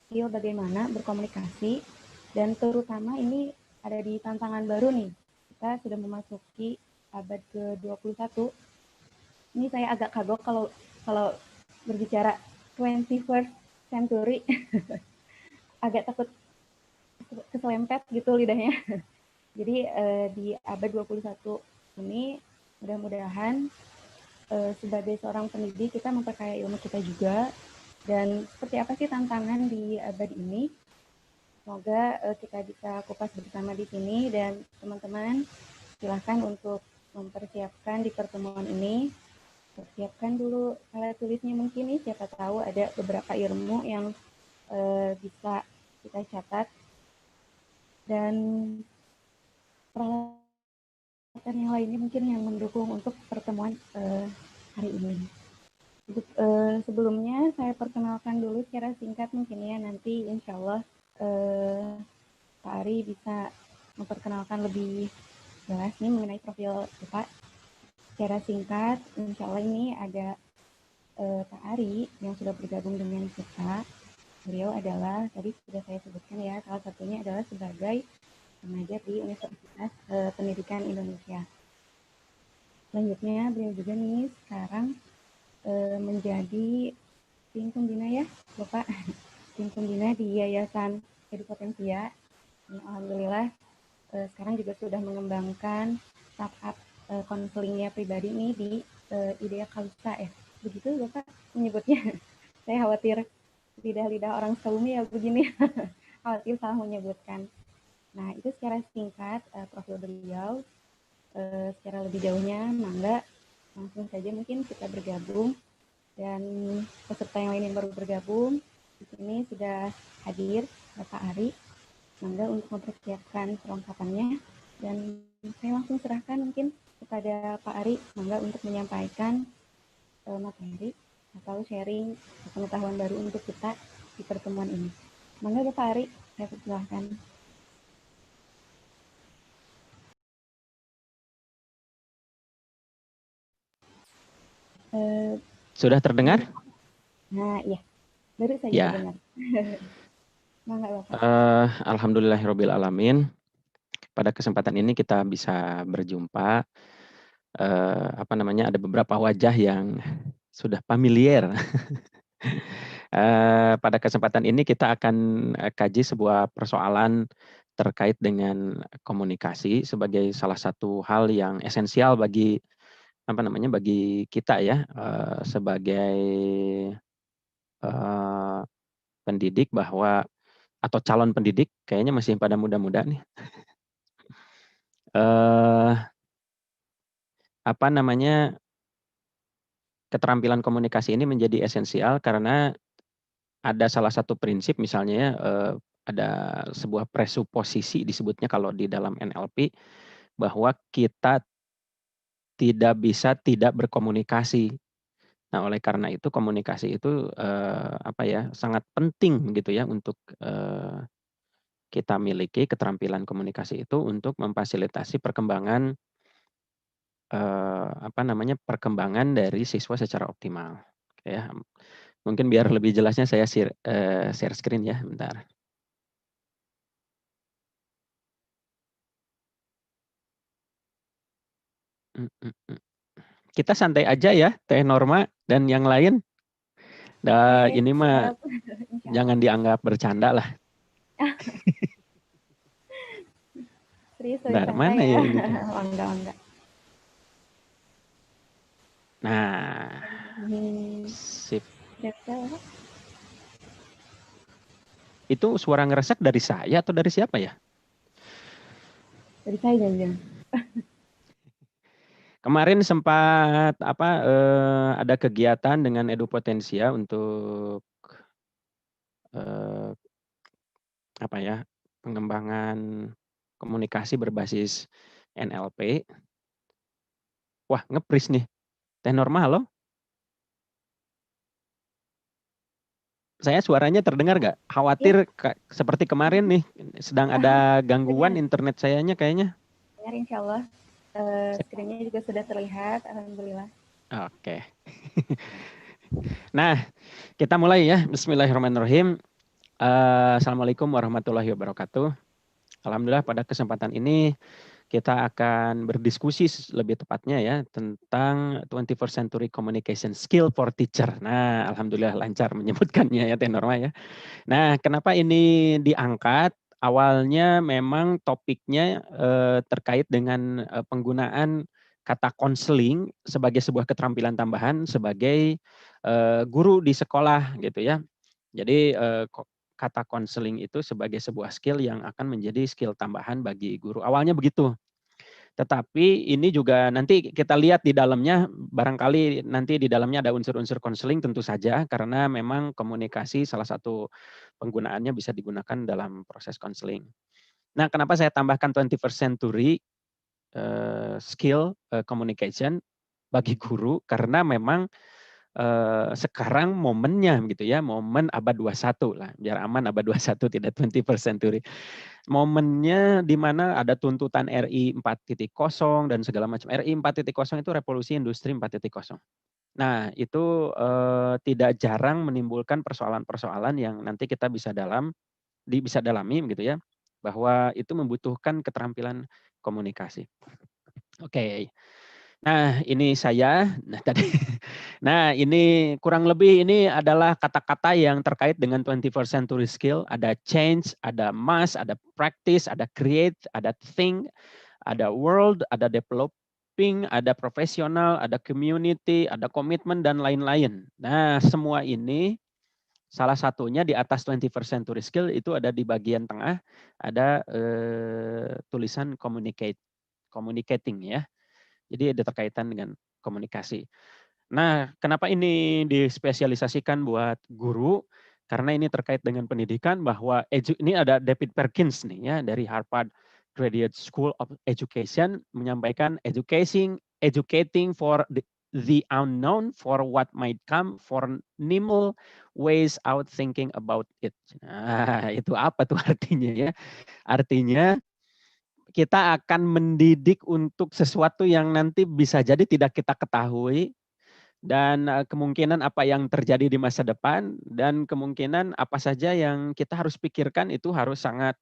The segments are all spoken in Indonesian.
skill bagaimana berkomunikasi, dan terutama ini ada di tantangan baru nih. Kita sudah memasuki abad ke-21. Ini saya agak kagok kalau kalau berbicara 21st century. Agak takut keselempet gitu lidahnya. Jadi di abad 21 ini mudah-mudahan sebagai seorang pendidik kita memperkaya ilmu kita juga. Dan seperti apa sih tantangan di abad ini? Semoga kita bisa kupas bersama di sini, dan teman-teman silahkan untuk mempersiapkan di pertemuan ini. Persiapkan dulu alat tulisnya mungkin nih, siapa tahu ada beberapa ilmu yang bisa kita catat, dan peralatan yang lainnya mungkin yang mendukung untuk pertemuan hari ini. Untuk sebelumnya saya perkenalkan dulu secara singkat mungkin ya, nanti insya Allah Pak Ari bisa memperkenalkan lebih jelas nih mengenai profil Bapak. Secara singkat, insya Allah ini ada Pak Ari yang sudah bergabung dengan kita. Beliau adalah, tadi sudah saya sebutkan ya, salah satunya adalah sebagai pengajar di Universitas Pendidikan Indonesia. Selanjutnya, beliau juga nih sekarang menjadi tim pembina ya, Bapak. Tim pembina di Yayasan Edupotensia. Alhamdulillah sekarang juga sudah mengembangkan startup konselingnya pribadi nih di Idea Kalista ya. Begitu Bapak menyebutnya. Saya khawatir lidah-lidah orang Sukabumi ya begini. Khawatir salah menyebutkan. Nah, itu secara singkat profil beliau. Secara lebih jauhnya, mangga langsung saja mungkin kita bergabung, dan peserta yang lain yang baru bergabung di sini sudah hadir Bapak Ari. Mangga untuk mempersiapkan perlengkapannya, dan saya langsung serahkan mungkin kepada Pak Ari, mangga untuk menyampaikan materi atau sharing pengetahuan baru untuk kita di pertemuan ini. Mangga Bapak Ari, saya persilahkan. Sudah terdengar? Nah, iya, baru saja Ya. dengar. Mangga Bapak. Alhamdulillahirabbil alamin. Pada kesempatan ini kita bisa berjumpa. Ada beberapa wajah yang sudah familiar. Pada kesempatan ini kita akan kaji sebuah persoalan terkait dengan komunikasi sebagai salah satu hal yang esensial bagi bagi kita ya, sebagai pendidik bahwa atau calon pendidik, kayaknya masih pada muda-muda nih. Keterampilan komunikasi ini menjadi esensial karena ada salah satu prinsip misalnya ya, ada sebuah presuposisi disebutnya kalau di dalam NLP, bahwa kita tidak bisa tidak berkomunikasi. Nah, oleh karena itu komunikasi itu sangat penting gitu ya untuk kita miliki keterampilan komunikasi itu untuk memfasilitasi perkembangan perkembangan dari siswa secara optimal. Ya, mungkin biar lebih jelasnya saya share screen ya, bentar. Kita santai aja ya, Teh Norma dan yang lain. Ini mah jangan dianggap bercanda lah. Serius, Bentar, mana ya ini? Enggak. Nah, sip. Itu suara ngeresek dari saya atau dari siapa ya? Dari saya jangan. Kemarin sempat ada kegiatan dengan Edupotensia untuk pengembangan komunikasi berbasis NLP. Wah, ngepris nih. Teh Norma, halo? Saya suaranya terdengar nggak? Khawatir seperti kemarin nih, sedang ada gangguan internet sayanya kayaknya. Benar, insya Allah. Screen-nya juga sudah terlihat, alhamdulillah. Oke. Nah, kita mulai ya. Bismillahirrahmanirrahim. Assalamualaikum warahmatullahi wabarakatuh. Alhamdulillah pada kesempatan ini kita akan berdiskusi lebih tepatnya ya tentang 21st Century Communication Skill for Teacher. Nah, alhamdulillah lancar menyebutkannya ya Tenorma ya. Nah, kenapa ini diangkat? Awalnya memang topiknya terkait dengan penggunaan kata konseling sebagai sebuah keterampilan tambahan sebagai guru di sekolah gitu ya. Jadi kata konseling itu sebagai sebuah skill yang akan menjadi skill tambahan bagi guru. Awalnya begitu. Tetapi ini juga nanti kita lihat di dalamnya, barangkali nanti di dalamnya ada unsur-unsur konseling tentu saja, karena memang komunikasi salah satu penggunaannya bisa digunakan dalam proses konseling. Nah, kenapa saya tambahkan 21st century skill communication bagi guru, karena memang sekarang momennya gitu ya, momen abad 21 lah, biar aman abad 21 tidak 21st century. Momennya di mana ada tuntutan RI 4.0 dan segala macam. RI 4.0 itu revolusi industri 4.0. Nah, itu tidak jarang menimbulkan persoalan-persoalan yang nanti kita bisa dalami gitu ya, bahwa itu membutuhkan keterampilan komunikasi. Oke. Nah, ini saya. Nah, tadi nah, ini kurang lebih ini adalah kata-kata yang terkait dengan 21st century skill. Ada change, ada must, ada practice, ada create, ada think, ada world, ada developing, ada profesional, ada community, ada komitmen dan lain-lain. Nah, semua ini salah satunya di atas 21st century skill itu ada di bagian tengah, ada tulisan communicating ya. Jadi ada terkaitan dengan komunikasi. Nah, kenapa ini dispesialisasikan buat guru? Karena ini terkait dengan pendidikan bahwa ini ada David Perkins nih ya dari Harvard Graduate School of Education menyampaikan educating for the unknown, for what might come, for nimble ways out thinking about it. Nah, itu apa tuh artinya ya? Artinya kita akan mendidik untuk sesuatu yang nanti bisa jadi tidak kita ketahui dan kemungkinan apa yang terjadi di masa depan dan kemungkinan apa saja yang kita harus pikirkan itu harus sangat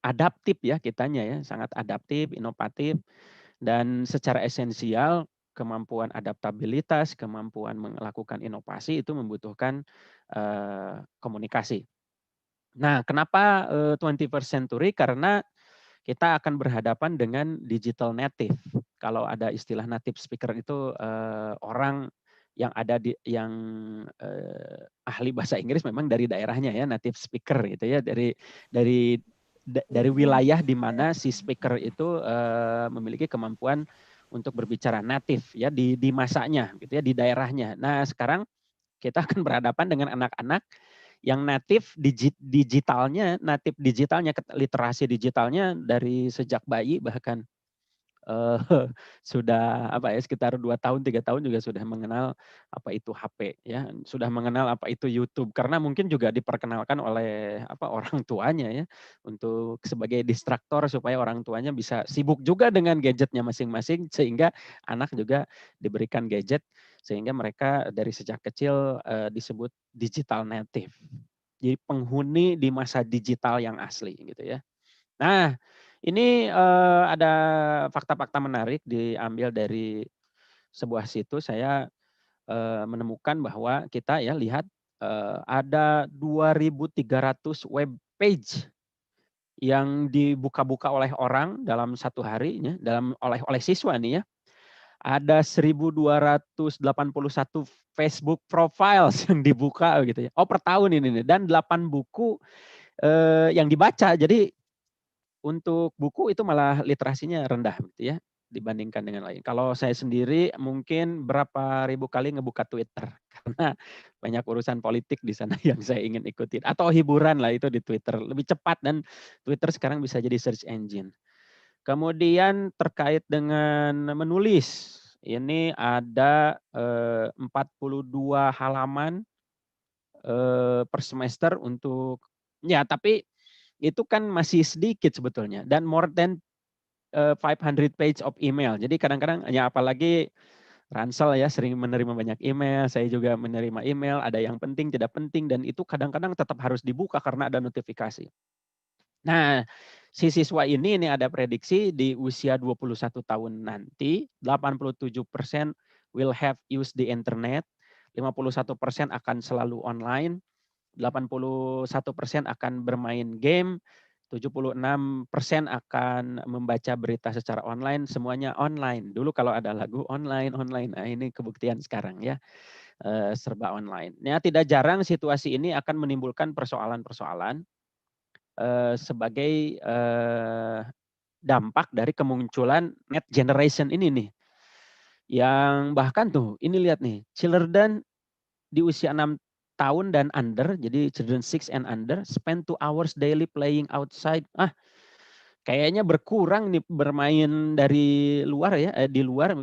adaptif ya kitanya ya, sangat adaptif, inovatif dan secara esensial kemampuan adaptabilitas, kemampuan melakukan inovasi itu membutuhkan komunikasi. Nah, kenapa 21st century? Karena kita akan berhadapan dengan digital native. Kalau ada istilah native speaker itu orang yang ada yang ahli bahasa Inggris memang dari daerahnya ya, native speaker gitu ya, dari wilayah di mana si speaker itu memiliki kemampuan untuk berbicara native ya di masanya gitu ya, di daerahnya. Nah, sekarang kita akan berhadapan dengan anak-anak yang native digitalnya, literasi digitalnya dari sejak bayi bahkan uh, sudah apa ya sekitar 2 tahun 3 tahun juga sudah mengenal apa itu HP ya, sudah mengenal apa itu YouTube karena mungkin juga diperkenalkan oleh apa orang tuanya ya untuk sebagai distraktor supaya orang tuanya bisa sibuk juga dengan gadgetnya masing-masing sehingga anak juga diberikan gadget sehingga mereka dari sejak kecil disebut digital native. Jadi penghuni di masa digital yang asli gitu ya. Nah, ini ada fakta-fakta menarik diambil dari sebuah situs. Saya menemukan bahwa kita ya lihat ada 2.300 web page yang dibuka-buka oleh orang dalam satu hari, ya, oleh siswa nih ya. Ada 1.281 Facebook profiles yang dibuka gitu ya. Oh per tahun ini nih dan 8 buku yang dibaca. Jadi untuk buku itu malah literasinya rendah gitu ya dibandingkan dengan lain. Kalau saya sendiri mungkin berapa ribu kali ngebuka Twitter karena banyak urusan politik di sana yang saya ingin ikutin atau hiburan lah itu di Twitter. Lebih cepat dan Twitter sekarang bisa jadi search engine. Kemudian terkait dengan menulis, ini ada 42 halaman per semester untuk ya tapi itu kan masih sedikit sebetulnya dan more than 500 page of email. Jadi kadang-kadang ya apalagi Ransel ya, sering menerima banyak email, saya juga menerima email, ada yang penting, tidak penting, dan itu kadang-kadang tetap harus dibuka karena ada notifikasi. Nah, si siswa ini ada prediksi di usia 21 tahun nanti, 87% will have used the internet, 51% akan selalu online, 81% akan bermain game, 76% akan membaca berita secara online, semuanya online. Dulu kalau ada lagu online, online. Nah, ini kebuktian sekarang ya, serba online. Ya, tidak jarang situasi ini akan menimbulkan persoalan-persoalan sebagai dampak dari kemunculan net generation ini nih. Yang bahkan tuh, ini lihat nih, children di usia 6 tahun dan under, jadi children 6 and under, spend 2 hours daily playing outside. Kayaknya berkurang nih bermain dari luar ya, di luar.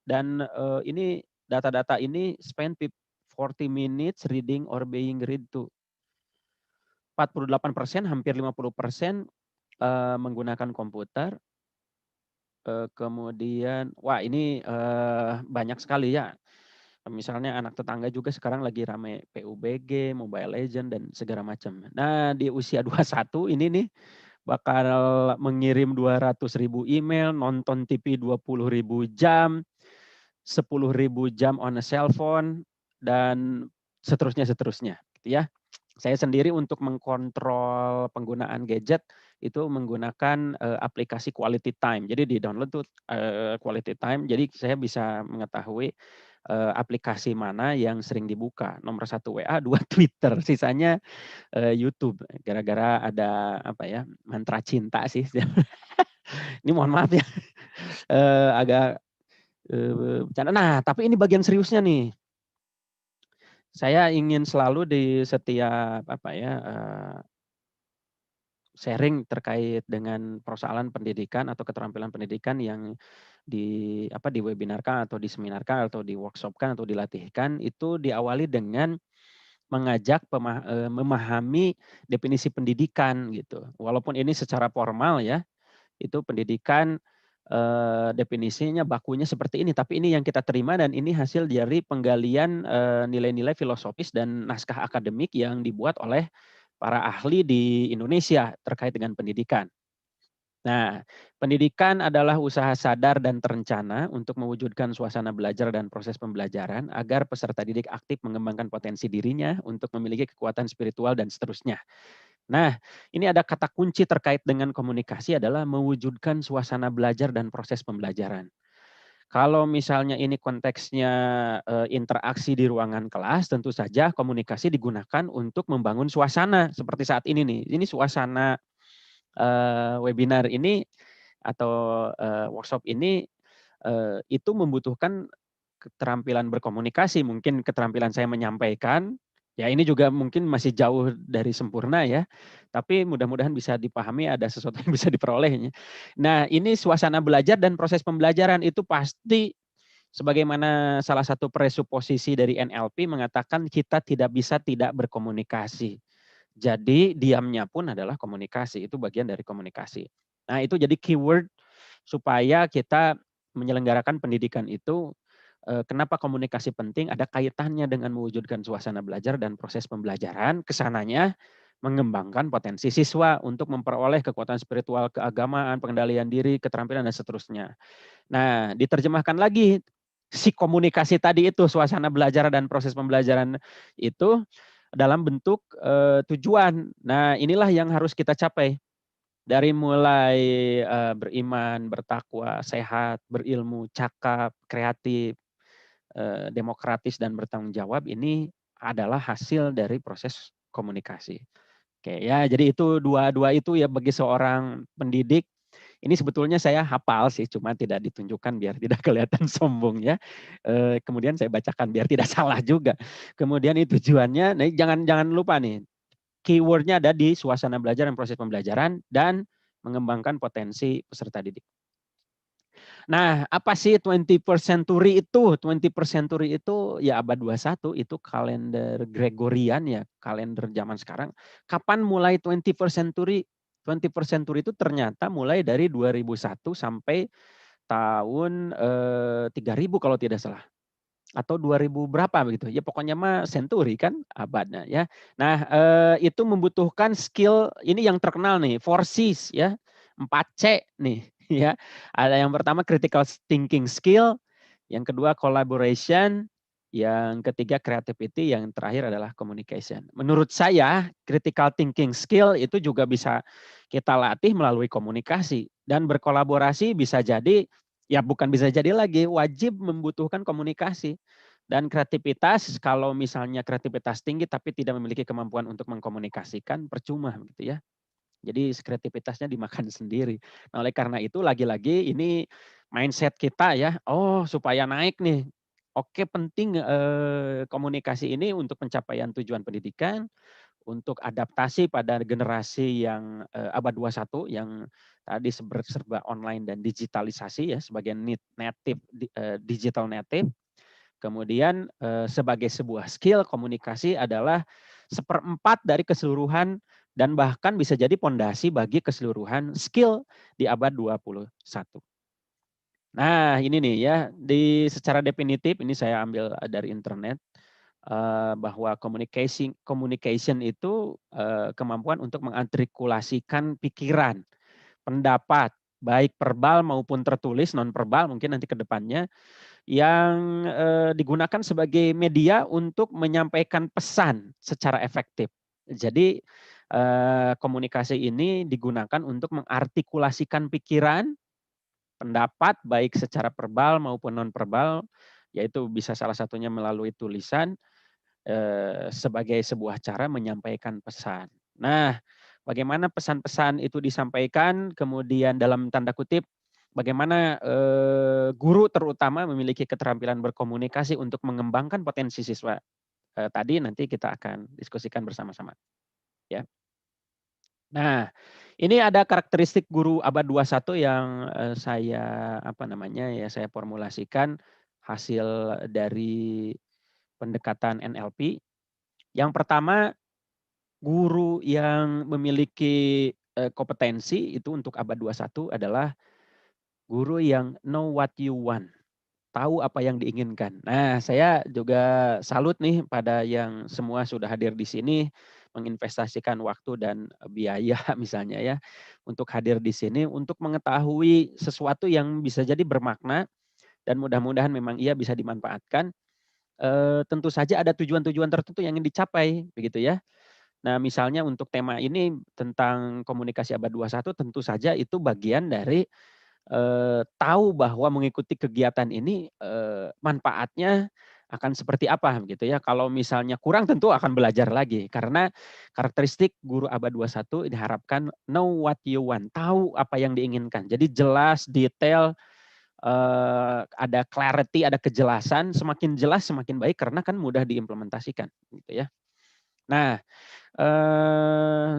Dan ini data-data ini spend 40 minutes reading or being read to. 48%, hampir 50% menggunakan komputer. Kemudian, wah ini banyak sekali ya. Misalnya anak tetangga juga sekarang lagi rame PUBG, Mobile Legend, dan segala macam. Nah, di usia 21 ini nih bakal mengirim 200.000 email, nonton TV 20.000 jam, 10.000 jam on a cell phone, dan seterusnya, gitu ya. Saya sendiri untuk mengkontrol penggunaan gadget itu menggunakan aplikasi quality time. Jadi di-download tuh quality time. Jadi saya bisa mengetahui aplikasi mana yang sering dibuka. Nomor 1 WA, 2 Twitter, sisanya YouTube. Gara-gara ada apa ya, mantra cinta sih. Ini mohon maaf ya, agak bercanda. Nah, tapi ini bagian seriusnya nih. Saya ingin selalu di setiap apa ya, sharing terkait dengan persoalan pendidikan atau keterampilan pendidikan yang di webinarkan atau diseminarkan atau di-workshopkan atau dilatihkan, itu diawali dengan mengajak memahami definisi pendidikan gitu. Walaupun ini secara formal ya, itu pendidikan definisinya bakunya seperti ini, tapi ini yang kita terima dan ini hasil dari penggalian nilai-nilai filosofis dan naskah akademik yang dibuat oleh para ahli di Indonesia terkait dengan pendidikan. Nah, pendidikan adalah usaha sadar dan terencana untuk mewujudkan suasana belajar dan proses pembelajaran agar peserta didik aktif mengembangkan potensi dirinya untuk memiliki kekuatan spiritual dan seterusnya. Nah, ini ada kata kunci terkait dengan komunikasi adalah mewujudkan suasana belajar dan proses pembelajaran. Kalau misalnya ini konteksnya interaksi di ruangan kelas, tentu saja komunikasi digunakan untuk membangun suasana seperti saat ini nih. Ini suasana webinar ini atau workshop ini itu membutuhkan keterampilan berkomunikasi, mungkin keterampilan saya menyampaikan, ya ini juga mungkin masih jauh dari sempurna ya, tapi mudah-mudahan bisa dipahami ada sesuatu yang bisa diperolehnya. Nah, ini suasana belajar dan proses pembelajaran itu pasti sebagaimana salah satu presuposisi dari NLP mengatakan kita tidak bisa tidak berkomunikasi. Jadi diamnya pun adalah komunikasi, itu bagian dari komunikasi. Nah, itu jadi keyword supaya kita menyelenggarakan pendidikan itu, kenapa komunikasi penting, ada kaitannya dengan mewujudkan suasana belajar dan proses pembelajaran, kesananya mengembangkan potensi siswa untuk memperoleh kekuatan spiritual, keagamaan, pengendalian diri, keterampilan, dan seterusnya. Nah, diterjemahkan lagi, si komunikasi tadi itu, suasana belajar dan proses pembelajaran itu dalam bentuk tujuan. Nah, inilah yang harus kita capai. Dari mulai beriman, bertakwa, sehat, berilmu, cakap, kreatif, demokratis, dan bertanggung jawab, ini adalah hasil dari proses komunikasi. Oke ya, jadi itu dua itu ya bagi seorang pendidik. Ini sebetulnya saya hafal sih, cuma tidak ditunjukkan biar tidak kelihatan sombong ya. Kemudian saya bacakan biar tidak salah juga. Kemudian itu tujuannya, nah jangan lupa nih, keywordnya ada di suasana belajar dan proses pembelajaran dan mengembangkan potensi peserta didik. Nah, apa sih 21st century itu? 21st century itu ya abad 21, itu kalender Gregorian ya, kalender zaman sekarang. Kapan mulai 21st century? 21st century itu ternyata mulai dari 2001 sampai tahun 3000 kalau tidak salah. Atau 2000 berapa begitu. Ya pokoknya mah century kan abadnya ya. Nah, itu membutuhkan skill ini yang terkenal nih, 4Cs ya. 4C nih ya. Ada yang pertama critical thinking skill, yang kedua collaboration, yang ketiga creativity, yang terakhir adalah communication. Menurut saya critical thinking skill itu juga bisa kita latih melalui komunikasi, dan berkolaborasi bisa jadi, ya bukan bisa jadi lagi, wajib membutuhkan komunikasi. Dan kreativitas, kalau misalnya kreativitas tinggi tapi tidak memiliki kemampuan untuk mengkomunikasikan, percuma gitu ya. Jadi kreativitasnya dimakan sendiri. Nah, oleh karena itu lagi-lagi ini mindset kita ya, oh supaya naik nih. Oke, penting komunikasi ini untuk pencapaian tujuan pendidikan, untuk adaptasi pada generasi yang abad 21 yang tadi serba online dan digitalisasi ya, sebagai native digital native. Kemudian sebagai sebuah skill, komunikasi adalah seperempat dari keseluruhan dan bahkan bisa jadi pondasi bagi keseluruhan skill di abad 21. Nah, ini nih ya, secara definitif ini saya ambil dari internet, bahwa communication itu kemampuan untuk mengartikulasikan pikiran, pendapat, baik verbal maupun tertulis, non verbal mungkin nanti ke depannya, yang digunakan sebagai media untuk menyampaikan pesan secara efektif. Jadi komunikasi ini digunakan untuk mengartikulasikan pikiran, pendapat baik secara verbal maupun non verbal, yaitu bisa salah satunya melalui tulisan sebagai sebuah cara menyampaikan pesan. Nah, bagaimana pesan-pesan itu disampaikan, kemudian dalam tanda kutip bagaimana guru terutama memiliki keterampilan berkomunikasi untuk mengembangkan potensi siswa. Tadi nanti kita akan diskusikan bersama-sama, ya. Nah, ini ada karakteristik guru abad 21 yang saya saya formulasikan hasil dari pendekatan NLP. Yang pertama, guru yang memiliki kompetensi itu untuk abad 21 adalah guru yang know what you want, tahu apa yang diinginkan. Nah, saya juga salut nih pada yang semua sudah hadir di sini, menginvestasikan waktu dan biaya misalnya ya, untuk hadir di sini, untuk mengetahui sesuatu yang bisa jadi bermakna, dan mudah-mudahan memang ia bisa dimanfaatkan. Tentu saja ada tujuan-tujuan tertentu yang ingin dicapai, begitu ya. Nah, misalnya untuk tema ini tentang komunikasi abad 21, tentu saja itu bagian dari tahu bahwa mengikuti kegiatan ini manfaatnya akan seperti apa gitu ya. Kalau misalnya kurang tentu akan belajar lagi, karena karakteristik guru abad 21 diharapkan know what you want, tahu apa yang diinginkan. Jadi jelas, detail, ada clarity, ada kejelasan, semakin jelas semakin baik karena kan mudah diimplementasikan gitu ya. Nah,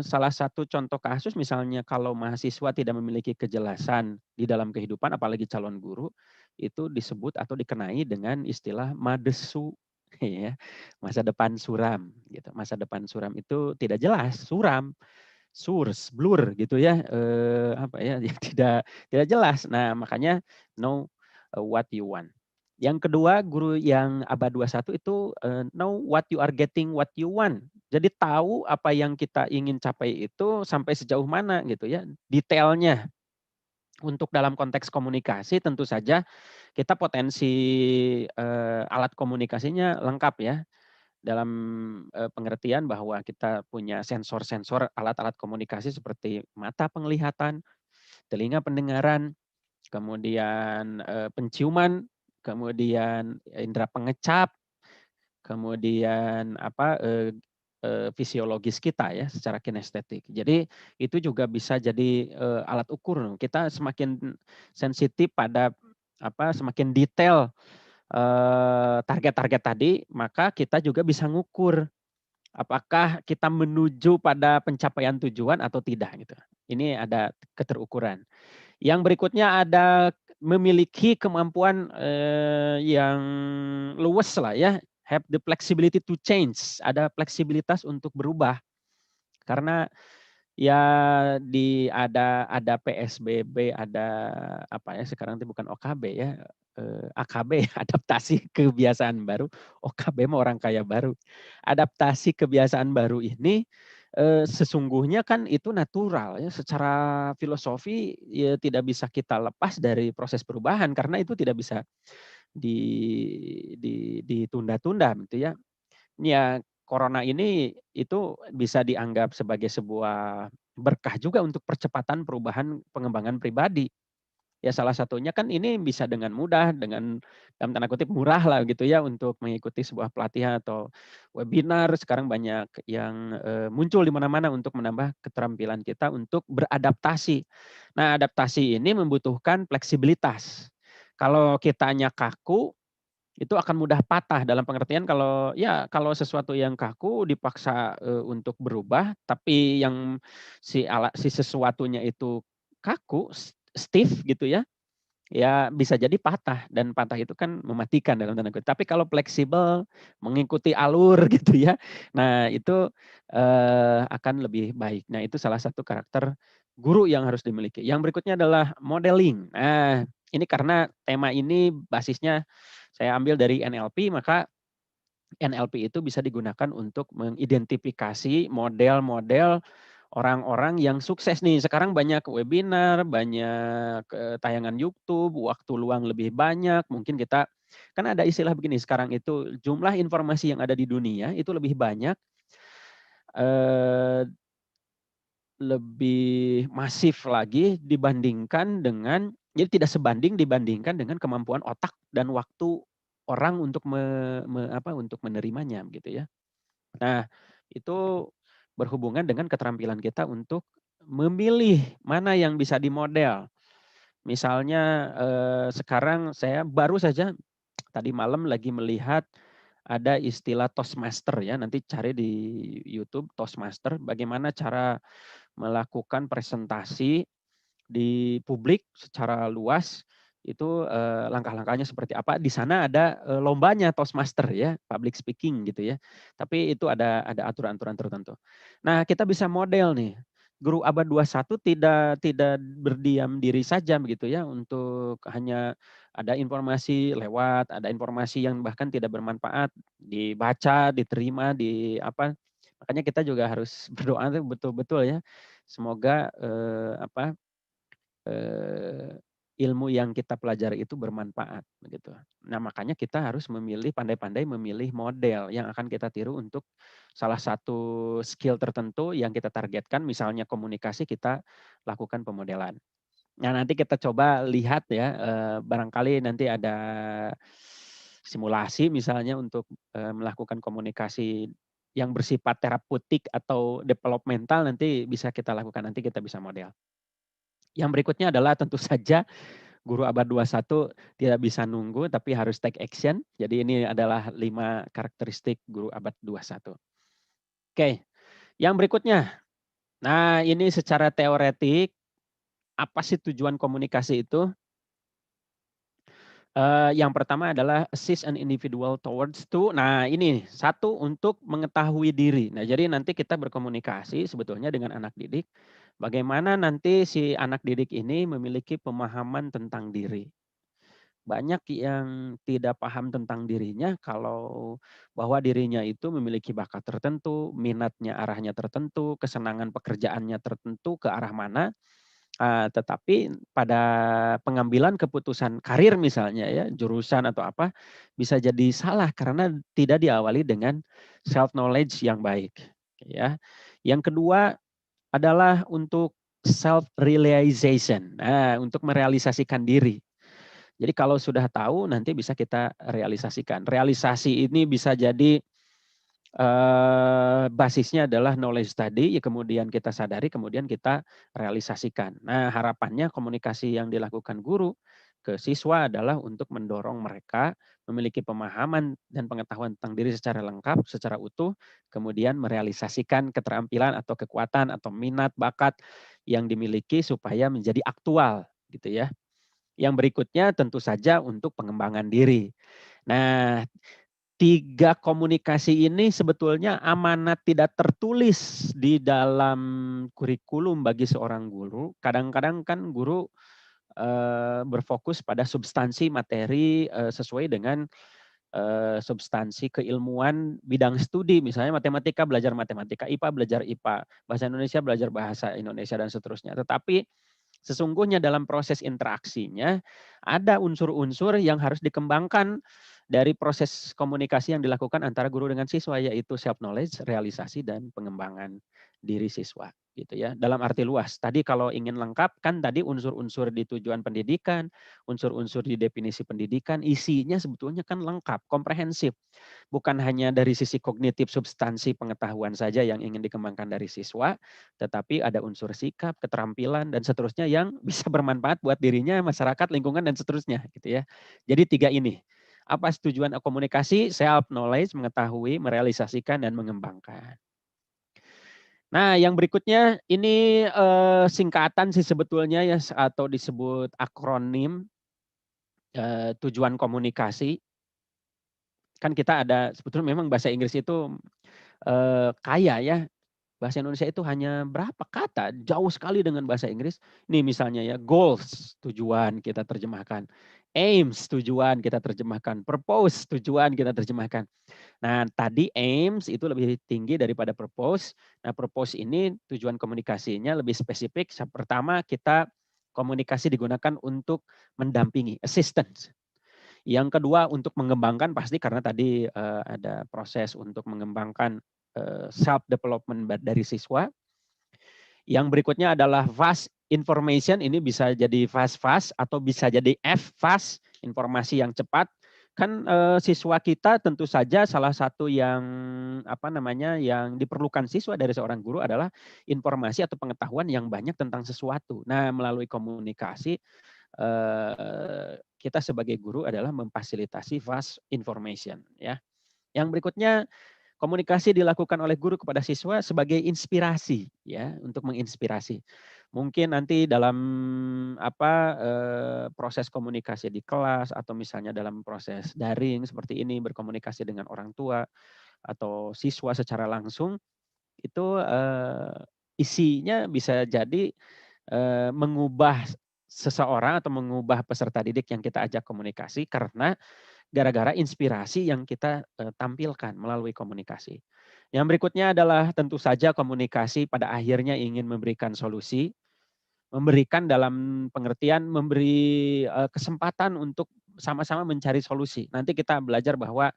salah satu contoh kasus misalnya kalau mahasiswa tidak memiliki kejelasan di dalam kehidupan, apalagi calon guru, itu disebut atau dikenai dengan istilah madesu, ya, masa depan suram gitu. Masa depan suram itu tidak jelas, suram, source, blur gitu ya, tidak jelas. Nah, makanya know what you want. Yang kedua, guru yang abad 21 itu know what you are getting, what you want. Jadi tahu apa yang kita ingin capai itu sampai sejauh mana gitu ya, detailnya. Untuk dalam konteks komunikasi tentu saja kita potensi alat komunikasinya lengkap ya. Dalam pengertian bahwa kita punya sensor-sensor alat-alat komunikasi seperti mata penglihatan, telinga pendengaran, kemudian penciuman, kemudian indera pengecap, kemudian fisiologis kita ya secara kinestetik. Jadi itu juga bisa jadi alat ukur. Kita semakin sensitif pada semakin detail target-target tadi, maka kita juga bisa ngukur apakah kita menuju pada pencapaian tujuan atau tidak gitu. Ini ada keterukuran. Yang berikutnya ada memiliki kemampuan yang luwes lah ya, have the flexibility to change, ada fleksibilitas untuk berubah. Karena Ya ada PSBB, ada apa ya sekarang itu bukan OKB ya, AKB adaptasi kebiasaan baru, OKB mah orang kaya baru. Adaptasi kebiasaan baru ini sesungguhnya kan itu natural ya, secara filosofi ya tidak bisa kita lepas dari proses perubahan karena itu tidak bisa ditunda-tunda gitu ya. Ya, corona ini itu bisa dianggap sebagai sebuah berkah juga untuk percepatan perubahan pengembangan pribadi. Ya salah satunya kan ini bisa dengan mudah, dengan dalam tanda kutip murah lah gitu ya untuk mengikuti sebuah pelatihan atau webinar. Sekarang banyak yang muncul di mana-mana untuk menambah keterampilan kita untuk beradaptasi. Nah, adaptasi ini membutuhkan fleksibilitas. Kalau kitanya kaku, itu akan mudah patah dalam pengertian kalau sesuatu yang kaku dipaksa, untuk berubah, tapi yang si sesuatunya itu kaku, stiff gitu ya, ya bisa jadi patah dan patah itu kan mematikan dalam tanda kutip. Tapi kalau fleksibel, mengikuti alur gitu ya, nah itu, akan lebih baik. Nah itu salah satu karakter guru yang harus dimiliki. Yang berikutnya adalah modeling. Nah, ini karena tema ini basisnya saya ambil dari NLP, maka NLP itu bisa digunakan untuk mengidentifikasi model-model orang-orang yang sukses nih. Sekarang banyak webinar, banyak tayangan YouTube, waktu luang lebih banyak. Mungkin kita kan ada istilah begini sekarang itu jumlah informasi yang ada di dunia itu lebih banyak, eh, lebih masif lagi dibandingkan dengan jadi tidak sebanding dibandingkan dengan kemampuan otak dan waktu orang untuk untuk menerimanya gitu ya. Nah, itu berhubungan dengan keterampilan kita untuk memilih mana yang bisa dimodel. Misalnya sekarang saya baru saja tadi malam lagi melihat ada istilah Toastmaster ya, nanti cari di YouTube Toastmaster bagaimana cara melakukan presentasi di publik secara luas itu langkah-langkahnya seperti apa. Di sana ada lombanya Toastmaster ya, public speaking gitu ya. Tapi itu ada aturan-aturan tertentu. Nah, kita bisa model nih. Guru abad 21 tidak tidak berdiam diri saja begitu ya untuk hanya ada informasi lewat, ada informasi yang bahkan tidak bermanfaat dibaca, diterima, makanya kita juga harus berdoa tuh betul-betul ya. Semoga eee, ilmu yang kita pelajari itu bermanfaat begitu. Nah, makanya kita harus pandai-pandai memilih model yang akan kita tiru untuk salah satu skill tertentu yang kita targetkan, misalnya komunikasi kita lakukan pemodelan. Nah, nanti kita coba lihat ya, barangkali nanti ada simulasi misalnya untuk, melakukan komunikasi yang bersifat terapeutik atau developmental nanti bisa kita lakukan, nanti kita bisa model. Yang berikutnya adalah tentu saja guru abad 21 tidak bisa nunggu tapi harus take action. Jadi ini adalah 5 karakteristik guru abad 21. Oke, yang berikutnya. Nah, ini secara teoretik apa sih tujuan komunikasi itu? Yang pertama adalah assist an individual towards to, nah ini, satu untuk mengetahui diri. Nah, jadi nanti kita berkomunikasi sebetulnya dengan anak didik, bagaimana nanti si anak didik ini memiliki pemahaman tentang diri. Banyak yang tidak paham tentang dirinya kalau bahwa dirinya itu memiliki bakat tertentu, minatnya arahnya tertentu, kesenangan pekerjaannya tertentu ke arah mana. Tetapi pada pengambilan keputusan karir misalnya ya, jurusan atau apa, bisa jadi salah karena tidak diawali dengan self knowledge yang baik, ya. Yang kedua adalah untuk self realization. Nah, untuk merealisasikan diri. Jadi kalau sudah tahu nanti bisa kita realisasikan. Realisasi ini bisa jadi basisnya adalah knowledge tadi, ya kemudian kita sadari, kemudian kita realisasikan. Nah, harapannya komunikasi yang dilakukan guru ke siswa adalah untuk mendorong mereka memiliki pemahaman dan pengetahuan tentang diri secara lengkap, secara utuh, kemudian merealisasikan keterampilan atau kekuatan atau minat, bakat yang dimiliki supaya menjadi aktual gitu ya. Yang berikutnya tentu saja untuk pengembangan diri. Nah, tiga komunikasi ini sebetulnya amanat tidak tertulis di dalam kurikulum bagi seorang guru. Kadang-kadang kan guru berfokus pada substansi materi sesuai dengan substansi keilmuan bidang studi. Misalnya matematika belajar matematika, IPA belajar IPA, bahasa Indonesia belajar bahasa Indonesia dan seterusnya. Tetapi sesungguhnya dalam proses interaksinya ada unsur-unsur yang harus dikembangkan dari proses komunikasi yang dilakukan antara guru dengan siswa, yaitu self knowledge, realisasi dan pengembangan diri siswa gitu ya. Dalam arti luas. Tadi kalau ingin lengkap kan tadi unsur-unsur di tujuan pendidikan, unsur-unsur di definisi pendidikan, isinya sebetulnya kan lengkap, komprehensif. Bukan hanya dari sisi kognitif substansi pengetahuan saja yang ingin dikembangkan dari siswa, tetapi ada unsur sikap, keterampilan dan seterusnya yang bisa bermanfaat buat dirinya, masyarakat, lingkungan dan seterusnya gitu ya. Jadi tiga ini. Apa tujuan komunikasi? Self knowledge, mengetahui, merealisasikan dan mengembangkan. Nah, yang berikutnya ini singkatan sih sebetulnya ya atau disebut akronim tujuan komunikasi. Kan kita ada sebetulnya memang bahasa Inggris itu kaya ya. Bahasa Indonesia itu hanya berapa kata, jauh sekali dengan bahasa Inggris. Nih misalnya ya, goals, tujuan kita terjemahkan. Aims, tujuan kita terjemahkan. Purpose, tujuan kita terjemahkan. Nah tadi aims itu lebih tinggi daripada purpose. Nah purpose ini tujuan komunikasinya lebih spesifik. Pertama kita komunikasi digunakan untuk mendampingi, assistance. Yang kedua untuk mengembangkan pasti karena tadi ada proses untuk mengembangkan self development dari siswa. Yang berikutnya adalah fast information, ini bisa jadi fast atau bisa jadi fast, informasi yang cepat. Kan siswa kita tentu saja salah satu yang yang diperlukan siswa dari seorang guru adalah informasi atau pengetahuan yang banyak tentang sesuatu. Nah, melalui komunikasi kita sebagai guru adalah memfasilitasi fast information ya. Yang berikutnya komunikasi dilakukan oleh guru kepada siswa sebagai inspirasi ya, untuk menginspirasi. Mungkin nanti dalam proses komunikasi di kelas atau misalnya dalam proses daring seperti ini berkomunikasi dengan orang tua atau siswa secara langsung itu isinya bisa jadi mengubah seseorang atau mengubah peserta didik yang kita ajak komunikasi karena gara-gara inspirasi yang kita tampilkan melalui komunikasi. Yang berikutnya adalah tentu saja komunikasi pada akhirnya ingin memberikan solusi, memberikan dalam pengertian memberi kesempatan untuk sama-sama mencari solusi. Nanti kita belajar bahwa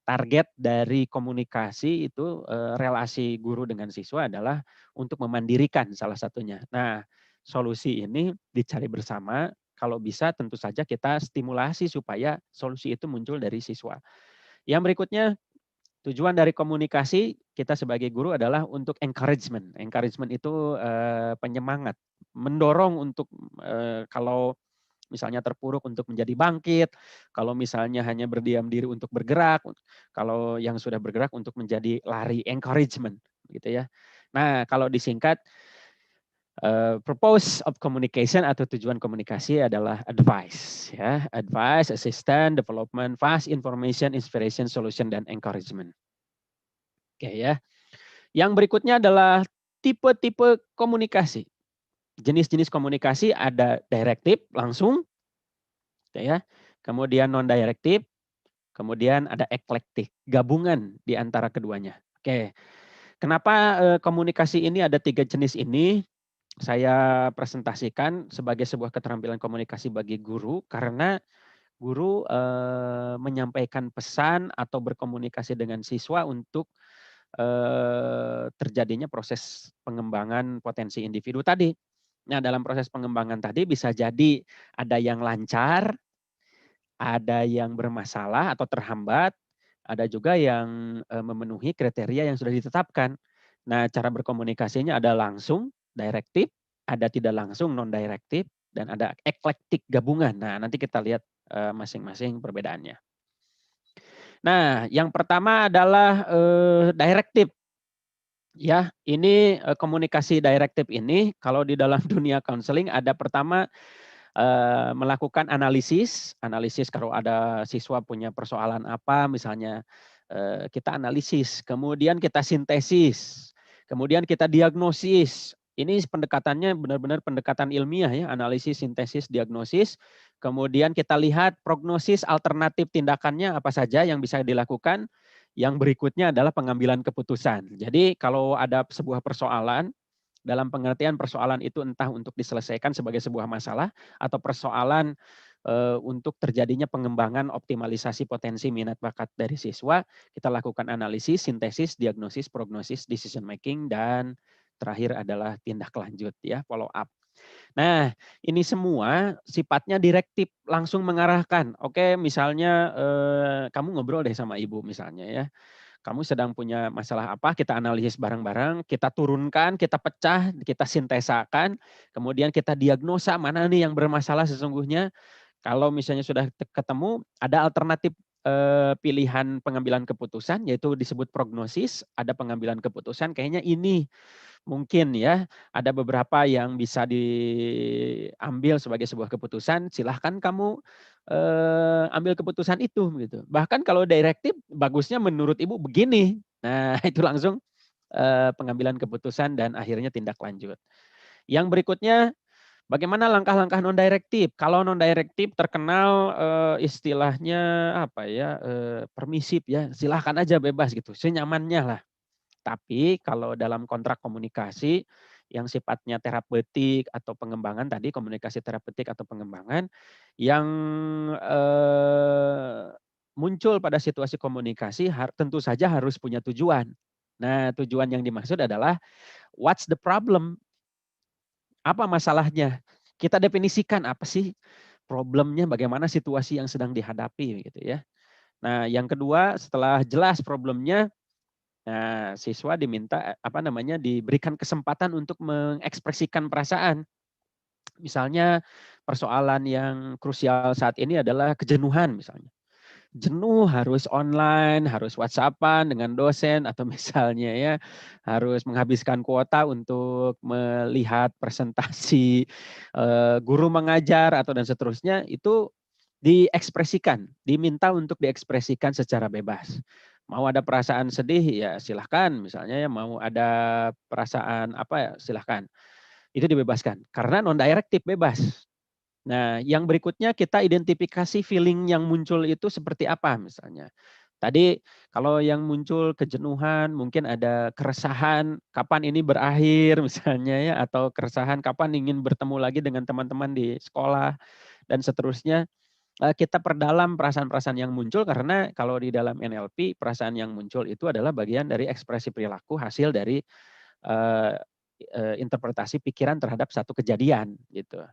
target dari komunikasi itu relasi guru dengan siswa adalah untuk memandirikan salah satunya. Nah, solusi ini dicari bersama. Kalau bisa tentu saja kita stimulasi supaya solusi itu muncul dari siswa. Yang berikutnya tujuan dari komunikasi kita sebagai guru adalah untuk encouragement. Encouragement itu penyemangat, mendorong untuk kalau misalnya terpuruk untuk menjadi bangkit, kalau misalnya hanya berdiam diri untuk bergerak, kalau yang sudah bergerak untuk menjadi lari, encouragement gitu ya. Nah, kalau disingkat purpose of communication atau tujuan komunikasi adalah advice ya, advice, assistance, development, fast information, inspiration, solution dan encouragement. Oke ya. Yang berikutnya adalah tipe-tipe komunikasi. Jenis-jenis komunikasi ada direktif langsung ya. Kemudian non direktif, kemudian ada eklektik, gabungan di antara keduanya. Oke. Kenapa komunikasi ini ada 3 jenis ini? Saya presentasikan sebagai sebuah keterampilan komunikasi bagi guru karena guru menyampaikan pesan atau berkomunikasi dengan siswa untuk terjadinya proses pengembangan potensi individu tadi. Nah, dalam proses pengembangan tadi bisa jadi ada yang lancar, ada yang bermasalah atau terhambat, ada juga yang memenuhi kriteria yang sudah ditetapkan. Nah, cara berkomunikasinya ada langsung, direktif, ada tidak langsung, non direktif, dan ada eklektik gabungan. Nah, nanti kita lihat masing-masing perbedaannya. Nah, yang pertama adalah direktif. Ya, ini komunikasi direktif ini kalau di dalam dunia counseling ada pertama melakukan analisis kalau ada siswa punya persoalan apa misalnya, kita analisis, kemudian kita sintesis, kemudian kita diagnosis. Ini pendekatannya benar-benar pendekatan ilmiah ya, analisis, sintesis, diagnosis. Kemudian kita lihat prognosis alternatif tindakannya apa saja yang bisa dilakukan. Yang berikutnya adalah pengambilan keputusan. Jadi kalau ada sebuah persoalan, dalam pengertian persoalan itu entah untuk diselesaikan sebagai sebuah masalah atau persoalan untuk terjadinya pengembangan optimalisasi potensi minat bakat dari siswa, kita lakukan analisis, sintesis, diagnosis, prognosis, decision making, dan terakhir adalah tindak lanjut ya, follow up. Nah, ini semua sifatnya direktif, langsung mengarahkan. Oke, misalnya kamu ngobrol deh sama ibu misalnya ya. Kamu sedang punya masalah apa, kita analisis bareng-bareng, kita turunkan, kita pecah, kita sintesakan, kemudian kita diagnosa mana nih yang bermasalah sesungguhnya. Kalau misalnya sudah ketemu, ada alternatif pilihan pengambilan keputusan, yaitu disebut prognosis, ada pengambilan keputusan, kayaknya ini mungkin ya, ada beberapa yang bisa diambil sebagai sebuah keputusan, silahkan kamu ambil keputusan itu gitu. Bahkan kalau direktif bagusnya menurut Ibu begini. Nah, itu langsung pengambilan keputusan dan akhirnya tindak lanjut. Yang berikutnya bagaimana langkah-langkah non direktif? Kalau non direktif terkenal istilahnya apa ya? Permisif ya, silahkan aja bebas gitu, senyamannya lah. Tapi kalau dalam kontrak komunikasi yang sifatnya terapeutik atau pengembangan tadi, komunikasi terapeutik atau pengembangan yang muncul pada situasi komunikasi tentu saja harus punya tujuan. Nah, tujuan yang dimaksud adalah what's the problem? Apa masalahnya? Kita definisikan apa sih problemnya, bagaimana situasi yang sedang dihadapi gitu ya. Nah, yang kedua setelah jelas problemnya, nah, siswa diminta diberikan kesempatan untuk mengekspresikan perasaan. Misalnya persoalan yang krusial saat ini adalah kejenuhan misalnya. Jenuh harus online, harus WhatsApp-an dengan dosen atau misalnya ya harus menghabiskan kuota untuk melihat presentasi guru mengajar atau dan seterusnya, itu diekspresikan, diminta untuk diekspresikan secara bebas. Mau ada perasaan sedih ya silahkan, misalnya ya mau ada perasaan apa ya silahkan. Itu dibebaskan karena non direktif bebas. Nah, yang berikutnya kita identifikasi feeling yang muncul itu seperti apa misalnya. Tadi kalau yang muncul kejenuhan, mungkin ada keresahan kapan ini berakhir misalnya ya, atau keresahan kapan ingin bertemu lagi dengan teman-teman di sekolah dan seterusnya. Kita perdalam perasaan-perasaan yang muncul karena kalau di dalam NLP perasaan yang muncul itu adalah bagian dari ekspresi perilaku hasil dari eh, interpretasi pikiran terhadap satu kejadian gitu.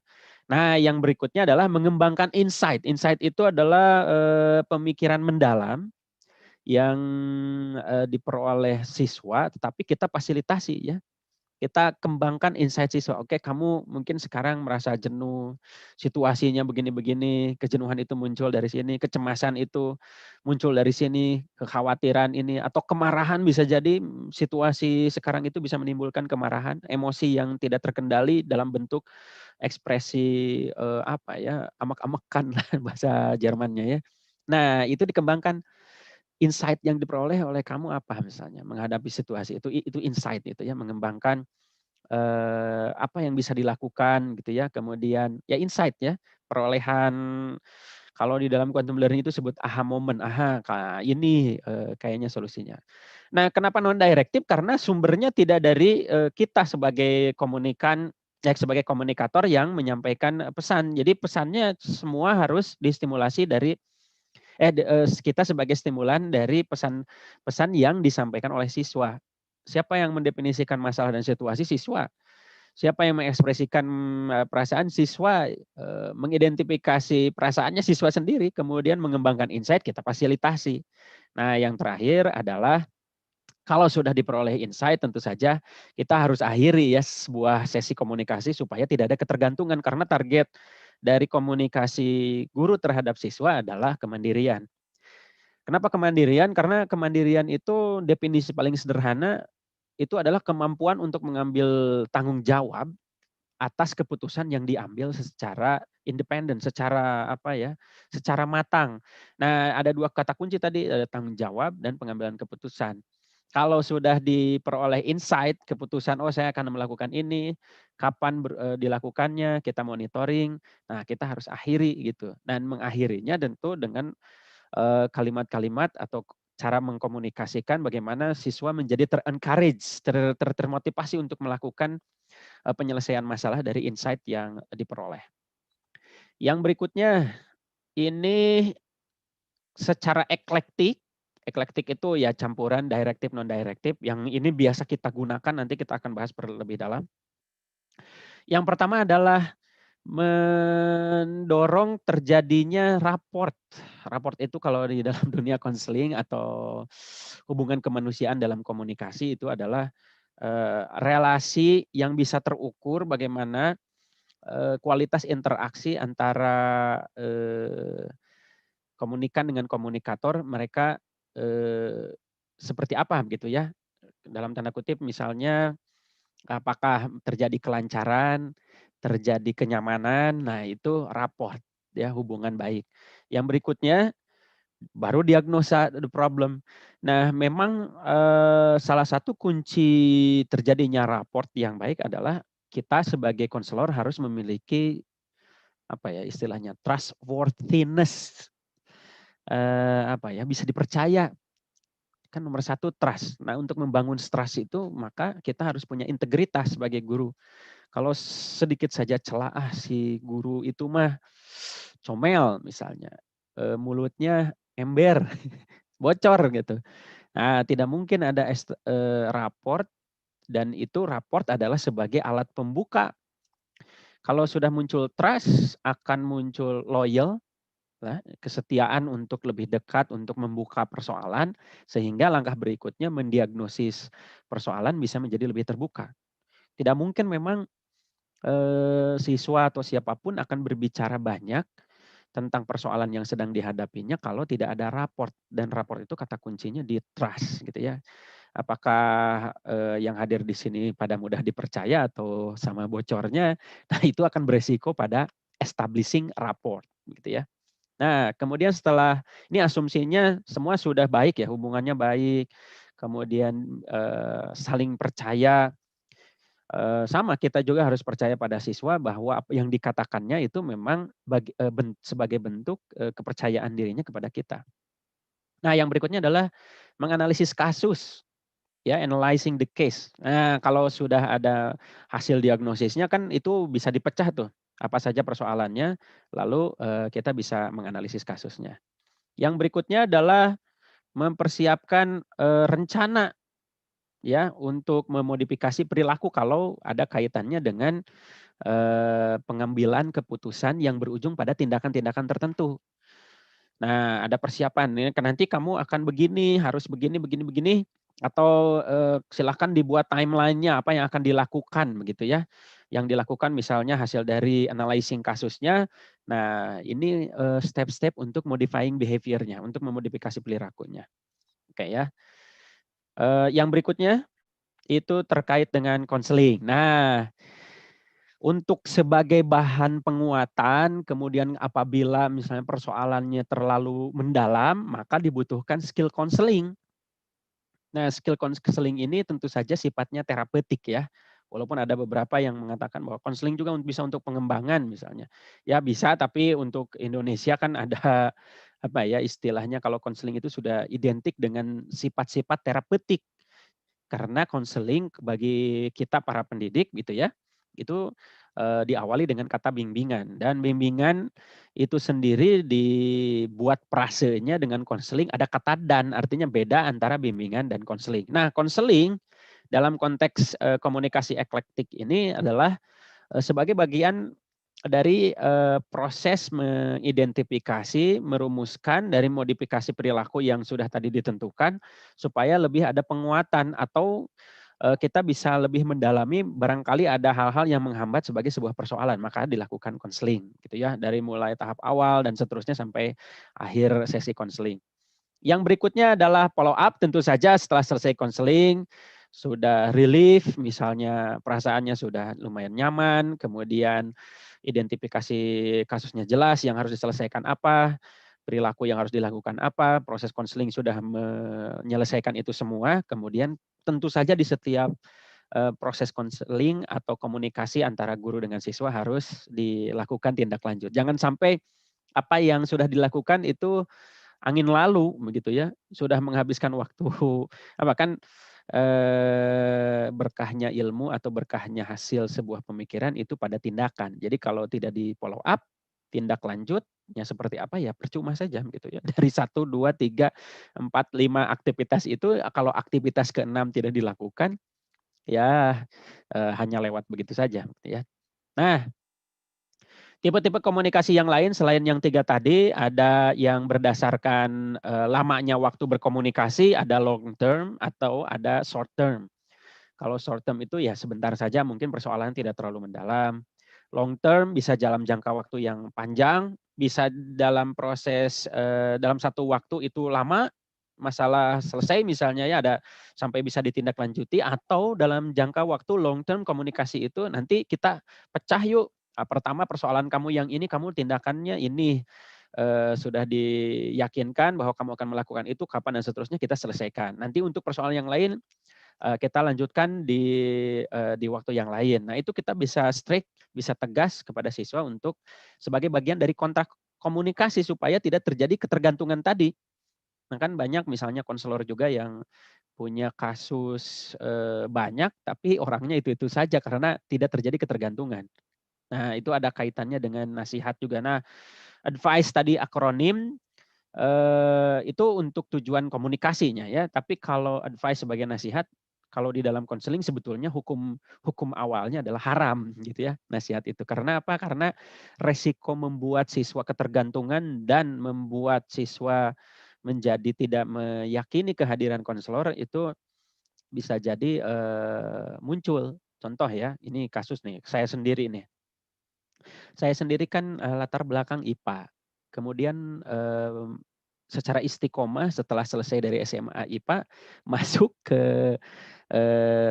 Nah, yang berikutnya adalah mengembangkan insight. Insight itu adalah pemikiran mendalam yang diperoleh siswa, tetapi kita fasilitasi ya. Kita kembangkan insight siswa. Oke, kamu mungkin sekarang merasa jenuh, situasinya begini-begini, kejenuhan itu muncul dari sini, kecemasan itu muncul dari sini, kekhawatiran ini, atau kemarahan bisa jadi situasi sekarang itu bisa menimbulkan kemarahan, emosi yang tidak terkendali dalam bentuk ekspresi apa ya, amek-amekan bahasa Jermannya ya. Nah, itu dikembangkan insight yang diperoleh oleh kamu apa misalnya menghadapi situasi itu insight itu ya, mengembangkan apa yang bisa dilakukan gitu ya. Kemudian ya insight ya, perolehan kalau di dalam quantum learning itu sebut aha moment, aha ini kayaknya solusinya. Nah, kenapa non direktif? Karena sumbernya tidak dari kita sebagai sebagai komunikator yang menyampaikan pesan. Jadi pesannya semua harus distimulasi dari kita sebagai stimulan dari pesan-pesan yang disampaikan oleh siswa. Siapa yang mendefinisikan masalah dan situasi? Siswa. Siapa yang mengekspresikan perasaan? Siswa. Mengidentifikasi perasaannya siswa sendiri, kemudian mengembangkan insight, kita fasilitasi. Nah, yang terakhir adalah kalau sudah diperoleh insight, tentu saja kita harus akhiri ya sebuah sesi komunikasi supaya tidak ada ketergantungan, karena target dari komunikasi guru terhadap siswa adalah kemandirian. Kenapa kemandirian? Karena kemandirian itu definisi paling sederhana itu adalah kemampuan untuk mengambil tanggung jawab atas keputusan yang diambil secara independen, secara apa ya, secara matang. Nah, ada 2 kata kunci tadi, tanggung jawab dan pengambilan keputusan. Kalau sudah diperoleh insight, keputusan, oh saya akan melakukan ini, kapan dilakukannya, kita monitoring, nah kita harus akhiri gitu. Dan mengakhirinya tentu dengan kalimat-kalimat atau cara mengkomunikasikan bagaimana siswa menjadi ter-encourage, termotivasi untuk melakukan penyelesaian masalah dari insight yang diperoleh. Yang berikutnya, ini secara eklektik itu ya campuran direktif non-direktif, yang ini biasa kita gunakan, nanti kita akan bahas lebih dalam. Yang pertama adalah mendorong terjadinya raport. Raport itu kalau di dalam dunia konseling atau hubungan kemanusiaan dalam komunikasi itu adalah relasi yang bisa terukur bagaimana kualitas interaksi antara komunikan dengan komunikator, mereka seperti apa gitu ya. Dalam tanda kutip misalnya apakah terjadi kelancaran, terjadi kenyamanan, nah itu raport ya, hubungan baik. Yang berikutnya baru diagnosa the problem. Nah, memang salah satu kunci terjadinya raport yang baik adalah kita sebagai konselor harus memiliki apa ya istilahnya trustworthiness, apa ya, bisa dipercaya. Kan nomor 1 trust. Nah, untuk membangun trust itu maka kita harus punya integritas sebagai guru. Kalau sedikit saja celah, si guru itu mah comel misalnya, mulutnya ember, bocor gitu. Nah, tidak mungkin ada raport, dan itu raport adalah sebagai alat pembuka. Kalau sudah muncul trust, akan muncul loyal, kesetiaan untuk lebih dekat, untuk membuka persoalan, sehingga langkah berikutnya mendiagnosis persoalan bisa menjadi lebih terbuka. Tidak mungkin memang siswa atau siapapun akan berbicara banyak tentang persoalan yang sedang dihadapinya kalau tidak ada raport, dan raport itu kata kuncinya di trust gitu ya. Apakah yang hadir di sini pada mudah dipercaya atau sama bocornya, nah itu akan beresiko pada establishing rapport gitu ya. Nah, kemudian setelah ini asumsinya semua sudah baik ya, hubungannya baik, kemudian saling percaya. Sama kita juga harus percaya pada siswa bahwa apa yang dikatakannya itu memang sebagai bentuk kepercayaan dirinya kepada kita. Nah, yang berikutnya adalah menganalisis kasus, ya, analyzing the case. Nah, kalau sudah ada hasil diagnosisnya kan itu bisa dipecah tuh, apa saja persoalannya, lalu kita bisa menganalisis kasusnya. Yang berikutnya adalah mempersiapkan rencana, ya, untuk memodifikasi perilaku kalau ada kaitannya dengan pengambilan keputusan yang berujung pada tindakan-tindakan tertentu. Nah, ada persiapan, ya, nanti kamu akan begini, harus begini, begini, begini, atau silakan dibuat timeline-nya apa yang akan dilakukan begitu ya. Yang dilakukan misalnya hasil dari analyzing kasusnya. Nah, ini step-step untuk modifying behavior-nya, untuk memodifikasi perilakunya. Oke ya. Yang berikutnya itu terkait dengan konseling. Nah, untuk sebagai bahan penguatan, kemudian apabila misalnya persoalannya terlalu mendalam, maka dibutuhkan skill konseling. Nah, skill konseling ini tentu saja sifatnya terapeutik ya. Walaupun ada beberapa yang mengatakan bahwa konseling juga bisa untuk pengembangan misalnya. Ya bisa, tapi untuk Indonesia kan ada apa ya istilahnya, kalau konseling itu sudah identik dengan sifat-sifat terapeutik. Karena konseling bagi kita para pendidik gitu ya, itu diawali dengan kata bimbingan, dan bimbingan itu sendiri dibuat frasenya dengan konseling ada kata dan, artinya beda antara bimbingan dan konseling. Nah, konseling dalam konteks komunikasi eklektik ini adalah sebagai bagian dari proses mengidentifikasi, merumuskan dari modifikasi perilaku yang sudah tadi ditentukan supaya lebih ada penguatan atau kita bisa lebih mendalami barangkali ada hal-hal yang menghambat sebagai sebuah persoalan, maka dilakukan konseling gitu ya, dari mulai tahap awal dan seterusnya sampai akhir sesi konseling. Yang berikutnya adalah follow up, tentu saja setelah selesai konseling sudah relief, misalnya perasaannya sudah lumayan nyaman, kemudian identifikasi kasusnya jelas, yang harus diselesaikan apa, perilaku yang harus dilakukan apa, proses konseling sudah menyelesaikan itu semua, kemudian tentu saja di setiap proses konseling atau komunikasi antara guru dengan siswa harus dilakukan tindak lanjut. Jangan sampai apa yang sudah dilakukan itu angin lalu begitu ya, sudah menghabiskan waktu apa kan berkahnya ilmu atau berkahnya hasil sebuah pemikiran itu pada tindakan. Jadi kalau tidak di follow up, tindak lanjutnya seperti apa ya percuma saja gitu ya. Dari 1, 2, 3, 4, 5 aktivitas itu kalau aktivitas ke-6 tidak dilakukan ya hanya lewat begitu saja gitu ya. Nah, tipe-tipe komunikasi yang lain selain yang 3 tadi, ada yang berdasarkan lamanya waktu berkomunikasi, ada long term atau ada short term. Kalau short term itu ya sebentar saja, mungkin persoalan tidak terlalu mendalam. Long term bisa dalam jangka waktu yang panjang, bisa dalam proses dalam satu waktu itu lama, masalah selesai misalnya ya ada sampai bisa ditindaklanjuti, atau dalam jangka waktu long term komunikasi itu nanti kita pecah yuk. Pertama persoalan kamu yang ini, kamu tindakannya ini sudah diyakinkan bahwa kamu akan melakukan itu kapan dan seterusnya kita selesaikan. Nanti untuk persoalan yang lain kita lanjutkan di waktu yang lain. Nah, itu kita bisa strict, bisa tegas kepada siswa untuk sebagai bagian dari kontrak komunikasi supaya tidak terjadi ketergantungan tadi. Nah, kan banyak misalnya konselor juga yang punya kasus banyak tapi orangnya itu-itu saja karena tidak terjadi ketergantungan. Nah, itu ada kaitannya dengan nasihat juga. Nah, advice tadi akronim itu untuk tujuan komunikasinya ya, tapi kalau advice sebagai nasihat, kalau di dalam konseling sebetulnya hukum hukum awalnya adalah haram gitu ya, nasihat itu. Karena apa? Karena resiko membuat siswa ketergantungan dan membuat siswa menjadi tidak meyakini kehadiran konselor itu bisa jadi muncul. Contoh ya, ini kasus nih, saya sendiri nih. Saya sendiri kan latar belakang IPA. Kemudian secara istiqomah setelah selesai dari SMA IPA masuk ke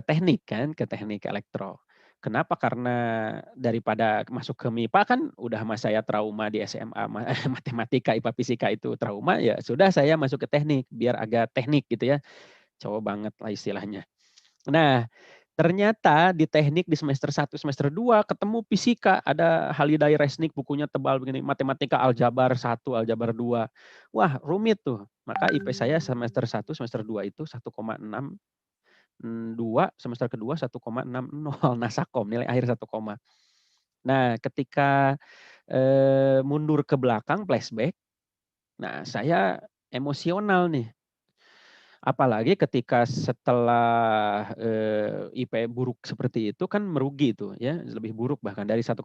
teknik kan, ke teknik elektro. Kenapa? Karena daripada masuk ke MIPA kan udah saya trauma di SMA matematika, IPA, fisika itu trauma, ya sudah saya masuk ke teknik biar agak teknik gitu ya. Cowok banget lah istilahnya. Nah, ternyata di teknik di semester 1, semester 2 ketemu fisika, ada Halidai Resnik bukunya tebal begini, matematika aljabar 1, aljabar 2. Wah, rumit tuh. Maka IP saya semester 1, semester 2 itu 1,6, 2, semester kedua 1,60 Nasakom, nilai akhir 1, nah, ketika mundur ke belakang flashback, nah saya emosional nih. Apalagi ketika setelah IP buruk seperti itu kan merugi itu ya, lebih buruk bahkan dari 1,62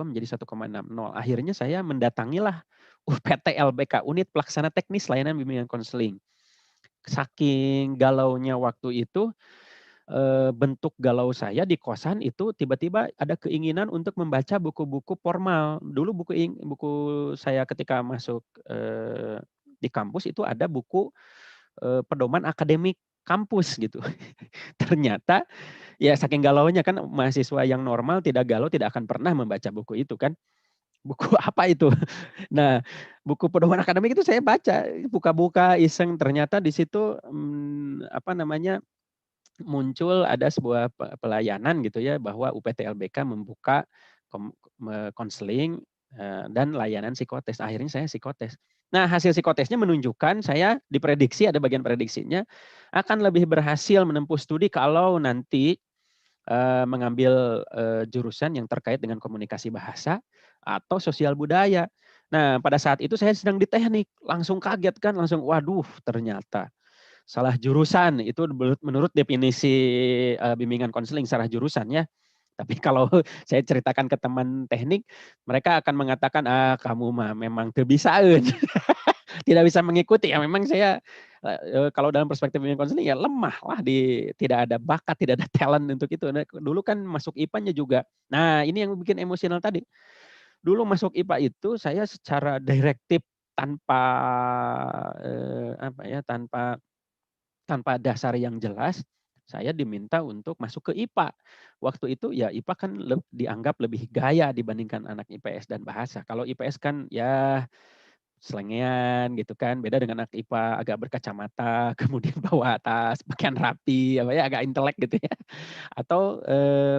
menjadi 1,60. Akhirnya saya mendatangilah UPT LBK, Unit Pelaksana Teknis Layanan Bimbingan Konseling. Saking galaunya waktu itu, bentuk galau saya di kosan itu tiba-tiba ada keinginan untuk membaca buku-buku formal. Dulu buku saya ketika masuk di kampus itu ada buku pedoman akademik kampus gitu. Ternyata ya saking galaunya kan mahasiswa yang normal tidak galau tidak akan pernah membaca buku itu kan. Buku apa itu? Nah, buku pedoman akademik itu saya baca, buka-buka iseng ternyata di situ apa namanya muncul ada sebuah pelayanan gitu ya bahwa UPT LBK membuka konseling dan layanan psikotes. Akhirnya saya psikotes. Nah, hasil psikotesnya menunjukkan saya diprediksi, ada bagian prediksinya, akan lebih berhasil menempuh studi kalau nanti mengambil jurusan yang terkait dengan komunikasi bahasa atau sosial budaya. Nah, pada saat itu saya sedang di teknik, langsung kaget kan, langsung waduh ternyata salah jurusan. Itu menurut definisi bimbingan konseling salah jurusan ya. Tapi kalau saya ceritakan ke teman teknik, mereka akan mengatakan, ah kamu mah memang kebiasaan. Tidak bisa mengikuti. Ya memang saya kalau dalam perspektif bimbingan konseling ya lemah lah, tidak ada bakat, tidak ada talent untuk itu. Nah, dulu kan masuk IPA-nya juga. Nah ini yang bikin emosional tadi. Dulu masuk IPA itu saya secara direktif tanpa apa ya, tanpa dasar yang jelas, saya diminta untuk masuk ke IPA. Waktu itu ya IPA kan dianggap lebih gaya dibandingkan anak IPS dan bahasa. Kalau IPS kan ya selengean gitu kan, beda dengan anak IPA agak berkacamata, kemudian bawa tas, pakaian rapi, apa ya, agak intelek gitu ya. Atau,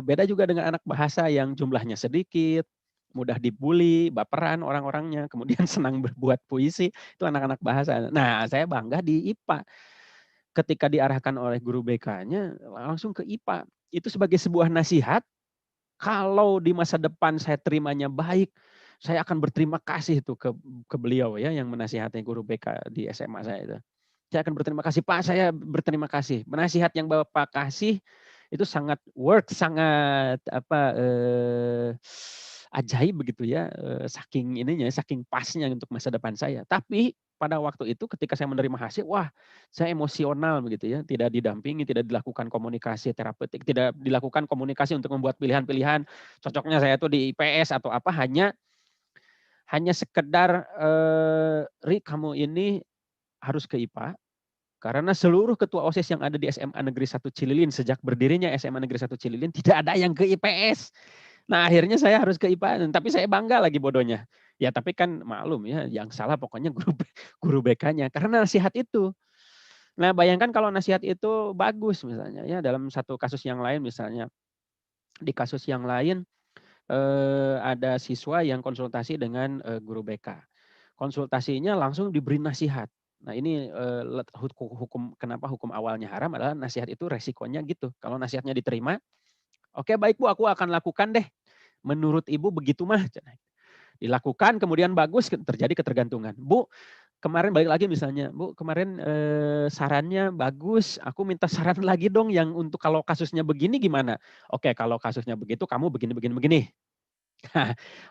beda juga dengan anak bahasa yang jumlahnya sedikit, mudah dibully, baperan orang-orangnya, kemudian senang berbuat puisi, itu anak-anak bahasa. Nah, saya bangga di IPA. Ketika diarahkan oleh guru BK-nya, langsung ke IPA. Itu sebagai sebuah nasihat, kalau di masa depan saya terimanya baik, saya akan berterima kasih itu ke beliau ya, yang menasihati guru BK di SMA saya itu. Saya akan berterima kasih, "Pak, saya berterima kasih. Nasihat yang Bapak kasih itu sangat sangat apa, ajaib begitu ya, saking ininya, saking pasnya untuk masa depan saya." Tapi pada waktu itu ketika saya menerima hasil, wah, saya emosional begitu ya, tidak didampingi, tidak dilakukan komunikasi terapeutik, tidak dilakukan komunikasi untuk membuat pilihan-pilihan, cocoknya saya tuh di IPS atau apa, hanya sekedar, "Ri, kamu ini harus ke IPA, karena seluruh ketua OSIS yang ada di SMA Negeri 1 Cililin, sejak berdirinya SMA Negeri 1 Cililin, tidak ada yang ke IPS. Nah, akhirnya saya harus ke IPA, tapi saya bangga lagi bodohnya. Ya tapi kan maklum ya, yang salah pokoknya guru BK-nya, karena nasihat itu. Nah, bayangkan kalau nasihat itu bagus misalnya ya, dalam satu kasus yang lain misalnya, di kasus yang lain, ada siswa yang konsultasi dengan, guru BK. Konsultasinya langsung diberi nasihat. Nah ini, hukum kenapa hukum awalnya haram adalah nasihat itu resikonya gitu. Kalau nasihatnya diterima, "Oke baik Bu, aku akan lakukan deh. Menurut Ibu begitu mah." Dilakukan kemudian bagus, terjadi ketergantungan. "Bu, kemarin," balik lagi misalnya, "Bu, kemarin, sarannya bagus, aku minta saran lagi dong yang untuk kalau kasusnya begini gimana?" "Oke, kalau kasusnya begitu kamu begini begini begini."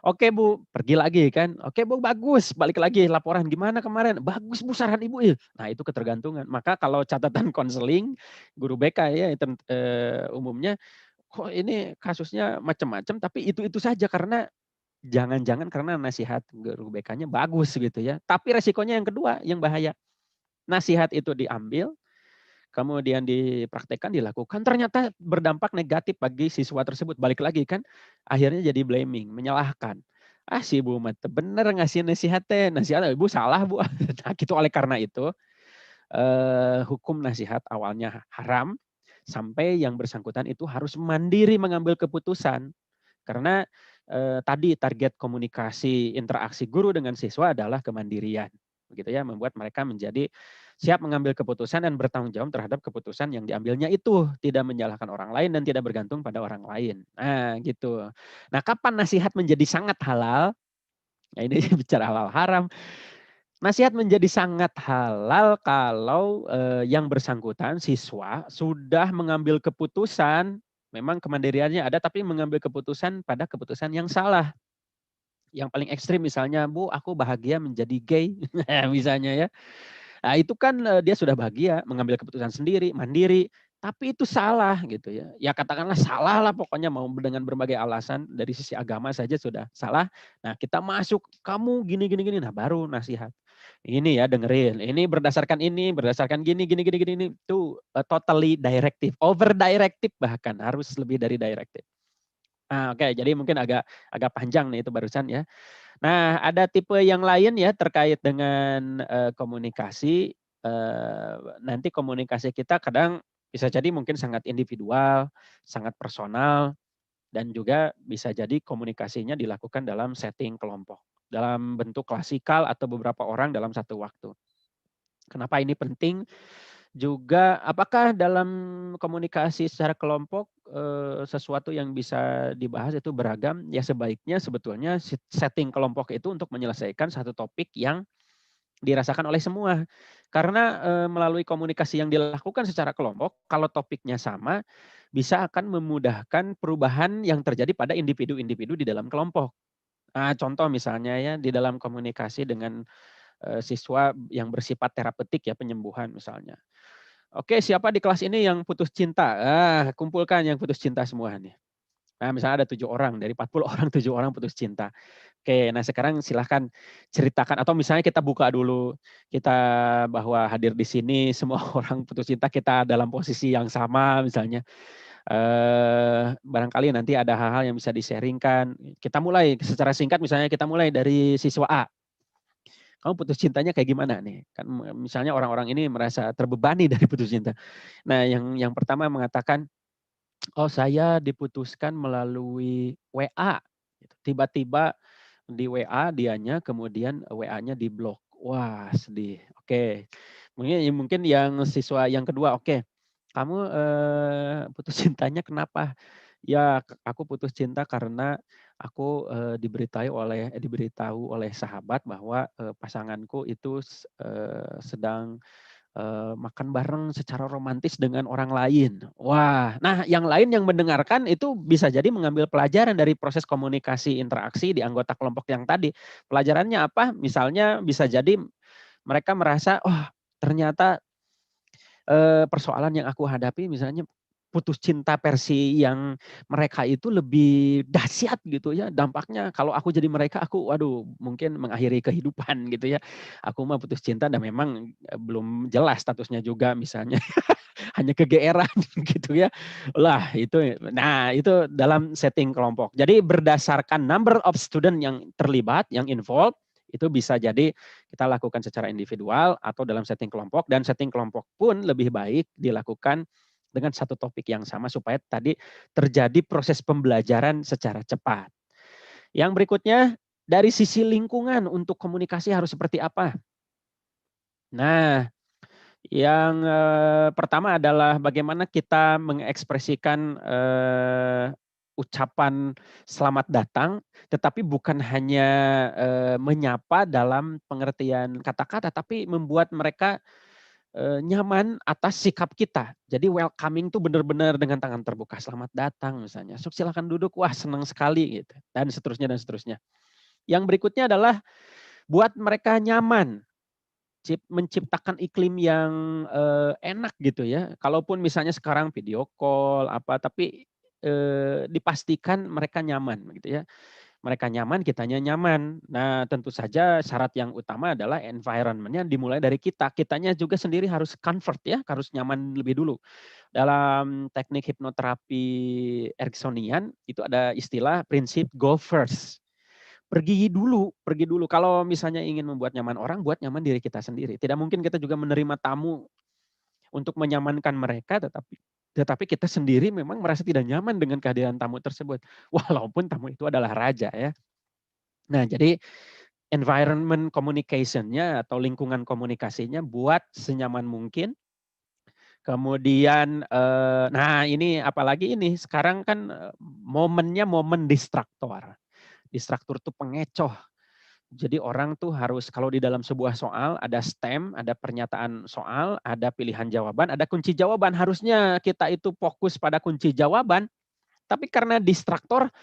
"Oke Bu," pergi lagi kan, "Oke Bu, bagus," balik lagi laporan, "Gimana kemarin?" "Bagus Bu saran Ibu." Nah itu ketergantungan. Maka kalau catatan konseling, guru BK ya umumnya, kok ini kasusnya macam-macam tapi itu-itu saja karena jangan-jangan karena nasihat guru BK-nya bagus gitu ya. Tapi resikonya yang kedua yang bahaya, nasihat itu diambil, kemudian dipraktekkan, dilakukan, ternyata berdampak negatif bagi siswa tersebut. Balik lagi kan, akhirnya jadi blaming, menyalahkan. "Ah si ibu mah teu bener ngasih nasihat teh, nasihat ibu salah Bu." Nah gitu, oleh karena itu, hukum nasihat awalnya haram, sampai yang bersangkutan itu harus mandiri mengambil keputusan. Karena, tadi target komunikasi interaksi guru dengan siswa adalah kemandirian, begitu ya, membuat mereka menjadi siap mengambil keputusan dan bertanggung jawab terhadap keputusan yang diambilnya itu, tidak menyalahkan orang lain dan tidak bergantung pada orang lain. Nah, gitu. Nah, kapan nasihat menjadi sangat halal? Nah, ini bicara halal haram. Nasihat menjadi sangat halal kalau, yang bersangkutan siswa sudah mengambil keputusan, memang kemandiriannya ada, tapi mengambil keputusan pada keputusan yang salah. Yang paling ekstrim misalnya, "Bu, aku bahagia menjadi gay." Misalnya ya. Nah, itu kan, dia sudah bahagia, mengambil keputusan sendiri, mandiri, tapi itu salah gitu ya. Ya katakanlah salah lah pokoknya mau dengan berbagai alasan, dari sisi agama saja sudah salah. Nah, kita masuk, "Kamu gini gini gini." Nah, baru nasihat. "Ini ya dengerin, ini berdasarkan gini gini gini gini." Itu, totally directive, over directive bahkan, harus lebih dari directive. Nah, oke, jadi mungkin agak agak panjang nih itu barusan ya. Nah, ada tipe yang lain ya terkait dengan, komunikasi, nanti komunikasi kita kadang bisa jadi mungkin sangat individual, sangat personal, dan juga bisa jadi komunikasinya dilakukan dalam setting kelompok, dalam bentuk klasikal atau beberapa orang dalam satu waktu. Kenapa ini penting? Juga apakah dalam komunikasi secara kelompok, sesuatu yang bisa dibahas itu beragam? Ya sebaiknya sebetulnya setting kelompok itu untuk menyelesaikan satu topik yang dirasakan oleh semua. Karena, melalui komunikasi yang dilakukan secara kelompok, kalau topiknya sama, bisa akan memudahkan perubahan yang terjadi pada individu-individu di dalam kelompok. Nah, contoh misalnya ya, di dalam komunikasi dengan, siswa yang bersifat terapeutik ya, penyembuhan misalnya. "Oke, siapa di kelas ini yang putus cinta?" Ah, kumpulkan yang putus cinta semua nih. Nah, misalnya ada 7 orang, dari 40 orang 7 orang putus cinta. Oke, nah sekarang silahkan ceritakan atau misalnya kita buka dulu, kita bahwa hadir di sini semua orang putus cinta, kita dalam posisi yang sama misalnya. Barangkali nanti ada hal-hal yang bisa di-sharing-kan. Kita mulai secara singkat misalnya kita mulai dari siswa A. Kamu putus cintanya kayak gimana nih? Kan misalnya orang-orang ini merasa terbebani dari putus cinta. Nah, yang pertama mengatakan, "Oh, saya diputuskan melalui WA." Gitu. Tiba-tiba di WA dianya, kemudian WA-nya diblok. Wah, sedih. Oke. Mungkin yang siswa yang kedua, oke. Kamu putus cintanya kenapa? Ya, aku putus cinta karena aku diberitahu oleh sahabat bahwa pasanganku itu sedang makan bareng secara romantis dengan orang lain. Wah, nah yang lain yang mendengarkan itu bisa jadi mengambil pelajaran dari proses komunikasi interaksi di anggota kelompok yang tadi. Pelajarannya apa? Misalnya bisa jadi mereka merasa, oh ternyata persoalan yang aku hadapi misalnya putus cinta versi yang mereka itu lebih dahsyat gitu ya dampaknya. Kalau aku jadi mereka, aku waduh mungkin mengakhiri kehidupan gitu ya. Aku mah putus cinta dan memang belum jelas statusnya juga misalnya hanya kegeeran gitu ya. Lah itu dalam setting kelompok. Jadi berdasarkan number of student yang terlibat, yang involved, itu bisa jadi kita lakukan secara individual atau dalam setting kelompok, dan setting kelompok pun lebih baik dilakukan dengan satu topik yang sama supaya tadi terjadi proses pembelajaran secara cepat. Yang berikutnya dari sisi lingkungan untuk komunikasi harus seperti apa? Nah, yang pertama adalah bagaimana kita mengekspresikan ucapan selamat datang, tetapi bukan hanya menyapa dalam pengertian kata-kata, tapi membuat mereka nyaman atas sikap kita. Jadi welcoming tuh benar-benar dengan tangan terbuka, selamat datang misalnya, "Sok silakan duduk, wah senang sekali," gitu, dan seterusnya dan seterusnya. Yang berikutnya adalah buat mereka nyaman. Menciptakan iklim yang enak gitu ya. Kalaupun misalnya sekarang video call apa, tapi dipastikan mereka nyaman gitu ya. Mereka nyaman, kitanya nyaman. Nah, tentu saja syarat yang utama adalah environment-nya dimulai dari kita. Kitanya juga sendiri harus comfort ya, harus nyaman lebih dulu. Dalam teknik hipnoterapi Ericksonian itu ada istilah prinsip go first. Pergi dulu. Kalau misalnya ingin membuat nyaman orang, buat nyaman diri kita sendiri. Tidak mungkin kita juga menerima tamu untuk menyamankan mereka, tetapi kita sendiri memang merasa tidak nyaman dengan kehadiran tamu tersebut. Walaupun tamu itu adalah raja ya. Nah, jadi environment communication-nya atau lingkungan komunikasinya buat senyaman mungkin. Kemudian, nah ini apalagi ini sekarang kan momennya momen distraktor. Distraktor itu pengecoh. Jadi orang tuh harus kalau di dalam sebuah soal ada stem, ada pernyataan soal, ada pilihan jawaban, ada kunci jawaban. Harusnya kita itu fokus pada kunci jawaban, tapi karena distraktor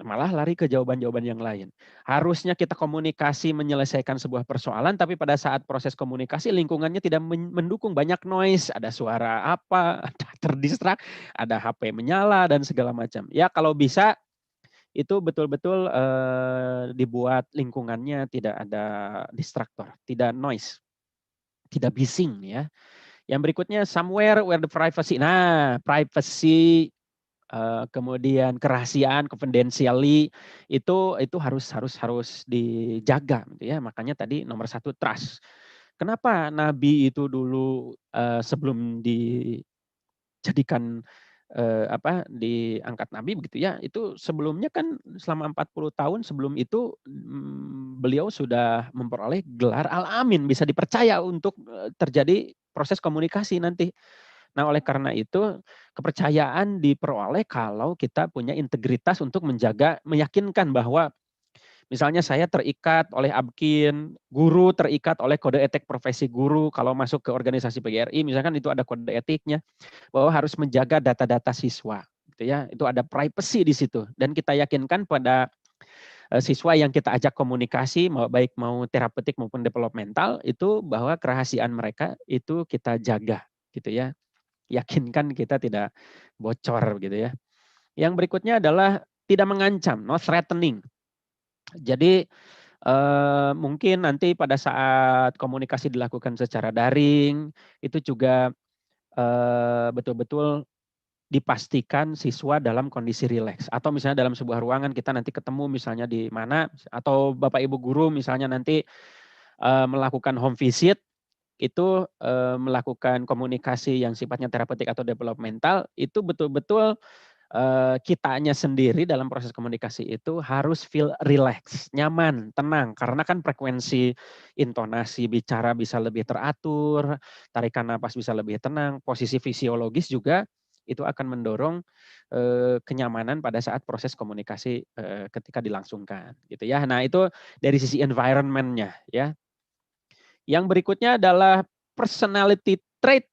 malah lari ke jawaban-jawaban yang lain. Harusnya kita komunikasi menyelesaikan sebuah persoalan, tapi pada saat proses komunikasi lingkungannya tidak mendukung, banyak noise, ada suara apa, ada terdistrak, ada HP menyala dan segala macam. Ya kalau bisa itu betul-betul dibuat lingkungannya tidak ada distraktor, tidak noise, tidak bising ya. Yang berikutnya somewhere where the privacy. Nah, privacy kemudian kerahasiaan, confidentially itu harus dijaga gitu ya. Makanya tadi nomor satu trust. Kenapa Nabi itu dulu sebelum dijadikan diangkat nabi begitu ya, itu sebelumnya kan selama 40 tahun sebelum itu beliau sudah memperoleh gelar Al-Amin, bisa dipercaya untuk terjadi proses komunikasi nanti. Nah, oleh karena itu kepercayaan diperoleh kalau kita punya integritas untuk meyakinkan bahwa misalnya saya terikat oleh ABKIN, guru terikat oleh kode etik profesi guru kalau masuk ke organisasi PGRI, misalkan itu ada kode etiknya bahwa harus menjaga data-data siswa, gitu ya. Itu ada privacy di situ dan kita yakinkan pada siswa yang kita ajak komunikasi baik mau terapeutik maupun developmental itu bahwa kerahasiaan mereka itu kita jaga, gitu ya. Yakinkan kita tidak bocor gitu ya. Yang berikutnya adalah tidak mengancam, not threatening. Jadi mungkin nanti pada saat komunikasi dilakukan secara daring, itu juga betul-betul dipastikan siswa dalam kondisi rileks. Atau misalnya dalam sebuah ruangan kita nanti ketemu misalnya di mana, atau Bapak Ibu guru misalnya nanti melakukan home visit, itu melakukan komunikasi yang sifatnya terapeutik atau developmental, itu betul-betul kitanya sendiri dalam proses komunikasi itu harus feel relax, nyaman, tenang. Karena kan frekuensi intonasi bicara bisa lebih teratur, tarikan napas bisa lebih tenang, posisi fisiologis juga itu akan mendorong kenyamanan pada saat proses komunikasi ketika dilangsungkan, gitu ya. Nah itu dari sisi environment-nya ya. Yang berikutnya adalah personality trait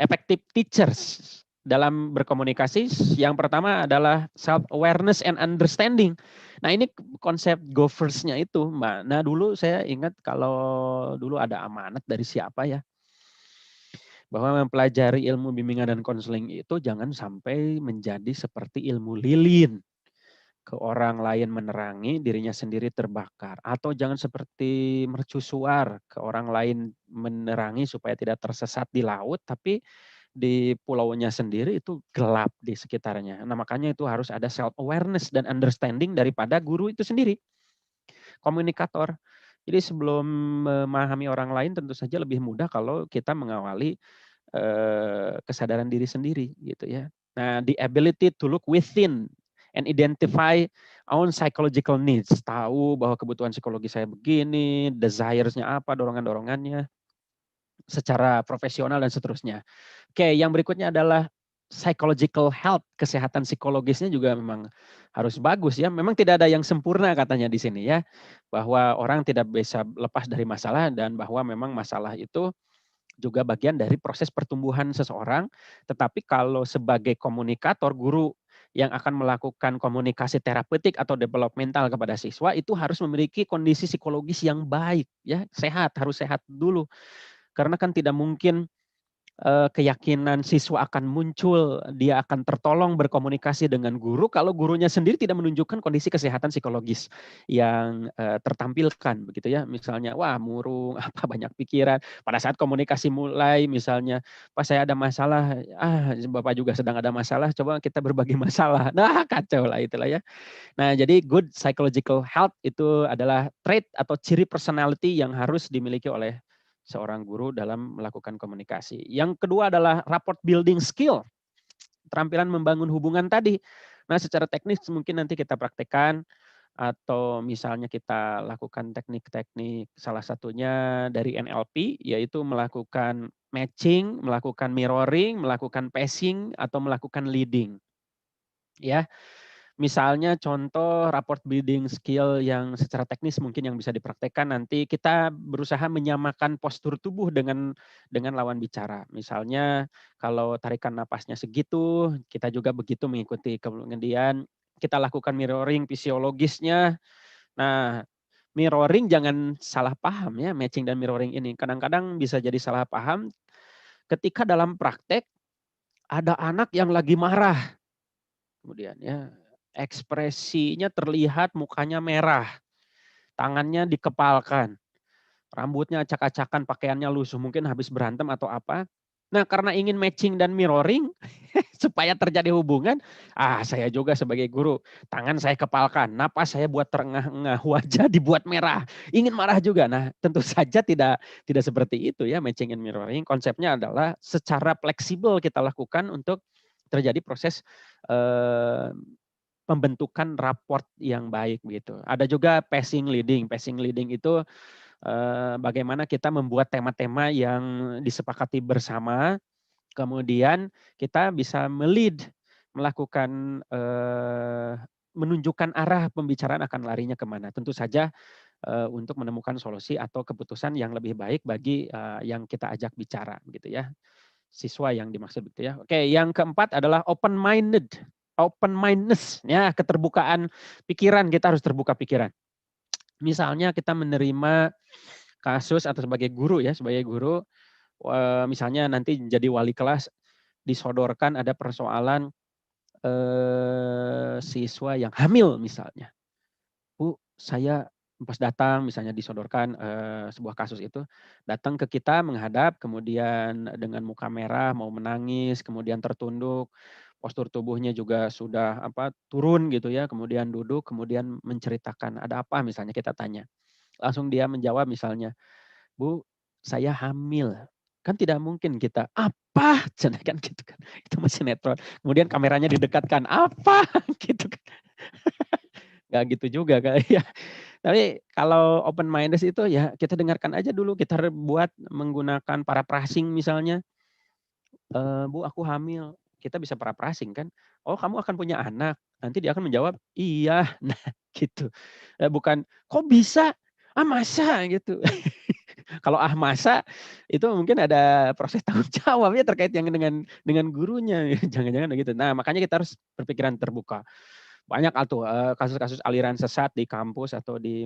effective teachers dalam berkomunikasi. Yang pertama adalah self awareness and understanding. Nah ini konsep go first-nya itu Mbak. Nah dulu saya ingat kalau dulu ada amanat dari siapa ya, bahwa mempelajari ilmu bimbingan dan konseling itu jangan sampai menjadi seperti ilmu lilin. Ke orang lain menerangi, dirinya sendiri terbakar. Atau jangan seperti mercusuar, ke orang lain menerangi supaya tidak tersesat di laut, tapi di pulaunya sendiri itu gelap di sekitarnya. Nah makanya itu harus ada self awareness dan understanding daripada guru itu sendiri, komunikator. Jadi sebelum memahami orang lain tentu saja lebih mudah kalau kita mengawali kesadaran diri sendiri gitu ya. Nah, the ability to look within and identify own psychological needs. Tahu bahwa kebutuhan psikologi saya begini, desires-nya apa, dorongan-dorongannya secara profesional dan seterusnya. Oke, yang berikutnya adalah psychological health, kesehatan psikologisnya juga memang harus bagus ya. Memang tidak ada yang sempurna katanya di sini ya. Bahwa orang tidak bisa lepas dari masalah dan bahwa memang masalah itu juga bagian dari proses pertumbuhan seseorang. Tetapi kalau sebagai komunikator, guru yang akan melakukan komunikasi terapeutik atau developmental kepada siswa itu harus memiliki kondisi psikologis yang baik ya, sehat, harus sehat dulu. Karena kan tidak mungkin keyakinan siswa akan muncul, dia akan tertolong berkomunikasi dengan guru kalau gurunya sendiri tidak menunjukkan kondisi kesehatan psikologis yang tertampilkan begitu ya. Misalnya wah murung, apa banyak pikiran. Pada saat komunikasi mulai misalnya, "Pas saya ada masalah, Bapak juga sedang ada masalah, coba kita berbagi masalah." Nah, kacau lah itulah ya. Nah, jadi good psychological health itu adalah trait atau ciri personality yang harus dimiliki oleh seorang guru dalam melakukan komunikasi. Yang kedua adalah rapport building skill, keterampilan membangun hubungan tadi. Nah, secara teknis mungkin nanti kita praktekkan atau misalnya kita lakukan teknik-teknik salah satunya dari NLP yaitu melakukan matching, melakukan mirroring, melakukan pacing atau melakukan leading. Ya. Misalnya contoh rapport building skill yang secara teknis mungkin yang bisa dipraktekkan nanti kita berusaha menyamakan postur tubuh dengan lawan bicara. Misalnya kalau tarikan napasnya segitu, kita juga begitu mengikuti. Kemudian kita lakukan mirroring fisiologisnya. Nah, mirroring jangan salah paham ya, matching dan mirroring ini. Kadang-kadang bisa jadi salah paham ketika dalam praktek ada anak yang lagi marah. Kemudian ya, ekspresinya terlihat mukanya merah, tangannya dikepalkan, rambutnya acak-acakan, pakaiannya lusuh, mungkin habis berantem atau apa. Nah, karena ingin matching dan mirroring supaya terjadi hubungan, saya juga sebagai guru, tangan saya kepalkan, napas saya buat terengah-engah, wajah dibuat merah, ingin marah juga. Nah, tentu saja tidak seperti itu ya matching and mirroring. Konsepnya adalah secara fleksibel kita lakukan untuk terjadi proses eh, pembentukan raport yang baik gitu. Ada juga passing leading. Passing leading itu bagaimana kita membuat tema-tema yang disepakati bersama, kemudian kita bisa melead, melakukan menunjukkan arah pembicaraan akan larinya kemana. Tentu saja untuk menemukan solusi atau keputusan yang lebih baik bagi yang kita ajak bicara, gitu ya. Siswa yang dimaksud gitu ya. Oke, yang keempat adalah open minded. Open mindedness, ya keterbukaan pikiran, kita harus terbuka pikiran. Misalnya kita menerima kasus atau sebagai guru ya, sebagai guru misalnya nanti jadi wali kelas disodorkan ada persoalan siswa yang hamil misalnya. Bu, saya pas datang misalnya disodorkan sebuah kasus itu, datang ke kita menghadap, kemudian dengan muka merah mau menangis, kemudian tertunduk, postur tubuhnya juga sudah turun gitu ya, kemudian duduk, kemudian menceritakan ada apa misalnya kita tanya. Langsung dia menjawab misalnya, "Bu, saya hamil." Kan tidak mungkin kita, "Apa?" Kan gitu kan. Itu masih sinetron. Kemudian kameranya didekatkan, "Apa?" Gitu kan. Nggak gitu juga kali ya. Tapi kalau open minded itu ya kita dengarkan aja dulu, kita buat menggunakan paraphrasing misalnya, "Bu aku hamil." Kita bisa paraphrasing kan, "Oh kamu akan punya anak?" Nanti dia akan menjawab, "Iya." Nah gitu. Bukan, "Kok bisa? Ah masa?" Gitu. Kalau "ah masa" itu mungkin ada proses tanggung jawabnya terkait yang dengan gurunya, jangan-jangan begitu. Nah makanya kita harus berpikiran terbuka. Banyak tuh, kasus-kasus aliran sesat di kampus atau di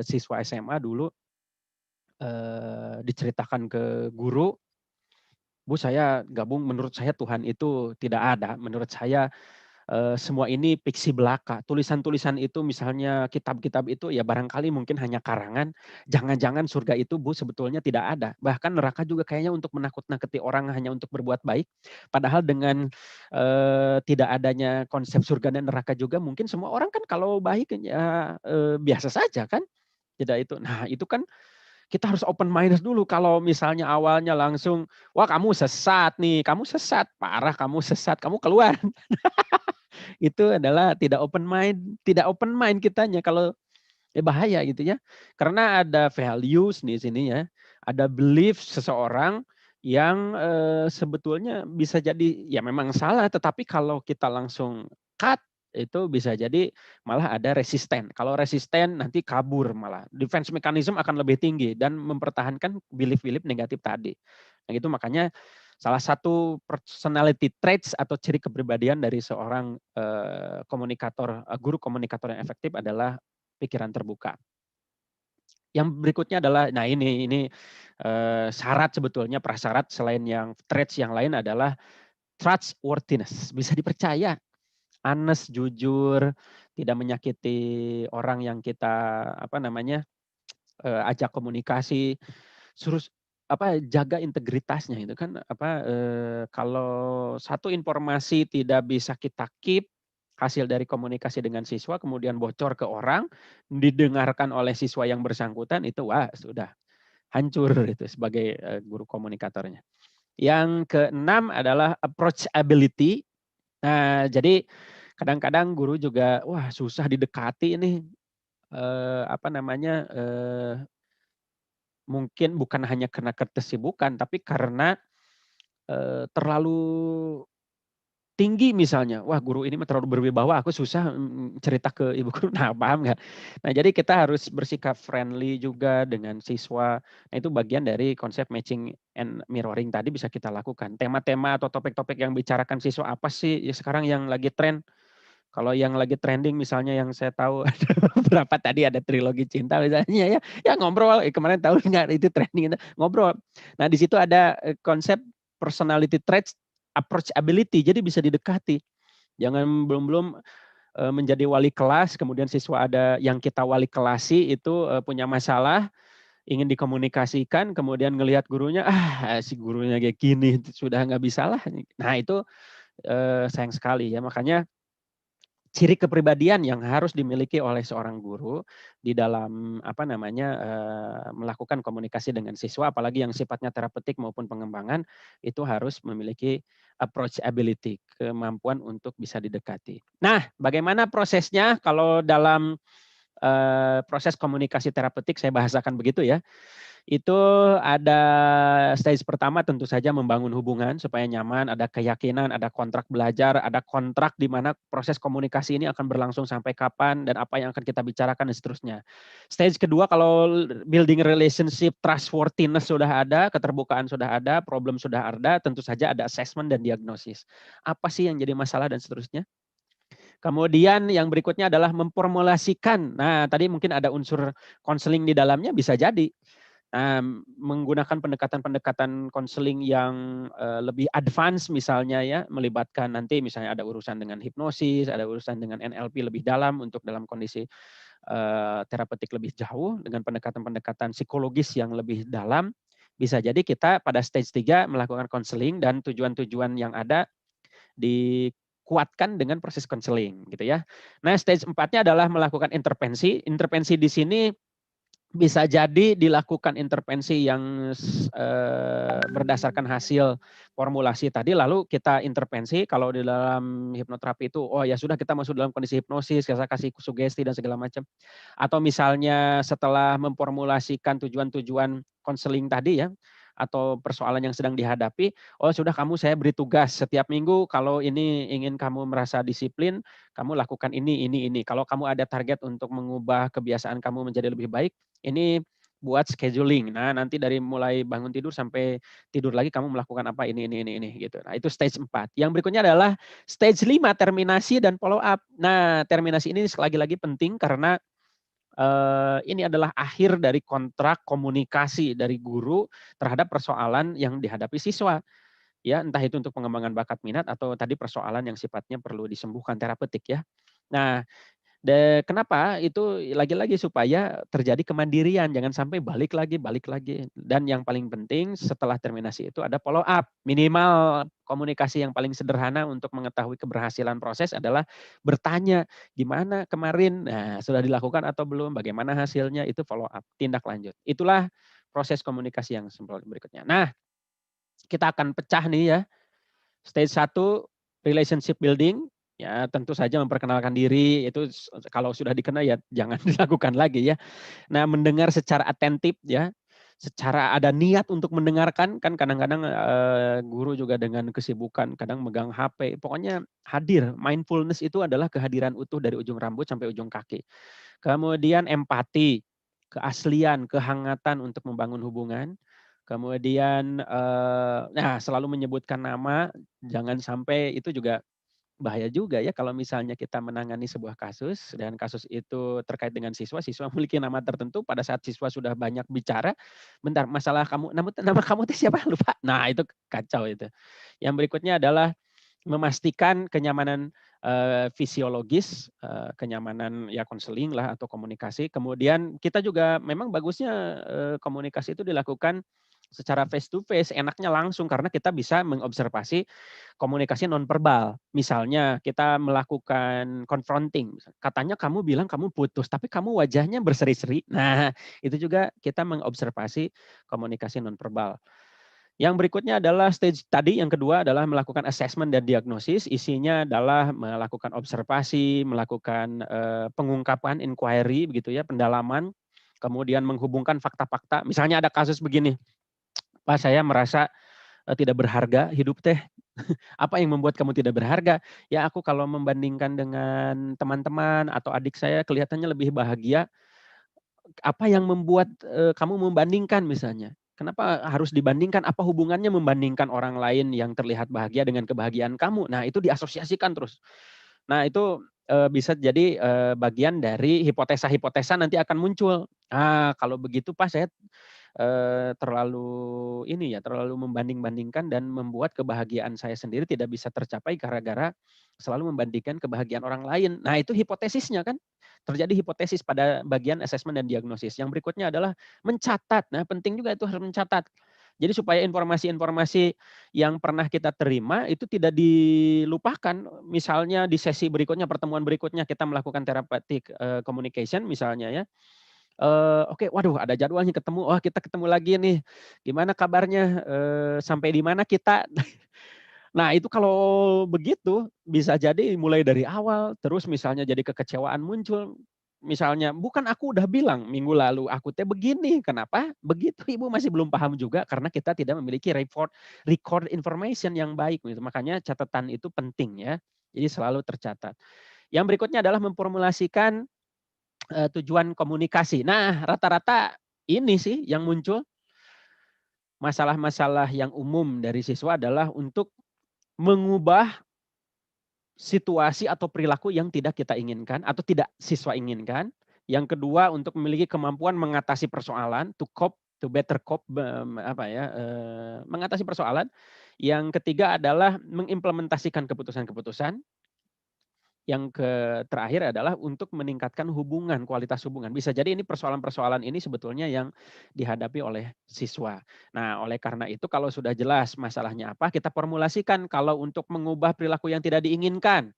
siswa SMA dulu, diceritakan ke guru, "Bu saya gabung, menurut saya Tuhan itu tidak ada, menurut saya, semua ini fiksi belaka. Tulisan-tulisan itu misalnya kitab-kitab itu ya barangkali mungkin hanya karangan, jangan-jangan surga itu Bu sebetulnya tidak ada. Bahkan neraka juga kayaknya untuk menakut-nakuti orang hanya untuk berbuat baik. Padahal dengan, tidak adanya konsep surga dan neraka juga mungkin semua orang kan kalau baik ya, biasa saja kan, tidak itu." Nah itu kan kita harus open minded dulu kalau misalnya awalnya langsung, "Wah kamu sesat nih, kamu sesat, parah kamu sesat, kamu keluar." Itu adalah tidak open mind kitanya kalau bahaya gitu ya. Karena ada values di sini ya, ada belief seseorang yang, sebetulnya bisa jadi ya memang salah, tetapi kalau kita langsung cut, itu bisa jadi malah ada resisten. Kalau resisten nanti kabur malah, defense mechanism akan lebih tinggi dan mempertahankan belief-belief negatif tadi. Nah itu makanya salah satu personality traits atau ciri kepribadian dari seorang, guru komunikator yang efektif adalah pikiran terbuka. Yang berikutnya adalah, nah ini syarat sebetulnya, prasyarat selain yang traits yang lain adalah trustworthiness, bisa dipercaya, honest, jujur, tidak menyakiti orang yang kita ajak komunikasi, suruh jaga integritasnya itu kan kalau satu informasi tidak bisa kita keep, hasil dari komunikasi dengan siswa kemudian bocor ke orang, didengarkan oleh siswa yang bersangkutan itu wah sudah hancur itu sebagai, guru komunikatornya. Yang keenam adalah approachability. Nah jadi kadang-kadang guru juga wah susah didekati ini, mungkin bukan hanya karena ketersibukan, tapi karena, terlalu tinggi misalnya, wah guru ini mah terlalu berwibawa, aku susah, cerita ke ibu guru, nah paham nggak? Nah jadi kita harus bersikap friendly juga dengan siswa, nah itu bagian dari konsep matching and mirroring tadi bisa kita lakukan. Tema-tema atau topik-topik yang bicarakan siswa apa sih ya sekarang yang lagi tren? Kalau yang lagi trending misalnya yang saya tahu ada beberapa tadi ada trilogi cinta misalnya ya, ya ngobrol, kemarin tahu nggak itu trending itu, ngobrol. Nah di situ ada, konsep personality traits, approachability, jadi bisa didekati. Jangan belum-belum, menjadi wali kelas, kemudian siswa ada yang kita wali kelasi itu, punya masalah, ingin dikomunikasikan, kemudian ngelihat gurunya, "Ah si gurunya kayak gini, sudah nggak bisalah." Nah itu, sayang sekali ya, makanya ciri kepribadian yang harus dimiliki oleh seorang guru di dalam melakukan komunikasi dengan siswa apalagi yang sifatnya terapeutik maupun pengembangan itu harus memiliki approachability, kemampuan untuk bisa didekati. Nah, bagaimana prosesnya kalau dalam, proses komunikasi terapeutik saya bahasakan begitu ya. Itu ada stage pertama tentu saja membangun hubungan supaya nyaman, ada keyakinan, ada kontrak belajar, ada kontrak di mana proses komunikasi ini akan berlangsung sampai kapan dan apa yang akan kita bicarakan dan seterusnya. Stage kedua kalau building relationship, trustworthiness sudah ada, keterbukaan sudah ada, problem sudah ada, tentu saja ada assessment dan diagnosis. Apa sih yang jadi masalah dan seterusnya. Kemudian yang berikutnya adalah memformulasikan. Nah, tadi mungkin ada unsur konseling di dalamnya bisa jadi. Nah, menggunakan pendekatan-pendekatan konseling yang lebih advance misalnya ya, melibatkan nanti misalnya ada urusan dengan hipnosis, ada urusan dengan NLP lebih dalam untuk dalam kondisi terapeutik lebih jauh dengan pendekatan-pendekatan psikologis yang lebih dalam. Bisa jadi kita pada stage 3 melakukan konseling dan tujuan-tujuan yang ada dikuatkan dengan proses konseling gitu ya. Nah, stage 4-nya adalah melakukan intervensi. Intervensi di sini bisa jadi dilakukan intervensi yang berdasarkan hasil formulasi tadi, lalu kita intervensi. Kalau di dalam hipnoterapi itu, oh ya sudah kita masuk dalam kondisi hipnosis, kita kasih sugesti dan segala macam. Atau misalnya setelah memformulasikan tujuan-tujuan konseling tadi ya, atau persoalan yang sedang dihadapi, oh sudah kamu saya beri tugas setiap minggu kalau ini ingin kamu merasa disiplin, kamu lakukan ini. Kalau kamu ada target untuk mengubah kebiasaan kamu menjadi lebih baik, ini buat scheduling. Nah, nanti dari mulai bangun tidur sampai tidur lagi kamu melakukan apa ini gitu. Nah, itu stage 4. Yang berikutnya adalah stage 5 terminasi dan follow up. Nah, terminasi ini lagi-lagi penting karena ini adalah akhir dari kontrak komunikasi dari guru terhadap persoalan yang dihadapi siswa. Ya, entah itu untuk pengembangan bakat minat atau tadi persoalan yang sifatnya perlu disembuhkan terapeutik ya. Nah, kenapa? Itu lagi-lagi supaya terjadi kemandirian, jangan sampai balik lagi. Dan yang paling penting setelah terminasi itu ada follow up. Minimal komunikasi yang paling sederhana untuk mengetahui keberhasilan proses adalah bertanya, gimana kemarin? Nah, sudah dilakukan atau belum? Bagaimana hasilnya? Itu follow up, tindak lanjut. Itulah proses komunikasi yang berikutnya. Nah, kita akan pecah nih ya. Stage 1 relationship building, ya tentu saja memperkenalkan diri, itu kalau sudah dikenal ya jangan dilakukan lagi ya. Nah, mendengar secara atentif ya, secara ada niat untuk mendengarkan, kan kadang-kadang guru juga dengan kesibukan kadang megang HP, pokoknya hadir. Mindfulness itu adalah kehadiran utuh dari ujung rambut sampai ujung kaki. Kemudian empati, keaslian, kehangatan untuk membangun hubungan. Kemudian nah selalu menyebutkan nama, jangan sampai itu juga bahaya juga ya kalau misalnya kita menangani sebuah kasus dan kasus itu terkait dengan siswa, siswa memiliki nama tertentu pada saat siswa sudah banyak bicara, "Bentar masalah kamu nama kamu itu siapa?" Lupa. Nah itu kacau itu. Yang berikutnya adalah memastikan kenyamanan fisiologis, kenyamanan ya konseling lah atau komunikasi. Kemudian kita juga memang bagusnya komunikasi itu dilakukan secara face to face, enaknya langsung karena kita bisa mengobservasi komunikasi nonverbal. Misalnya kita melakukan confronting, katanya kamu bilang kamu putus, tapi kamu wajahnya berseri-seri. Nah, itu juga kita mengobservasi komunikasi nonverbal. Yang berikutnya adalah stage tadi, yang kedua adalah melakukan assessment dan diagnosis. Isinya adalah melakukan observasi, melakukan pengungkapan, inquiry, begitu ya, pendalaman, kemudian menghubungkan fakta-fakta. Misalnya ada kasus begini, Pak saya merasa tidak berharga hidup teh. Apa yang membuat kamu tidak berharga? Ya aku kalau membandingkan dengan teman-teman atau adik saya kelihatannya lebih bahagia. Apa yang membuat kamu membandingkan misalnya? Kenapa harus dibandingkan? Apa hubungannya membandingkan orang lain yang terlihat bahagia dengan kebahagiaan kamu? Nah, itu diasosiasikan terus. Nah, itu bisa jadi bagian dari hipotesa-hipotesa nanti akan muncul. Ah, kalau begitu Pak saya terlalu ini ya, terlalu membanding-bandingkan dan membuat kebahagiaan saya sendiri tidak bisa tercapai gara-gara selalu membandingkan kebahagiaan orang lain. Nah, itu hipotesisnya kan. Terjadi hipotesis pada bagian asesmen dan diagnosis. Yang berikutnya adalah mencatat. Nah, penting juga itu harus mencatat. Jadi supaya informasi-informasi yang pernah kita terima itu tidak dilupakan. Misalnya di sesi berikutnya, pertemuan berikutnya kita melakukan therapeutic communication misalnya ya. Oke, waduh ada jadwalnya ketemu, oh kita ketemu lagi nih, gimana kabarnya, sampai di mana kita? Nah itu kalau begitu, bisa jadi mulai dari awal, terus misalnya jadi kekecewaan muncul, misalnya, "Bukan aku udah bilang minggu lalu aku teh begini, kenapa begitu?" Ibu masih belum paham juga karena kita tidak memiliki record information yang baik gitu, makanya catatan itu penting ya, jadi selalu tercatat. Yang berikutnya adalah memformulasikan tujuan komunikasi. Nah, rata-rata ini sih yang muncul, masalah-masalah yang umum dari siswa adalah untuk mengubah situasi atau perilaku yang tidak kita inginkan atau tidak siswa inginkan. Yang kedua untuk memiliki kemampuan mengatasi persoalan, to cope to better cope, mengatasi persoalan. Yang ketiga adalah mengimplementasikan keputusan-keputusan. Yang terakhir adalah untuk meningkatkan hubungan, kualitas hubungan. Bisa jadi ini persoalan-persoalan ini sebetulnya yang dihadapi oleh siswa. Nah, oleh karena itu kalau sudah jelas masalahnya apa, kita formulasikan kalau untuk mengubah perilaku yang tidak diinginkan.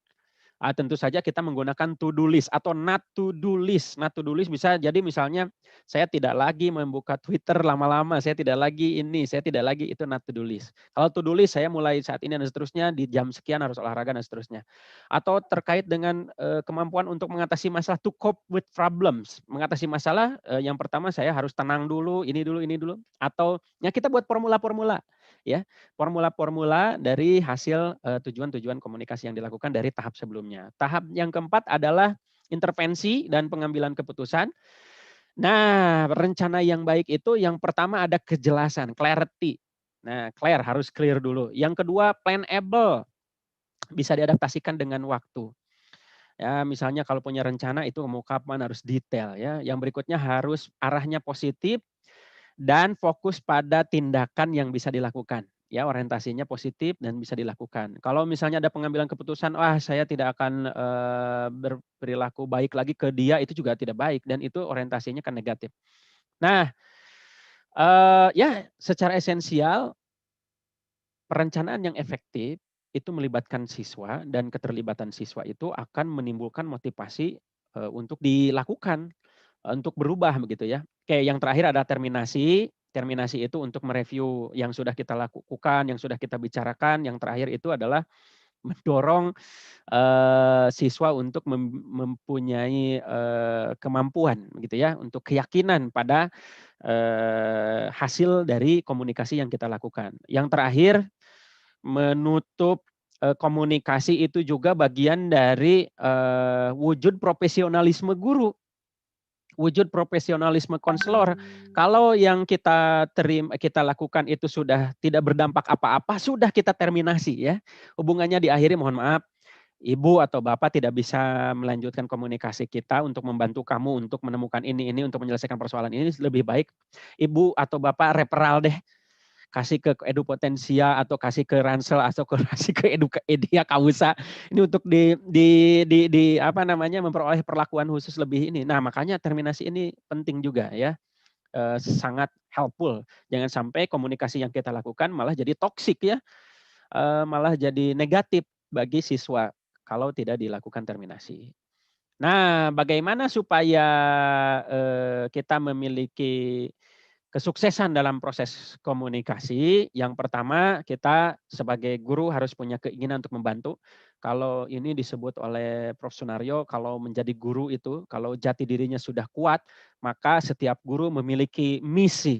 Tentu saja kita menggunakan to do list atau not to do list. Not to do list bisa jadi misalnya saya tidak lagi membuka Twitter lama-lama, saya tidak lagi ini, saya tidak lagi itu not to do list. Kalau to do list saya mulai saat ini dan seterusnya di jam sekian harus olahraga dan seterusnya. Atau terkait dengan kemampuan untuk mengatasi masalah, to cope with problems. Mengatasi masalah yang pertama saya harus tenang dulu, ini dulu, ini dulu. Atau ya kita buat formula-formula ya. Formula-formula dari hasil tujuan-tujuan komunikasi yang dilakukan dari tahap sebelumnya. Tahap yang keempat adalah intervensi dan pengambilan keputusan. Nah, rencana yang baik itu yang pertama ada kejelasan, clarity. Nah, harus clear dulu. Yang kedua, planable. Bisa diadaptasikan dengan waktu. Ya, misalnya kalau punya rencana itu mau kapan harus detail ya. Yang berikutnya harus arahnya positif dan fokus pada tindakan yang bisa dilakukan. Ya, orientasinya positif dan bisa dilakukan. Kalau misalnya ada pengambilan keputusan, wah saya tidak akan berperilaku baik lagi ke dia, itu juga tidak baik dan itu orientasinya kan negatif. Nah, ya secara esensial perencanaan yang efektif itu melibatkan siswa dan keterlibatan siswa itu akan menimbulkan motivasi untuk dilakukan, untuk berubah begitu ya. Kayak yang terakhir ada terminasi. Terminasi itu untuk mereview yang sudah kita lakukan, yang sudah kita bicarakan. Yang terakhir itu adalah mendorong siswa untuk mempunyai kemampuan begitu ya, untuk keyakinan pada hasil dari komunikasi yang kita lakukan. Yang terakhir menutup komunikasi itu juga bagian dari wujud profesionalisme guru. Wujud profesionalisme konselor. Kalau yang kita lakukan itu sudah tidak berdampak apa-apa, sudah kita terminasi ya. Hubungannya diakhiri, mohon maaf, Ibu atau Bapak tidak bisa melanjutkan komunikasi kita untuk membantu kamu untuk menemukan ini untuk menyelesaikan persoalan ini, lebih baik Ibu atau Bapak referral deh. Kasih ke Edupotensia atau kasih ke Ransel atau kasih ke Edia Kausa ini untuk di apa namanya memperoleh perlakuan khusus lebih ini. Nah, makanya terminasi ini penting juga ya. Sangat helpful. Jangan sampai komunikasi yang kita lakukan malah jadi toksik ya. Malah jadi negatif bagi siswa kalau tidak dilakukan terminasi. Nah, bagaimana supaya kita memiliki kesuksesan dalam proses komunikasi? Yang pertama, kita sebagai guru harus punya keinginan untuk membantu. Kalau ini disebut oleh Prof. Sunario, kalau menjadi guru itu, kalau jati dirinya sudah kuat, maka setiap guru memiliki misi.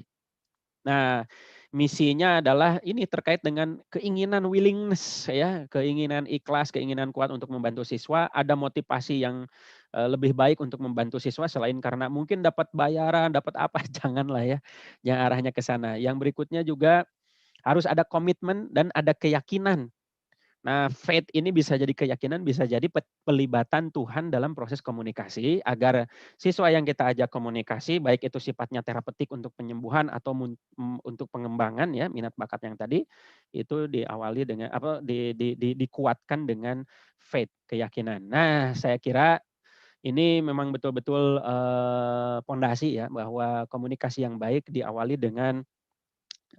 Nah, misinya adalah ini terkait dengan keinginan willingness ya, keinginan ikhlas, keinginan kuat untuk membantu siswa, ada motivasi yang lebih baik untuk membantu siswa selain karena mungkin dapat bayaran, dapat apa, janganlah ya. Yang arahnya ke sana. Yang berikutnya juga harus ada komitmen dan ada keyakinan. Nah, faith ini bisa jadi keyakinan, bisa jadi pelibatan Tuhan dalam proses komunikasi agar siswa yang kita ajak komunikasi, baik itu sifatnya terapeutik untuk penyembuhan atau untuk pengembangan ya minat bakat yang tadi, itu diawali dengan dikuatkan dengan faith, keyakinan. Nah, saya kira ini memang betul-betul pondasi ya bahwa komunikasi yang baik diawali dengan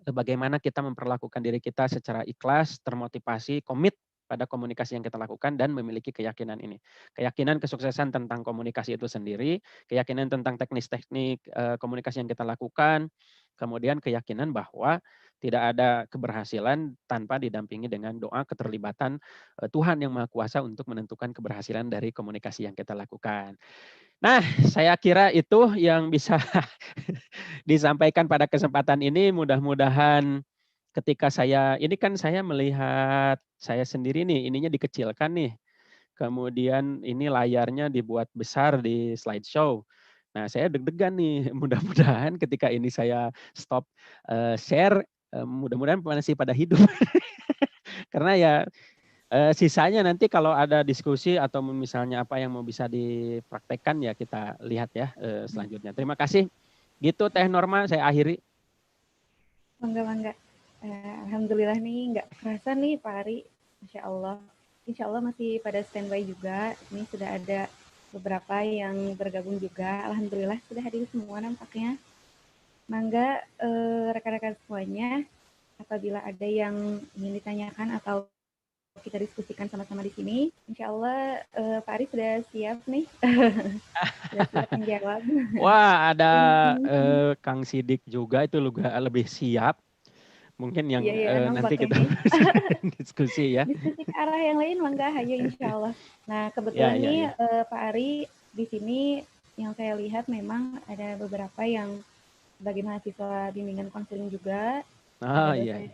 bagaimana kita memperlakukan diri kita secara ikhlas, termotivasi, komit pada komunikasi yang kita lakukan dan memiliki keyakinan ini. Keyakinan kesuksesan tentang komunikasi itu sendiri, keyakinan tentang teknik-teknik komunikasi yang kita lakukan, kemudian keyakinan bahwa tidak ada keberhasilan tanpa didampingi dengan doa keterlibatan Tuhan yang Maha Kuasa untuk menentukan keberhasilan dari komunikasi yang kita lakukan. Nah, saya kira itu yang bisa disampaikan pada kesempatan ini. Mudah-mudahan ketika ini kan saya melihat saya sendiri nih, ininya dikecilkan nih. Kemudian ini layarnya dibuat besar di slideshow. Nah, saya deg-degan nih. Mudah-mudahan ketika ini saya stop share, mudah-mudahan masih pada hidup. Karena ya sisanya nanti kalau ada diskusi atau misalnya apa yang mau bisa dipraktekkan ya kita lihat ya selanjutnya. Terima kasih. Gitu Teh Norma, saya akhiri. Mangga. Alhamdulillah nih, nggak kerasa nih Pak Ari. Masya Allah. Insya Allah masih pada standby juga. Ini sudah ada beberapa yang bergabung juga. Alhamdulillah sudah hadir semua nampaknya. Mangga rekan-rekan semuanya, apabila ada yang ingin ditanyakan atau kita diskusikan sama-sama di sini, insya Allah Pak Ari sudah siap nih. Sudah siap menjawab. Wah, ada Hmm, Kang Sidik juga itu lebih siap. Mungkin yang iya ya, nanti kita nampaknya. diskusi ya. Diskusi ke arah yang lain mangga aja insya Allah. Nah Ya, kebetulan ya, nih ya. Pak Ari di sini yang saya lihat memang ada beberapa yang sebagai mahasiswa bimbingan konseling juga, ada Oh, iya, dosen,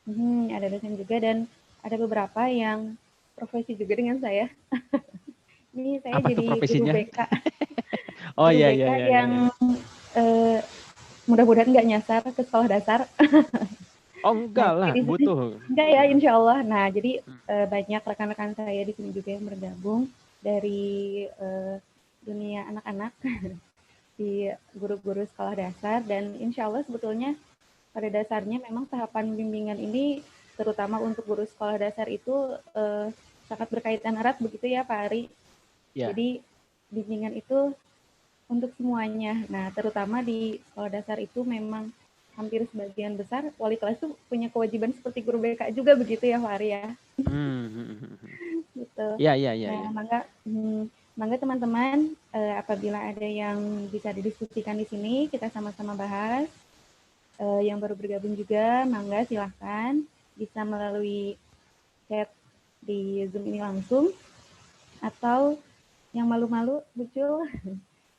iya. ada dosen juga dan ada beberapa yang profesi juga dengan saya. Ini saya Apa tuh jadi guru profesinya? BK, Oh, guru iya, BK iya, iya, iya, yang iya. eh, mudah-mudahan nggak nyasar ke sekolah dasar. Oh, Nah, enggak lah, jadi di sini butuh. enggak ya, Mm, insya Allah. Nah, jadi mm. banyak rekan-rekan saya di sini juga yang bergabung dari dunia anak-anak di guru-guru sekolah dasar dan insya Allah sebetulnya pada dasarnya memang tahapan bimbingan ini terutama untuk guru sekolah dasar itu sangat berkaitan erat begitu ya Pak Ari. Ya. Jadi bimbingan itu untuk semuanya. Nah, terutama di sekolah dasar itu memang hampir sebagian besar wali kelas itu punya kewajiban seperti guru BK juga begitu ya Pak Ari ya. Hmm, hmm, hmm, hmm. Gitu. Ya, ya, ya, Nah, ya. mangga teman-teman apabila ada yang bisa didiskusikan di sini kita sama-sama bahas. Yang baru bergabung juga mangga silahkan bisa melalui chat di Zoom ini langsung atau yang malu-malu muncul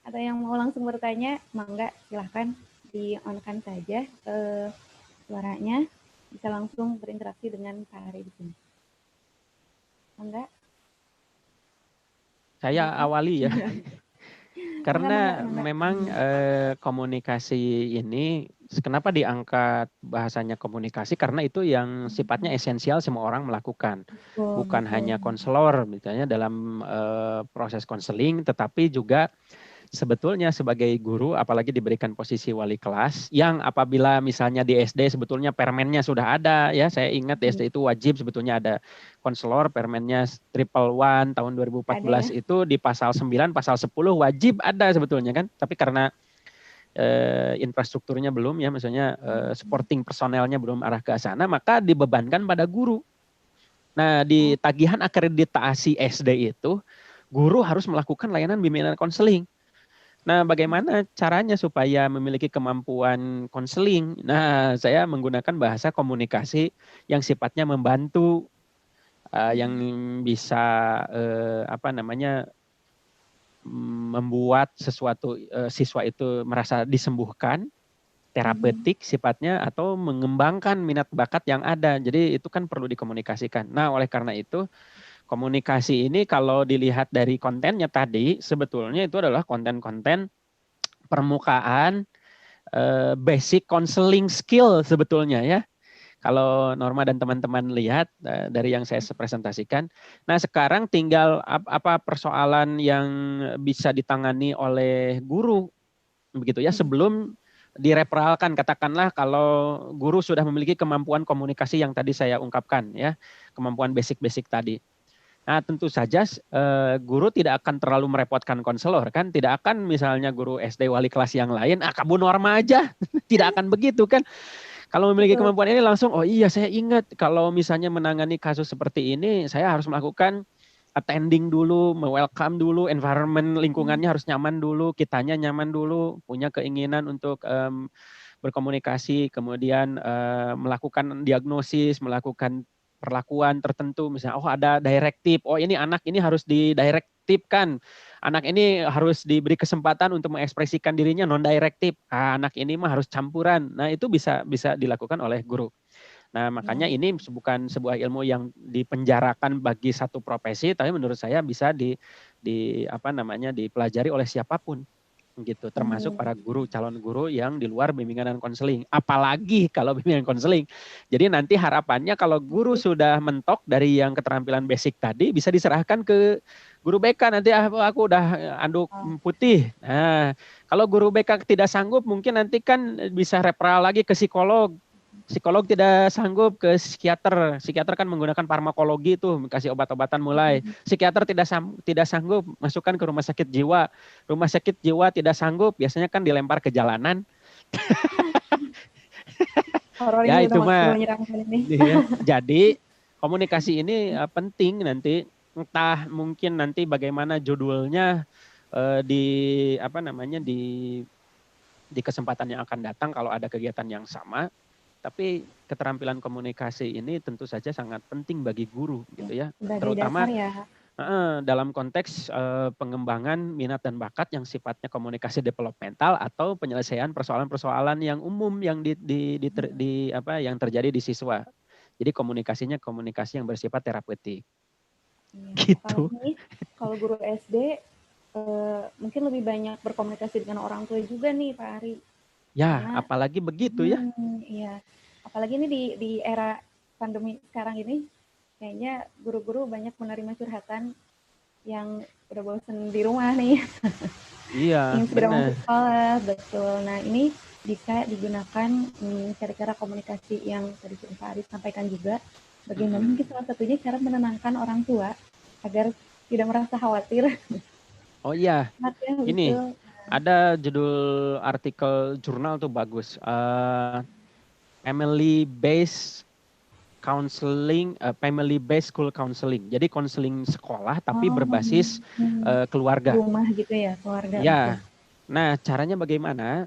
atau yang mau langsung bertanya, mangga silahkan di-on-kan saja suaranya, bisa langsung berinteraksi dengan Pak Ari di sini. Mangga, Saya ada Pak? awali ya. Mangga, Karena mangga. memang komunikasi ini kenapa diangkat bahasanya komunikasi karena itu yang sifatnya esensial semua orang melakukan. Betul, Bukan betul. hanya konselor misalnya dalam proses konseling tetapi juga sebetulnya sebagai guru apalagi diberikan posisi wali kelas yang apabila misalnya di SD sebetulnya permennya sudah ada ya, saya ingat di SD itu wajib sebetulnya ada konselor, permennya triple one tahun Ada ya? 2014 itu di pasal 9 pasal 10 wajib ada sebetulnya kan, tapi karena infrastrukturnya belum ya, misalnya supporting personelnya belum arah ke sana, maka dibebankan pada guru. Nah, di Oh, tagihan akreditasi SD itu guru harus melakukan layanan bimbingan konseling. Nah, bagaimana caranya supaya memiliki kemampuan konseling? Nah, saya menggunakan bahasa komunikasi yang sifatnya membantu, yang bisa apa namanya membuat sesuatu siswa itu merasa disembuhkan, terapeutik sifatnya atau mengembangkan minat bakat yang ada. Jadi itu kan perlu dikomunikasikan. Nah, oleh karena itu komunikasi ini kalau dilihat dari kontennya tadi sebetulnya itu adalah konten-konten permukaan basic counseling skill sebetulnya ya. Kalau Norma dan teman-teman lihat dari yang saya presentasikan. Nah, sekarang tinggal apa persoalan yang bisa ditangani oleh guru begitu ya sebelum direpralkan, katakanlah kalau guru sudah memiliki kemampuan komunikasi yang tadi saya ungkapkan ya, kemampuan basic-basic tadi. Nah, tentu saja guru tidak akan terlalu merepotkan konselor kan, tidak akan misalnya guru SD wali kelas yang lain, kamu Norma aja, tidak akan begitu kan. Kalau memiliki betul. kemampuan ini langsung, oh iya saya ingat kalau misalnya menangani kasus seperti ini, saya harus melakukan attending dulu, welcome dulu, environment lingkungannya harus nyaman dulu, kitanya nyaman dulu, punya keinginan untuk berkomunikasi, kemudian melakukan diagnosis, melakukan perlakuan tertentu, misalnya oh ada direktif, oh ini anak ini harus didirektifkan, anak ini harus diberi kesempatan untuk mengekspresikan dirinya non direktif, anak ini mah harus campuran. Nah itu bisa bisa dilakukan oleh guru. Nah makanya Ya. ini bukan sebuah ilmu yang dipenjarakan bagi satu profesi, tapi menurut saya bisa di apa namanya dipelajari oleh siapapun gitu, termasuk para guru, calon guru yang di luar bimbingan dan konseling, apalagi kalau bimbingan konseling. Jadi nanti harapannya kalau guru sudah mentok dari yang keterampilan basic tadi bisa diserahkan ke guru BK, nanti aku udah anduk putih. Nah, kalau guru BK tidak sanggup mungkin nanti kan bisa referral lagi ke psikolog Psikolog tidak sanggup ke psikiater. Psikiater kan menggunakan farmakologi itu, kasih obat-obatan mulai. Psikiater tidak sanggup masukkan ke rumah sakit jiwa. Rumah sakit jiwa tidak sanggup, biasanya kan dilempar ke jalanan. Horor Ya ini itu udah mah. menyeramkan ini. Ya. Jadi komunikasi ini penting nanti, entah mungkin nanti bagaimana judulnya di apa namanya di kesempatan yang akan datang kalau ada kegiatan yang sama. Tapi keterampilan komunikasi ini tentu saja sangat penting bagi guru gitu ya. Sebagai dasar Terutama ya. dalam konteks pengembangan minat dan bakat yang sifatnya komunikasi developmental atau penyelesaian persoalan-persoalan yang umum yang yang terjadi di siswa. Jadi komunikasinya komunikasi yang bersifat terapeutik. Iya. Gitu. Apalagi kalau guru SD mungkin lebih banyak berkomunikasi dengan orang tua juga nih Pak Ari. Ya, Karena apalagi begitu ya. Iya. Apalagi ini di era pandemi sekarang ini, kayaknya guru-guru banyak menerima curhatan yang udah bosen di rumah nih. Iya, Ingin segera benar. masuk sekolah, betul. Nah, ini bisa digunakan cara-cara komunikasi yang tadi Pak Aris sampaikan juga. Bagaimana mungkin salah satunya cara menenangkan orang tua agar tidak merasa khawatir. Oh iya, Ya, ini betul. ada judul artikel jurnal tuh bagus. Family based counseling, family based school counseling. Jadi konseling sekolah tapi Oh, berbasis keluarga. rumah gitu ya, keluarga. Betul. Ya. Nah, caranya bagaimana?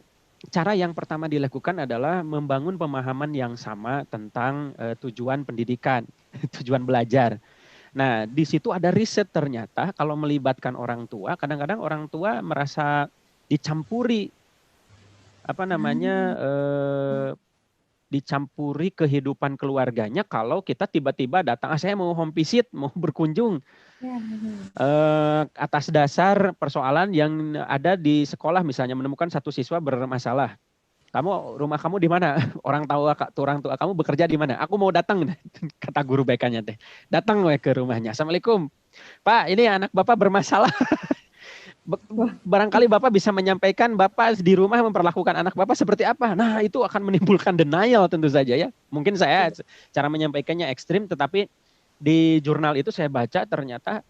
Cara yang pertama dilakukan adalah membangun pemahaman yang sama tentang tujuan pendidikan, tujuan belajar. Nah, di situ ada riset ternyata kalau melibatkan orang tua, kadang-kadang orang tua merasa dicampuri dicampuri kehidupan keluarganya kalau kita tiba-tiba datang, saya mau home visit, mau berkunjung Ya, atas dasar persoalan yang ada di sekolah, misalnya menemukan satu siswa bermasalah. Rumah kamu di mana? Orang tua kamu bekerja di mana? Aku mau datang, kata guru BK-nya teh. Datang ke rumahnya. Assalamualaikum, Pak, ini anak Bapak bermasalah. Barangkali Bapak bisa menyampaikan Bapak di rumah memperlakukan anak Bapak seperti apa. Nah, itu akan menimbulkan denial tentu saja ya. Mungkin saya cara menyampaikannya ekstrim, tetapi di jurnal itu saya baca ternyata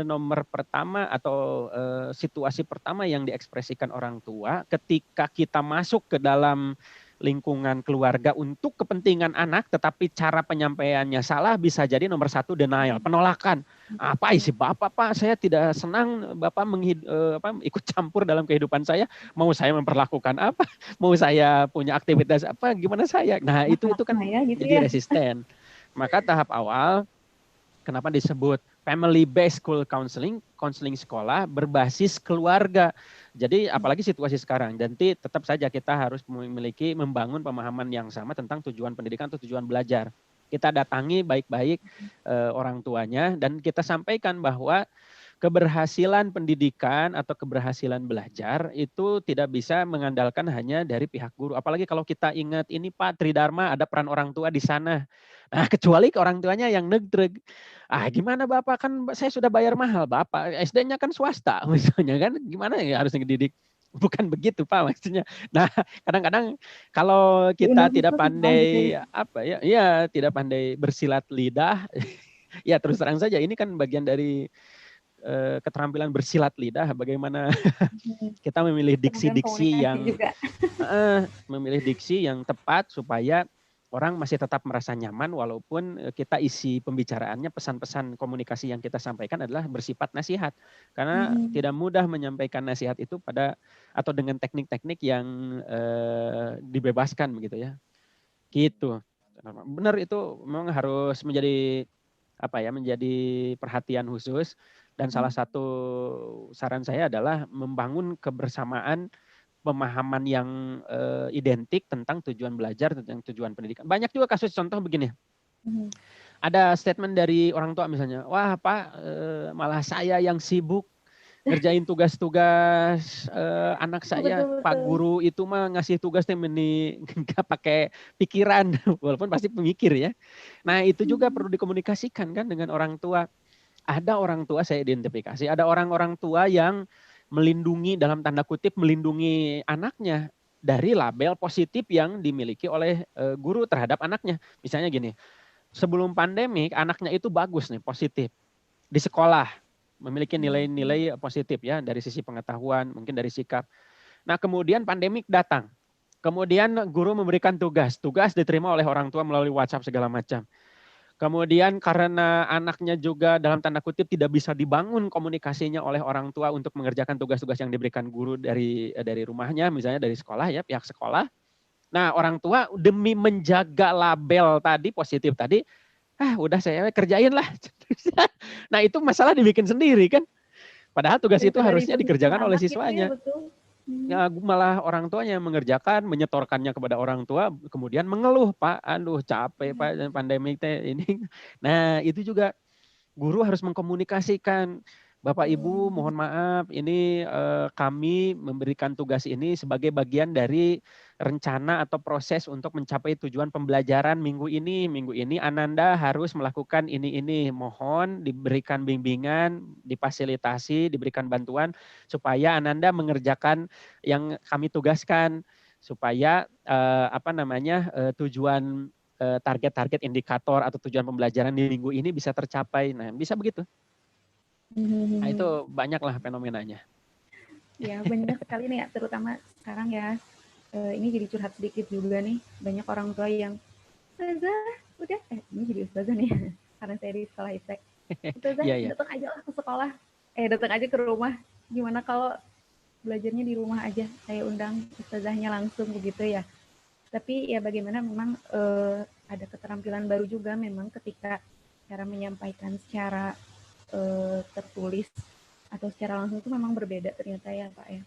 nomor pertama atau situasi pertama yang diekspresikan orang tua ketika kita masuk ke dalam lingkungan keluarga untuk kepentingan anak, tetapi cara penyampaiannya salah, bisa jadi nomor satu denial, penolakan. Apa isi Bapak, Pak? Saya tidak senang Bapak ikut campur dalam kehidupan saya. Mau saya memperlakukan apa? Mau saya punya aktivitas apa? Gimana saya? Nah, itu kan ya, gitu jadi ya. resisten. Maka tahap awal, kenapa disebut family based school counseling, konseling sekolah berbasis keluarga. Jadi apalagi situasi sekarang, nanti tetap saja kita harus membangun pemahaman yang sama tentang tujuan pendidikan atau tujuan belajar. Kita datangi baik-baik orang tuanya dan kita sampaikan bahwa keberhasilan pendidikan atau keberhasilan belajar itu tidak bisa mengandalkan hanya dari pihak guru. Apalagi kalau kita ingat ini Pak Tridharma, ada peran orang tua di sana. Nah, kecuali ke orang tuanya yang negdreg. Gimana Bapak, kan saya sudah bayar mahal, Bapak SD-nya kan swasta misalnya kan, gimana ya harus ngedidik. Bukan begitu Pak maksudnya. Nah, kadang-kadang kalau kita tidak pandai tidak pandai bersilat lidah, ya terus terang saja ini kan bagian dari keterampilan bersilat lidah, bagaimana kita memilih diksi-diksi yang tepat supaya orang masih tetap merasa nyaman walaupun kita isi pembicaraannya, pesan-pesan komunikasi yang kita sampaikan adalah bersifat nasihat. Karena tidak mudah menyampaikan nasihat itu atau dengan teknik-teknik yang dibebaskan begitu ya. Gitu. Benar, itu memang harus menjadi perhatian khusus, dan salah satu saran saya adalah membangun kebersamaan pemahaman yang identik tentang tujuan belajar, tentang tujuan pendidikan. Banyak juga kasus contoh begini. Ada statement dari orang tua misalnya, wah Pak, malah saya yang sibuk ngerjain tugas-tugas anak saya. Betul. Pak guru itu mah ngasih tugas nggak pakai pikiran, walaupun pasti pemikir ya. Nah, itu juga perlu dikomunikasikan kan dengan orang tua. Ada orang tua saya identifikasi, ada orang-orang tua yang melindungi, dalam tanda kutip melindungi anaknya. dari label positif yang dimiliki oleh guru terhadap anaknya. Misalnya gini, sebelum pandemik anaknya itu bagus nih, positif di sekolah, memiliki nilai-nilai positif ya dari sisi pengetahuan, mungkin dari sikap. Nah, kemudian pandemik datang. Kemudian guru memberikan tugas diterima oleh orang tua melalui WhatsApp segala macam. Kemudian karena anaknya juga dalam tanda kutip tidak bisa dibangun komunikasinya oleh orang tua untuk mengerjakan tugas-tugas yang diberikan guru dari rumahnya, misalnya dari sekolah ya, pihak sekolah. Nah, orang tua demi menjaga label tadi positif tadi, udah saya kerjain lah. Nah, itu masalah dibikin sendiri kan. Padahal tugas itu Daripada harusnya dipikir dikerjakan oleh anak gitu ya, siswanya. betul. Ya, malah orang tuanya yang mengerjakan, menyetorkannya kepada orang tua, kemudian mengeluh, Pak, aduh capek Pak, pandemi teh ini. Nah, itu juga guru harus mengkomunikasikan, Bapak Ibu mohon maaf, ini kami memberikan tugas ini sebagai bagian dari rencana atau proses untuk mencapai tujuan pembelajaran minggu ini. Minggu ini Ananda harus melakukan ini. Mohon diberikan bimbingan, difasilitasi, diberikan bantuan supaya Ananda mengerjakan yang kami tugaskan supaya tujuan target-target indikator atau tujuan pembelajaran di minggu ini bisa tercapai. Nah, bisa begitu. Nah, itu banyaklah fenomenanya. Ya, banyak sekali nih ya, terutama sekarang ya. Ini jadi curhat sedikit juga nih. Banyak orang tua yang, Ustazah, udah, ini jadi Ustazah nih, karena saya di sekolah IPTEK. Ustazah, datang aja lah ke sekolah. Datang aja ke rumah. Gimana kalau belajarnya di rumah aja? Saya undang Ustazahnya langsung begitu ya. Tapi ya bagaimana memang ada keterampilan baru juga memang ketika cara menyampaikan secara tertulis atau secara langsung itu memang berbeda ternyata ya Pak ya.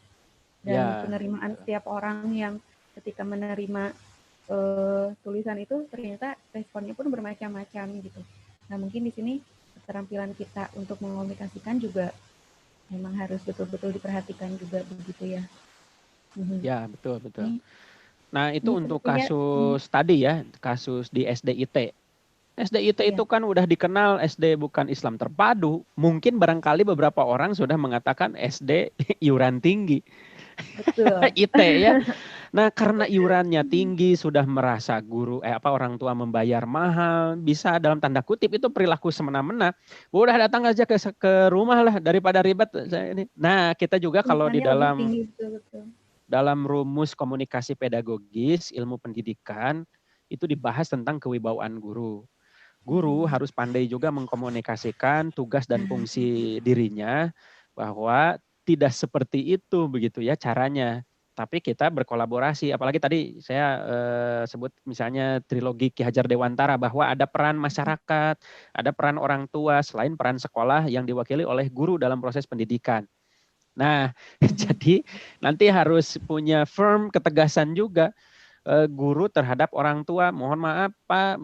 Dan penerimaan setiap orang yang ketika menerima tulisan itu ternyata responnya pun bermacam-macam gitu. Nah mungkin di sini keterampilan kita untuk mengomunikasikan juga memang harus betul-betul diperhatikan juga begitu ya. Ya, betul. Nah, itu untuk kasus kasus di SDIT. SDIT itu kan udah dikenal SD bukan Islam terpadu. Mungkin barangkali beberapa orang sudah mengatakan SD iuran tinggi. Betul. IT ya. Nah, karena iurannya tinggi, sudah merasa orang tua membayar mahal, bisa dalam tanda kutip itu perilaku semena-mena. Udah datang aja ke rumah lah daripada ribet saya ini. Nah, kita juga kalau di dalam rumus komunikasi pedagogis, ilmu pendidikan, itu dibahas tentang kewibawaan guru. Guru harus pandai juga mengkomunikasikan tugas dan fungsi dirinya bahwa tidak seperti itu begitu ya caranya. Tapi kita berkolaborasi, apalagi tadi saya sebut misalnya trilogi Ki Hajar Dewantara bahwa ada peran masyarakat, ada peran orang tua selain peran sekolah yang diwakili oleh guru dalam proses pendidikan. Nah, jadi nanti harus punya firm ketegasan juga guru terhadap orang tua. Mohon maaf Pak,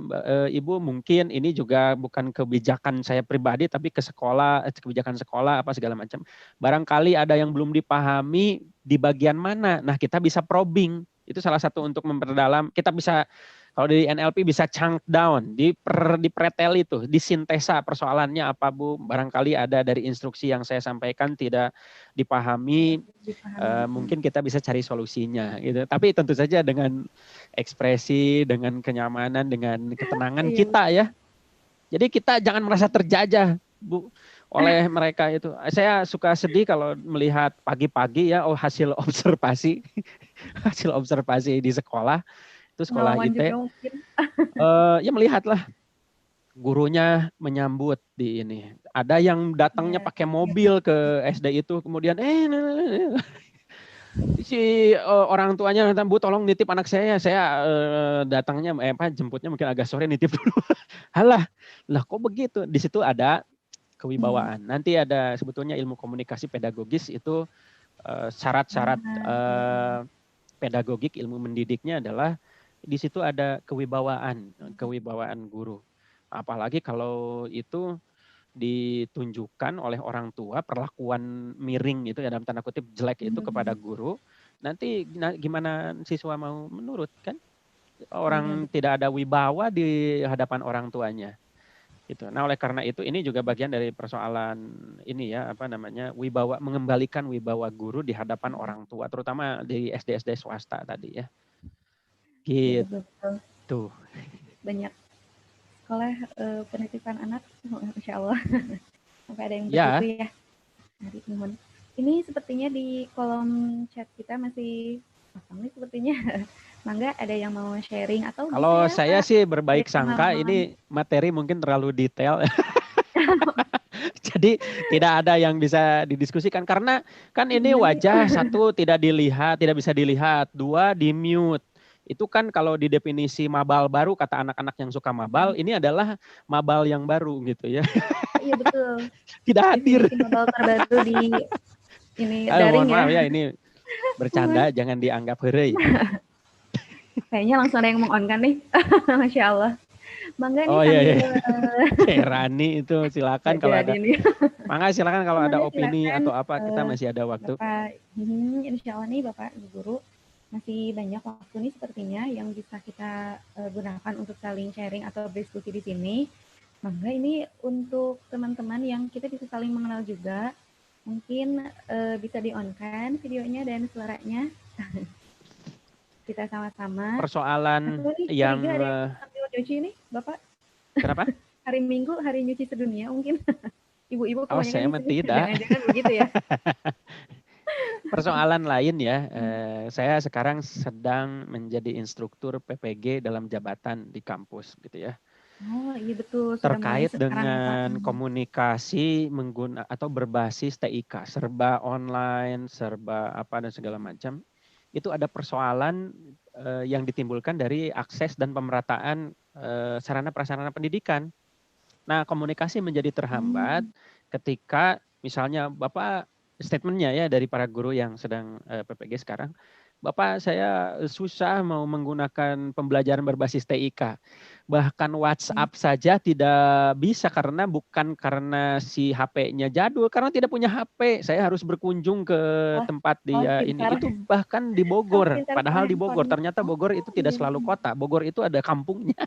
Ibu, mungkin ini juga bukan kebijakan saya pribadi tapi kebijakan sekolah apa segala macam. Barangkali ada yang belum dipahami di bagian mana. Nah, kita bisa probing. Itu salah satu untuk memperdalam. Kita bisa kalau di NLP bisa chunk down, dipretel itu, disintesa persoalannya apa Bu. Barangkali ada dari instruksi yang saya sampaikan tidak dipahami. Mungkin kita bisa cari solusinya gitu. Tapi tentu saja dengan ekspresi, dengan kenyamanan, dengan ketenangan kita ya. Jadi kita jangan merasa terjajah Bu oleh mereka itu. Saya suka sedih kalau melihat pagi-pagi ya hasil observasi di sekolah. Itu sekolah IT. Ya melihatlah gurunya menyambut di ini. Ada yang datangnya pakai mobil ke SD itu, kemudian si orang tuanya Bu tolong nitip anak saya datangnya jemputnya mungkin agak sore, nitip dulu. Halah, lah kok begitu? Di situ ada kewibawaan. Nanti ada sebetulnya ilmu komunikasi pedagogis itu syarat-syarat pedagogik ilmu mendidiknya adalah di situ ada kewibawaan guru. Apalagi kalau itu ditunjukkan oleh orang tua, perlakuan miring itu ya dalam tanda kutip jelek itu kepada guru, nanti gimana siswa mau menurut kan? Orang tidak ada wibawa di hadapan orang tuanya. Gitu. Nah, oleh karena itu ini juga bagian dari persoalan ini ya, apa namanya, mengembalikan wibawa guru di hadapan orang tua, terutama di SD-SD swasta tadi ya. Ya betul-betul. Gitu. Banyak sekolah penitipan anak, Masya Allah. Sampai ada yang begitu Ya, ya. Hari nuhun. Ini sepertinya di kolom chat kita masih kosong nih sepertinya. Mangga ada yang mau sharing atau bisa kalau ya saya Pak sih berbaik sharing sangka pengalaman. ini materi mungkin terlalu detail. Jadi tidak ada yang bisa didiskusikan karena kan ini Iya nih. wajah satu tidak dilihat, tidak bisa dilihat, dua di mute. Itu kan kalau di definisi mabal baru kata anak-anak yang suka mabal, ini adalah mabal yang baru gitu ya. Iya betul. Tidak hadir. Definisi mobile terbaru di ini Mohon daring ya. maaf ya ini bercanda, jangan dianggap heureuy. Kayaknya langsung ada yang meng-on kan nih. Masya Allah. Mangga nih Oh iya sambil iya. Rani itu silakan nggak kalau ada. jadi nih. Mangga silakan kalau ada Mangga opini silakan atau apa kita masih ada waktu. Bapak. Insya Allah nih Bapak Ibu Guru masih banyak waktu nih sepertinya yang bisa kita gunakan untuk saling sharing atau berdiskusi di sini. Mangga ini untuk teman-teman yang kita bisa saling mengenal juga. Mungkin bisa di-on-kan videonya dan suaranya. Kita sama-sama. Persoalan Atau nih yang curiga ada yang sambil nyuci nih, Bapak. kenapa? Hari Minggu, hari nyuci sedunia mungkin. Ibu-ibu Oh, kebanyakan saya nyuci, tidak. jangan-jangan begitu ya. Persoalan lain ya, saya sekarang sedang menjadi instruktur PPG dalam jabatan di kampus gitu ya. Oh iya betul, sudah mulai Terkait sekarang ya Pak. dengan komunikasi atau berbasis TIK, serba online, serba apa dan segala macam. Itu ada persoalan yang ditimbulkan dari akses dan pemerataan sarana prasarana pendidikan. Nah, komunikasi menjadi terhambat ketika misalnya Bapak statementnya ya dari para guru yang sedang PPG sekarang, Bapak saya susah mau menggunakan pembelajaran berbasis TIK. Bahkan WhatsApp saja tidak bisa karena bukan karena si HP-nya jadul, karena tidak punya HP. Saya harus berkunjung ke Wah, tempat wah dia ini. pintar. Itu bahkan di Oh Bogor, pintar ke padahal di Bogor. handphone. Ternyata Oh Bogor itu tidak iya. selalu kota. Bogor itu ada kampungnya.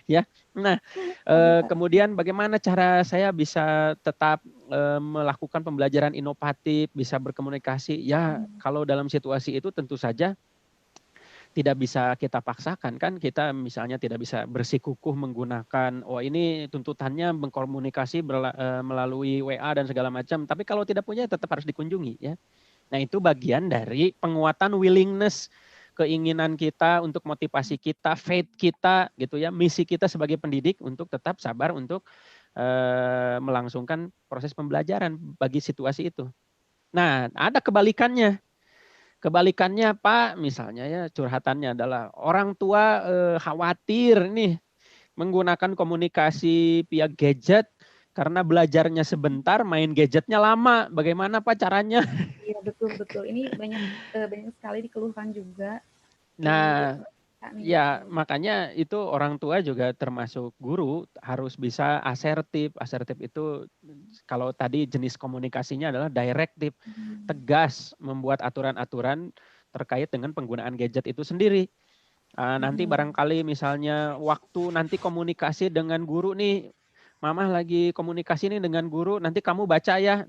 Ya. Nah, Mantap. kemudian bagaimana cara saya bisa tetap melakukan pembelajaran inovatif, bisa berkomunikasi? Ya, kalau dalam situasi itu tentu saja tidak bisa kita paksakan kan, kita misalnya tidak bisa bersikukuh menggunakan, oh ini tuntutannya berkomunikasi melalui WA dan segala macam. Tapi kalau tidak punya tetap harus dikunjungi ya. Nah itu bagian dari penguatan willingness, keinginan kita untuk motivasi kita, faith kita gitu ya, misi kita sebagai pendidik untuk tetap sabar untuk melangsungkan proses pembelajaran bagi situasi itu. Nah ada kebalikannya. Kebalikannya Pak, misalnya ya curhatannya adalah orang tua khawatir nih menggunakan komunikasi via gadget karena belajarnya sebentar, main gadgetnya lama. Bagaimana Pak caranya? Iya betul betul. Ini banyak banyak sekali dikeluhkan juga di Nah, beberapa nih ya betul. makanya itu orang tua juga termasuk guru harus bisa asertif. Asertif itu kalau tadi jenis komunikasinya adalah direktif, tegas membuat aturan-aturan terkait dengan penggunaan gadget itu sendiri. Nanti barangkali misalnya waktu nanti komunikasi dengan guru nih, Mama lagi komunikasi nih dengan guru, nanti kamu baca ya.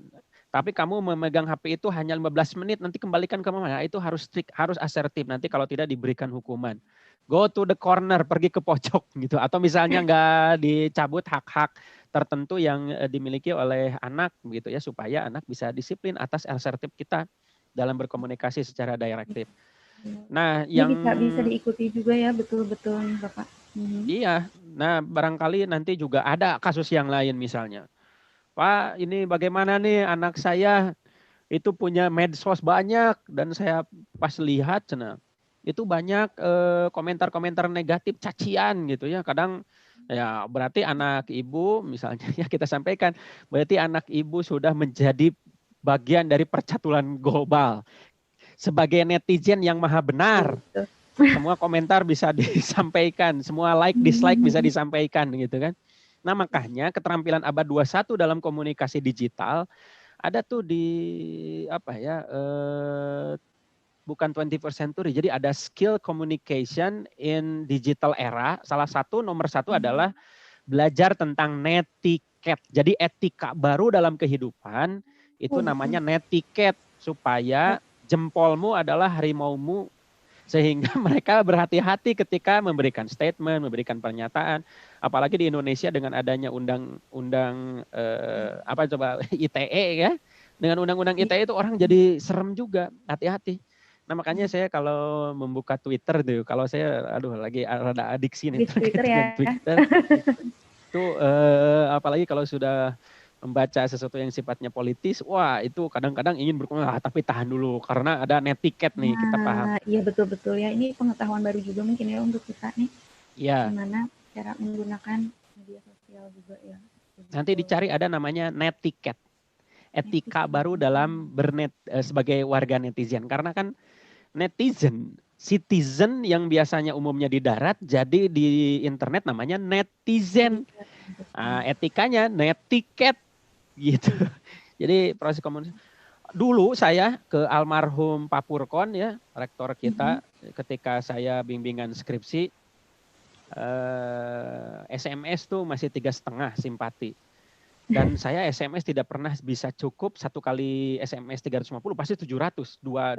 Tapi kamu memegang HP itu hanya 15 menit, nanti kembalikan ke Mama. Nah, itu harus strict, harus asertif. Nanti kalau tidak diberikan hukuman. Go to the corner, pergi ke pojok gitu. Atau misalnya nggak dicabut hak-hak tertentu yang dimiliki oleh anak gitu ya, supaya anak bisa disiplin atas asertif kita dalam berkomunikasi secara direktif. Nah, Ini yang bisa bisa diikuti juga ya betul-betul nih Bapak. iya, nah barangkali nanti juga ada kasus yang lain misalnya. Pak, ini bagaimana nih anak saya itu punya medsos banyak dan saya pas lihat itu banyak komentar-komentar negatif cacian gitu ya. Kadang ya berarti anak ibu misalnya ya kita sampaikan berarti anak ibu sudah menjadi bagian dari percaturan global sebagai netizen yang maha benar. Betul. Semua komentar bisa disampaikan, semua like dislike bisa disampaikan gitu kan. Nah, makanya keterampilan abad 21 dalam komunikasi digital ada tuh di apa ya bukan 21st century. Jadi ada skill communication in digital era. Salah satu nomor satu adalah belajar tentang netiquette. Jadi etika baru dalam kehidupan itu namanya netiquette, supaya jempolmu adalah harimaumu, sehingga mereka berhati-hati ketika memberikan statement, memberikan pernyataan. Apalagi di Indonesia dengan adanya undang-undang apa coba ITE ya. Dengan undang-undang ITE itu orang jadi serem juga, hati-hati. Nah makanya saya kalau membuka Twitter tuh, kalau saya lagi rada adiksi nih terkait dengan Twitter. Itu apalagi kalau sudah membaca sesuatu yang sifatnya politis, wah itu kadang-kadang ingin berkomentar, tapi tahan dulu karena ada netiquette nih, kita paham. Iya betul-betul ya, ini pengetahuan baru juga mungkin ya untuk kita nih. Iya. Gimana cara menggunakan media sosial juga ya. Nanti dicari ada namanya netiquette. Etika baru dalam sebagai warga netizen. Karena kan netizen, citizen yang biasanya umumnya di darat, jadi di internet namanya netizen. Nah, etikanya netiquette gitu. Jadi proses komunikasi. Dulu saya ke almarhum Pak Purkon ya, rektor kita, ketika saya bimbingan skripsi, SMS tuh masih 3,5 simpati. Dan saya SMS tidak pernah bisa cukup, satu kali SMS 350 pasti 700, dua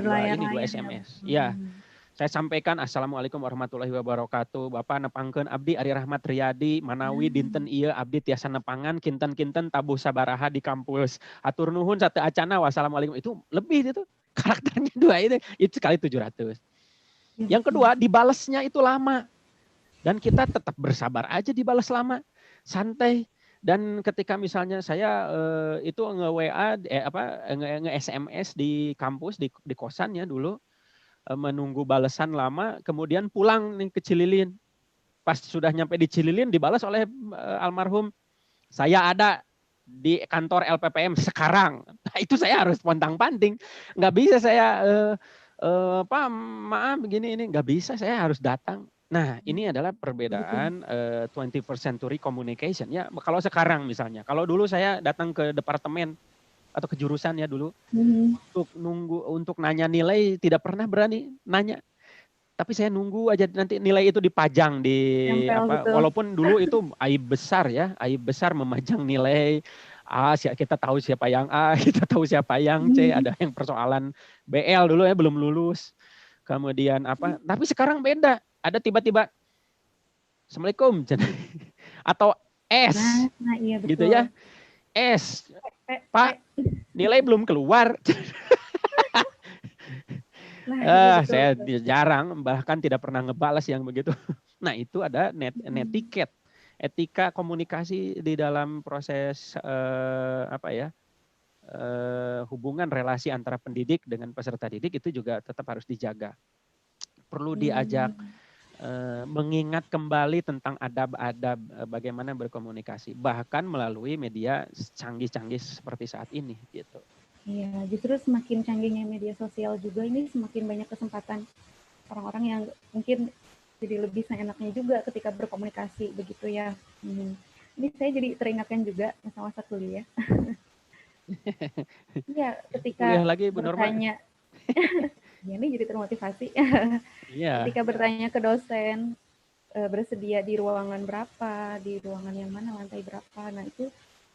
SMS. Iya. Saya sampaikan Assalamualaikum warahmatullahi wabarakatuh. Bapak nepangkeun abdi Ari Rahmat Riyadi Manawi dinten ieu abdi tiasa nepangan kinten-kinten tabuh sabaraha di kampus. Atur nuhun sate acana wassalamualaikum. Itu lebih itu karakternya dua itu sekali 700. Yang kedua dibalesnya itu lama. Dan kita tetap bersabar aja dibalas lama. Santai. Dan ketika misalnya saya itu nge-WA nge-SMS di kampus di kosan ya dulu, menunggu balasan lama, kemudian pulang nih ke Cililin. Pas sudah nyampe di Cililin dibalas oleh almarhum, saya ada di kantor LPPM sekarang. Nah, itu saya harus pontang-panting. Nggak bisa saya, Pak maaf begini ini, nggak bisa, saya harus datang. Nah ini adalah perbedaan 21st century communication. Ya kalau sekarang misalnya, kalau dulu saya datang ke departemen, atau ke jurusan ya dulu, untuk nanya nilai tidak pernah berani nanya, tapi saya nunggu aja nanti nilai itu dipajang di walaupun dulu itu aib besar ya, aib besar memajang nilai A, kita tahu siapa yang A, kita tahu siapa yang C, ada yang persoalan BL dulu ya belum lulus, kemudian tapi sekarang beda, ada tiba-tiba Assalamualaikum atau S, iya gitu ya, S, Pak, nilai belum keluar. Saya jarang, bahkan tidak pernah ngebalas yang begitu. Nah itu ada netiquette, etika komunikasi di dalam proses hubungan relasi antara pendidik dengan peserta didik itu juga tetap harus dijaga. Perlu diajak mengingat kembali tentang adab-adab bagaimana berkomunikasi, bahkan melalui media canggih-canggih seperti saat ini gitu. Iya, justru semakin canggihnya media sosial juga ini semakin banyak kesempatan orang-orang yang mungkin jadi lebih seenaknya juga ketika berkomunikasi begitu ya. Ini saya jadi teringatkan juga masa-masa kuliah. Iya, ketika bertanya, ya ini jadi termotivasi. Ketika bertanya ke dosen, bersedia di ruangan berapa, di ruangan yang mana, lantai berapa, nah itu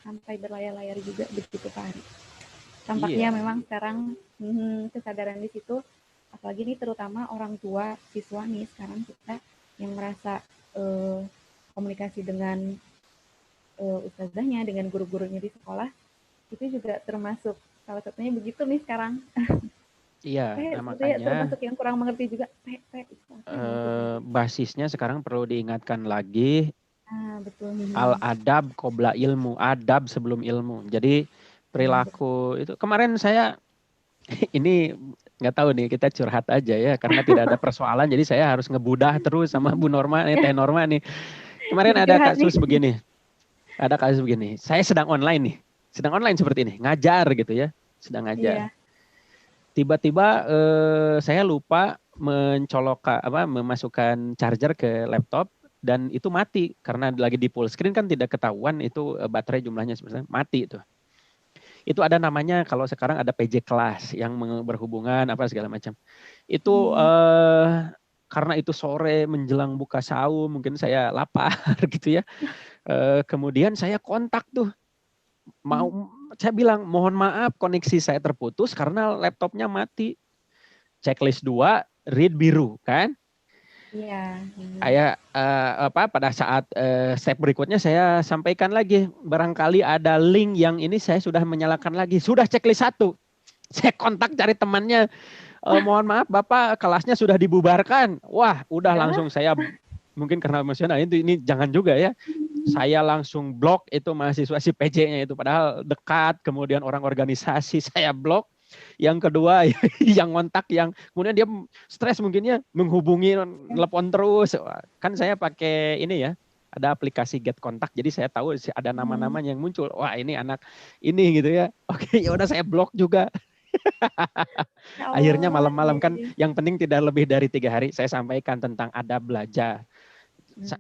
sampai berlayar-layar juga begitu Pak Ari. Tampaknya memang sekarang kesadaran di situ, apalagi ini terutama orang tua siswa nih sekarang kita yang merasa komunikasi dengan ustazahnya, dengan guru-gurunya di sekolah, itu juga termasuk salah satunya begitu nih sekarang. Iya, nah makanya termasuk yang kurang mengerti juga. Basisnya sekarang perlu diingatkan lagi, betul. Al-adab qobla ilmu, adab sebelum ilmu. Jadi perilaku itu kemarin saya ini nggak tahu nih, kita curhat aja ya karena tidak ada persoalan, jadi saya harus ngebudah terus sama Bu Norma nih, Teh Norma nih. Kemarin ada kasus begini, saya sedang online seperti ini, ngajar gitu ya, sedang ngajar. Tiba-tiba saya lupa memasukkan charger ke laptop dan itu mati karena lagi di full screen kan tidak ketahuan itu baterai jumlahnya sebenarnya mati itu. Itu ada namanya, kalau sekarang ada PJ kelas yang berhubungan segala macam. Itu karena itu sore menjelang buka saum, mungkin saya lapar gitu ya. Kemudian saya kontak tuh, saya bilang mohon maaf koneksi saya terputus karena laptopnya mati. Checklist 2, read biru kan. Iya. Saya pada saat step berikutnya saya sampaikan lagi, barangkali ada link yang ini saya sudah menyalakan lagi. Sudah checklist 1. Saya kontak cari temannya, mohon maaf Bapak kelasnya sudah dibubarkan. Wah, udah langsung saya, mungkin karena emosional ini jangan juga ya. Saya langsung blok itu mahasiswa si PJ-nya itu, padahal dekat, kemudian orang organisasi saya blok. Yang kedua yang ngontak, yang kemudian dia stres mungkin ya, menghubungi, telepon terus. Kan saya pakai ini ya, ada aplikasi Get Kontak, jadi saya tahu ada nama-namanya yang muncul. Wah, ini anak ini gitu ya. Oke, ya udah saya blok juga. Akhirnya malam-malam kan, yang penting tidak lebih dari 3 hari saya sampaikan tentang adab belajar.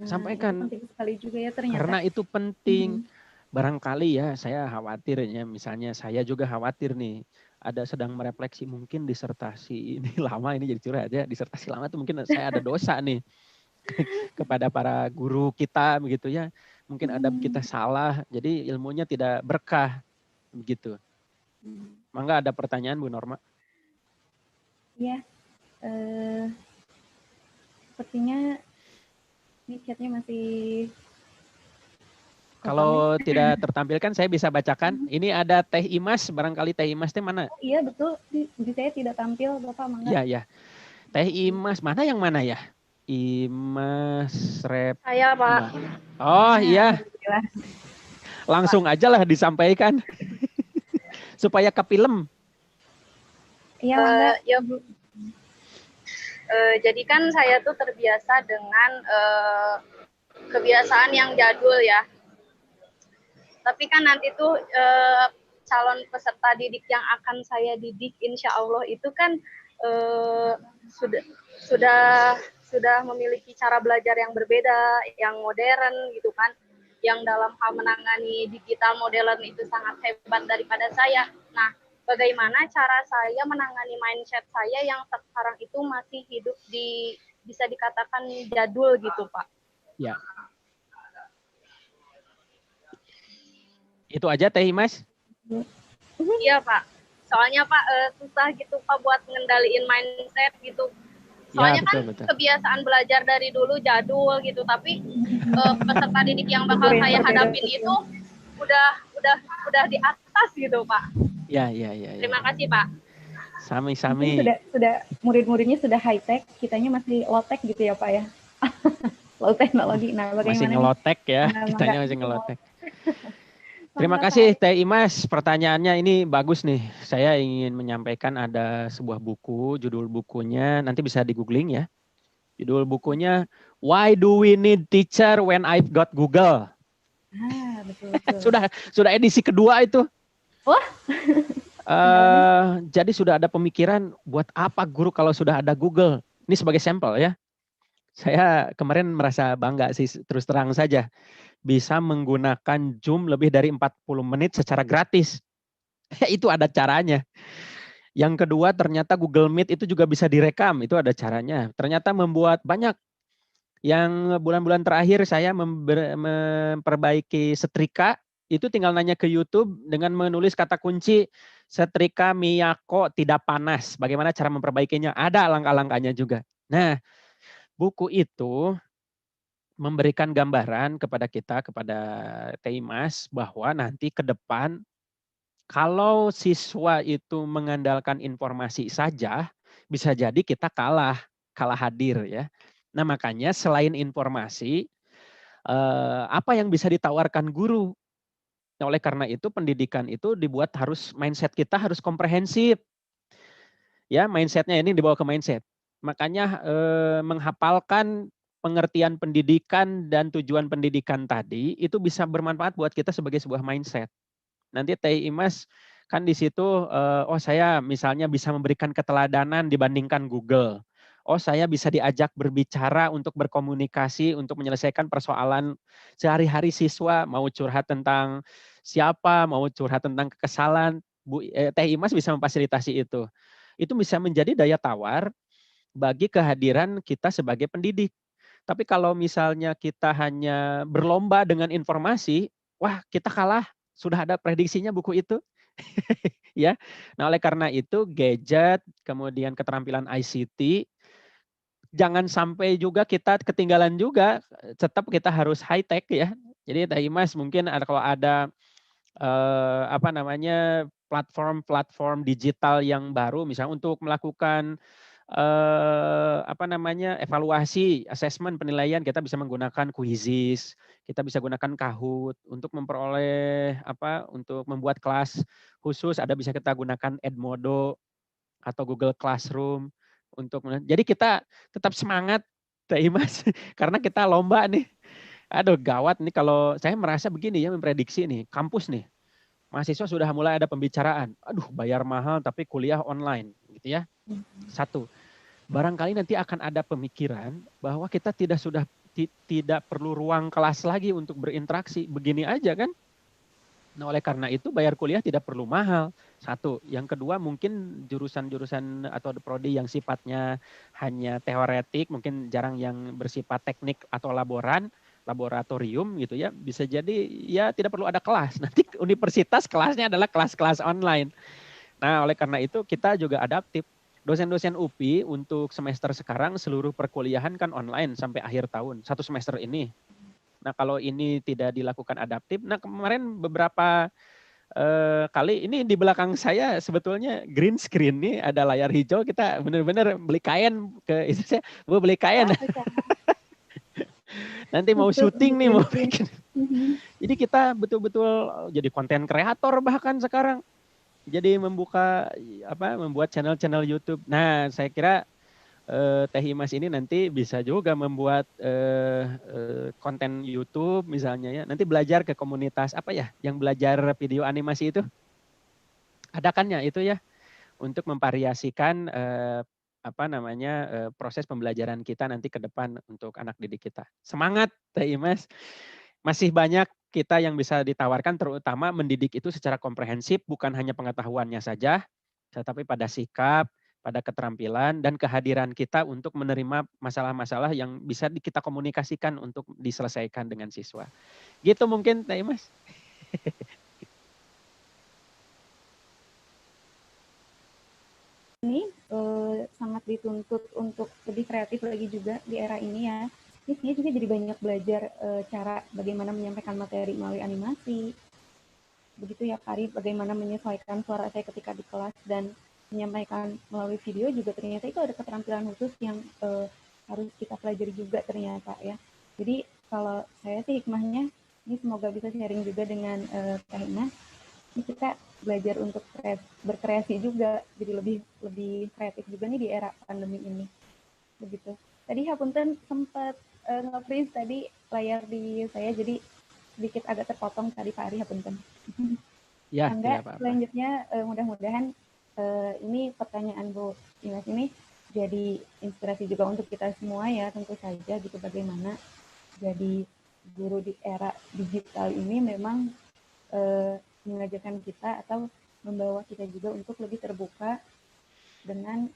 Sampaikan. Itu penting sekali juga ya ternyata. Karena itu penting. Barangkali ya saya khawatir ya, misalnya saya juga khawatir nih, ada sedang merefleksi mungkin disertasi ini lama, ini jadi curhat ya, disertasi lama itu mungkin saya ada dosa nih kepada para guru kita begitu ya. Mungkin adab kita salah, jadi ilmunya tidak berkah begitu. Mangga ada pertanyaan Bu Norma? Iya, sepertinya ini chatnya masih. Kalau tidak tertampilkan saya bisa bacakan. Ini ada Teh Imas, barangkali Teh Imas teh mana? Oh, iya betul, di saya tidak tampil Bapak, mangga. Iya ya. Teh Imas mana yang mana ya? Imas Rep. Saya Pak. Oh iya. Langsung aja lah disampaikan supaya ke film. Iya mangga. Ya Bu. Jadi kan saya tuh terbiasa dengan kebiasaan yang jadul ya. Tapi kan nanti tuh calon peserta didik yang akan saya didik, insya Allah itu kan sudah memiliki cara belajar yang berbeda, yang modern gitu kan, yang dalam hal menangani digital modern itu sangat hebat daripada saya. Nah, bagaimana cara saya menangani mindset saya yang sekarang itu masih hidup di, bisa dikatakan jadul gitu Pak? Ya. Itu aja Teh Imas? Iya Pak, soalnya Pak susah gitu Pak buat ngendaliin mindset gitu. Soalnya ya, betul. Kebiasaan belajar dari dulu jadul gitu, tapi peserta didik yang bakal saya hadapin itu udah di atas gitu Pak. Ya. Terima kasih Pak. Sami-sami. Sudah murid-muridnya sudah high tech, kitanya masih low tech gitu ya Pak ya. Low teknologi. Nah, bagaimana? Masih ngelotek ya, kitanya masih ngelotek. Terima kasih Teh Imas, pertanyaannya ini bagus nih. Saya ingin menyampaikan ada sebuah buku, judul bukunya nanti bisa di googling ya. Judul bukunya Why Do We Need Teacher When I've Got Google. Betul. sudah edisi kedua itu. Wah. Jadi sudah ada pemikiran buat apa guru kalau sudah ada Google. Ini sebagai sampel ya. Saya kemarin merasa bangga sih, terus terang saja. Bisa menggunakan Zoom lebih dari 40 menit secara gratis. Itu ada caranya. Yang kedua, ternyata Google Meet itu juga bisa direkam, itu ada caranya. Ternyata membuat banyak. Yang bulan-bulan terakhir saya memperbaiki setrika, itu tinggal nanya ke YouTube dengan menulis kata kunci setrika Miyako tidak panas. Bagaimana cara memperbaikinya? Ada langkah-langkahnya juga. Nah, buku itu memberikan gambaran kepada kita, kepada Teh Imas, bahwa nanti ke depan kalau siswa itu mengandalkan informasi saja, bisa jadi kita kalah hadir ya. Nah makanya selain informasi, apa yang bisa ditawarkan guru? Nah, oleh karena itu pendidikan itu dibuat harus, mindset kita harus komprehensif. Ya, mindsetnya ini dibawa ke mindset. Makanya menghafalkan pengertian pendidikan dan tujuan pendidikan tadi itu bisa bermanfaat buat kita sebagai sebuah mindset. Nanti Teh Imas kan di situ, oh saya misalnya bisa memberikan keteladanan dibandingkan Google. Oh saya bisa diajak berbicara untuk berkomunikasi, untuk menyelesaikan persoalan sehari-hari siswa, mau curhat tentang siapa, mau curhat tentang kekesalan, Teh Imas bisa memfasilitasi itu. Itu bisa menjadi daya tawar bagi kehadiran kita sebagai pendidik. Tapi kalau misalnya kita hanya berlomba dengan informasi, wah kita kalah, sudah ada prediksinya buku itu. Ya. Nah, oleh karena itu gadget, kemudian keterampilan ICT, jangan sampai juga kita ketinggalan juga, tetap kita harus high tech ya. Jadi Teh Imas mungkin kalau ada apa namanya, platform-platform digital yang baru misalnya untuk melakukan apa namanya, evaluasi, assessment, penilaian, kita bisa menggunakan Quizizz, kita bisa gunakan Kahoot untuk memperoleh apa, untuk membuat kelas khusus, ada bisa kita gunakan Edmodo atau Google Classroom untuk jadi kita tetap semangat Teh Imas karena kita lomba nih. Aduh gawat nih kalau saya merasa begini ya, memprediksi nih, kampus nih, mahasiswa sudah mulai ada pembicaraan, aduh bayar mahal tapi kuliah online gitu ya. Satu, barangkali nanti akan ada pemikiran bahwa kita tidak perlu ruang kelas lagi untuk berinteraksi, begini aja kan. Nah, oleh karena itu bayar kuliah tidak perlu mahal. Satu, yang kedua mungkin jurusan-jurusan atau prodi yang sifatnya hanya teoretik, mungkin jarang yang bersifat teknik atau laboratorium gitu ya, bisa jadi ya tidak perlu ada kelas. Nanti universitas kelasnya adalah kelas-kelas online. Nah, oleh karena itu kita juga adaptif. Dosen-dosen UPI untuk semester sekarang seluruh perkuliahan kan online sampai akhir tahun, satu semester ini. Nah, kalau ini tidak dilakukan adaptif, nah kemarin beberapa kali ini di belakang saya sebetulnya green screen nih, ada layar hijau, kita benar-benar beli kain ke itu saya, gue beli kain. Nanti mau syuting nih, mau bikin. Jadi kita betul-betul jadi konten kreator bahkan sekarang. Jadi membuat channel-channel YouTube. Nah, saya kira Teh Imas ini nanti bisa juga membuat konten YouTube misalnya ya. Nanti belajar ke komunitas apa ya, yang belajar video animasi itu. Ada kan ya itu ya, untuk memvariasikan apa namanya, proses pembelajaran kita nanti ke depan untuk anak didik kita. Semangat Teh Imas. Masih banyak kita yang bisa ditawarkan, terutama mendidik itu secara komprehensif, bukan hanya pengetahuannya saja, tetapi pada sikap, pada keterampilan, dan kehadiran kita untuk menerima masalah-masalah yang bisa kita komunikasikan untuk diselesaikan dengan siswa. Gitu mungkin Teh Imas. Ini sangat dituntut untuk lebih kreatif lagi juga di era ini ya. Ini saya juga jadi banyak belajar cara bagaimana menyampaikan materi melalui animasi. Begitu ya Kari, bagaimana menyesuaikan suara saya ketika di kelas dan menyampaikan melalui video juga ternyata itu ada keterampilan khusus yang harus kita pelajari juga ternyata ya. Jadi kalau saya sih hikmahnya, ini semoga bisa sharing juga dengan Kak Hina, ini kita belajar untuk berkreasi juga, jadi lebih kreatif juga nih di era pandemi ini. Begitu. Tadi Hapunten sempat nge-freeze tadi layar di saya, jadi sedikit agak terpotong tadi Pak Ari, Hapunten. Ya, Angga, selanjutnya mudah-mudahan ini pertanyaan Bu Imas ini jadi inspirasi juga untuk kita semua ya, tentu saja gitu, bagaimana jadi guru di era digital ini memang mengajarkan kita atau membawa kita juga untuk lebih terbuka dengan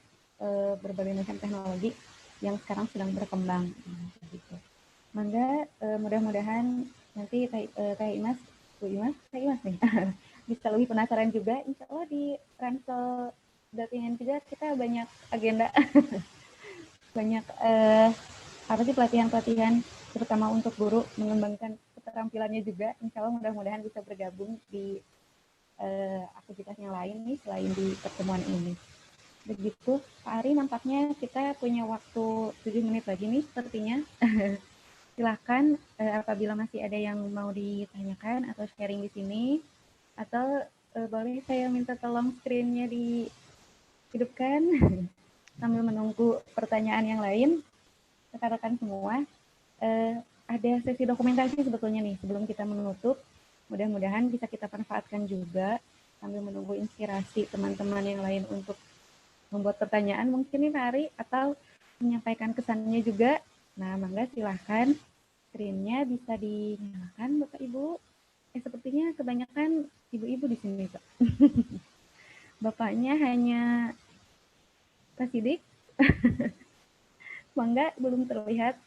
berbagai macam teknologi yang sekarang sedang berkembang. Gitu. Mangga mudah-mudahan nanti Teh Imas, Bu Imas, Teh Imas nih, bisa lebih penasaran juga. Insya Allah di Ransel.in juga kita banyak agenda, banyak apa sih pelatihan-pelatihan, terutama untuk guru mengembangkan keterampilannya juga. Insya Allah mudah-mudahan bisa bergabung di aktivitas yang lain nih selain di pertemuan ini. Begitu, Pak Ari, nampaknya kita punya waktu 7 menit lagi nih sepertinya. Silahkan apabila masih ada yang mau ditanyakan atau sharing di sini, atau boleh saya minta tolong screen-nya dihidupkan sambil menunggu pertanyaan yang lain. Rekan-rekan semua, ada sesi dokumentasi sebetulnya nih sebelum kita menutup. Mudah-mudahan bisa kita manfaatkan juga sambil menunggu inspirasi teman-teman yang lain untuk membuat pertanyaan mungkin nih Pak Ari, atau menyampaikan kesannya juga. Nah, mangga silahkan screen-nya bisa dinyalakan Bapak Ibu. Sepertinya kebanyakan ibu-ibu di sini Pak. Bapaknya hanya Pak Sidik. Mangga belum terlihat.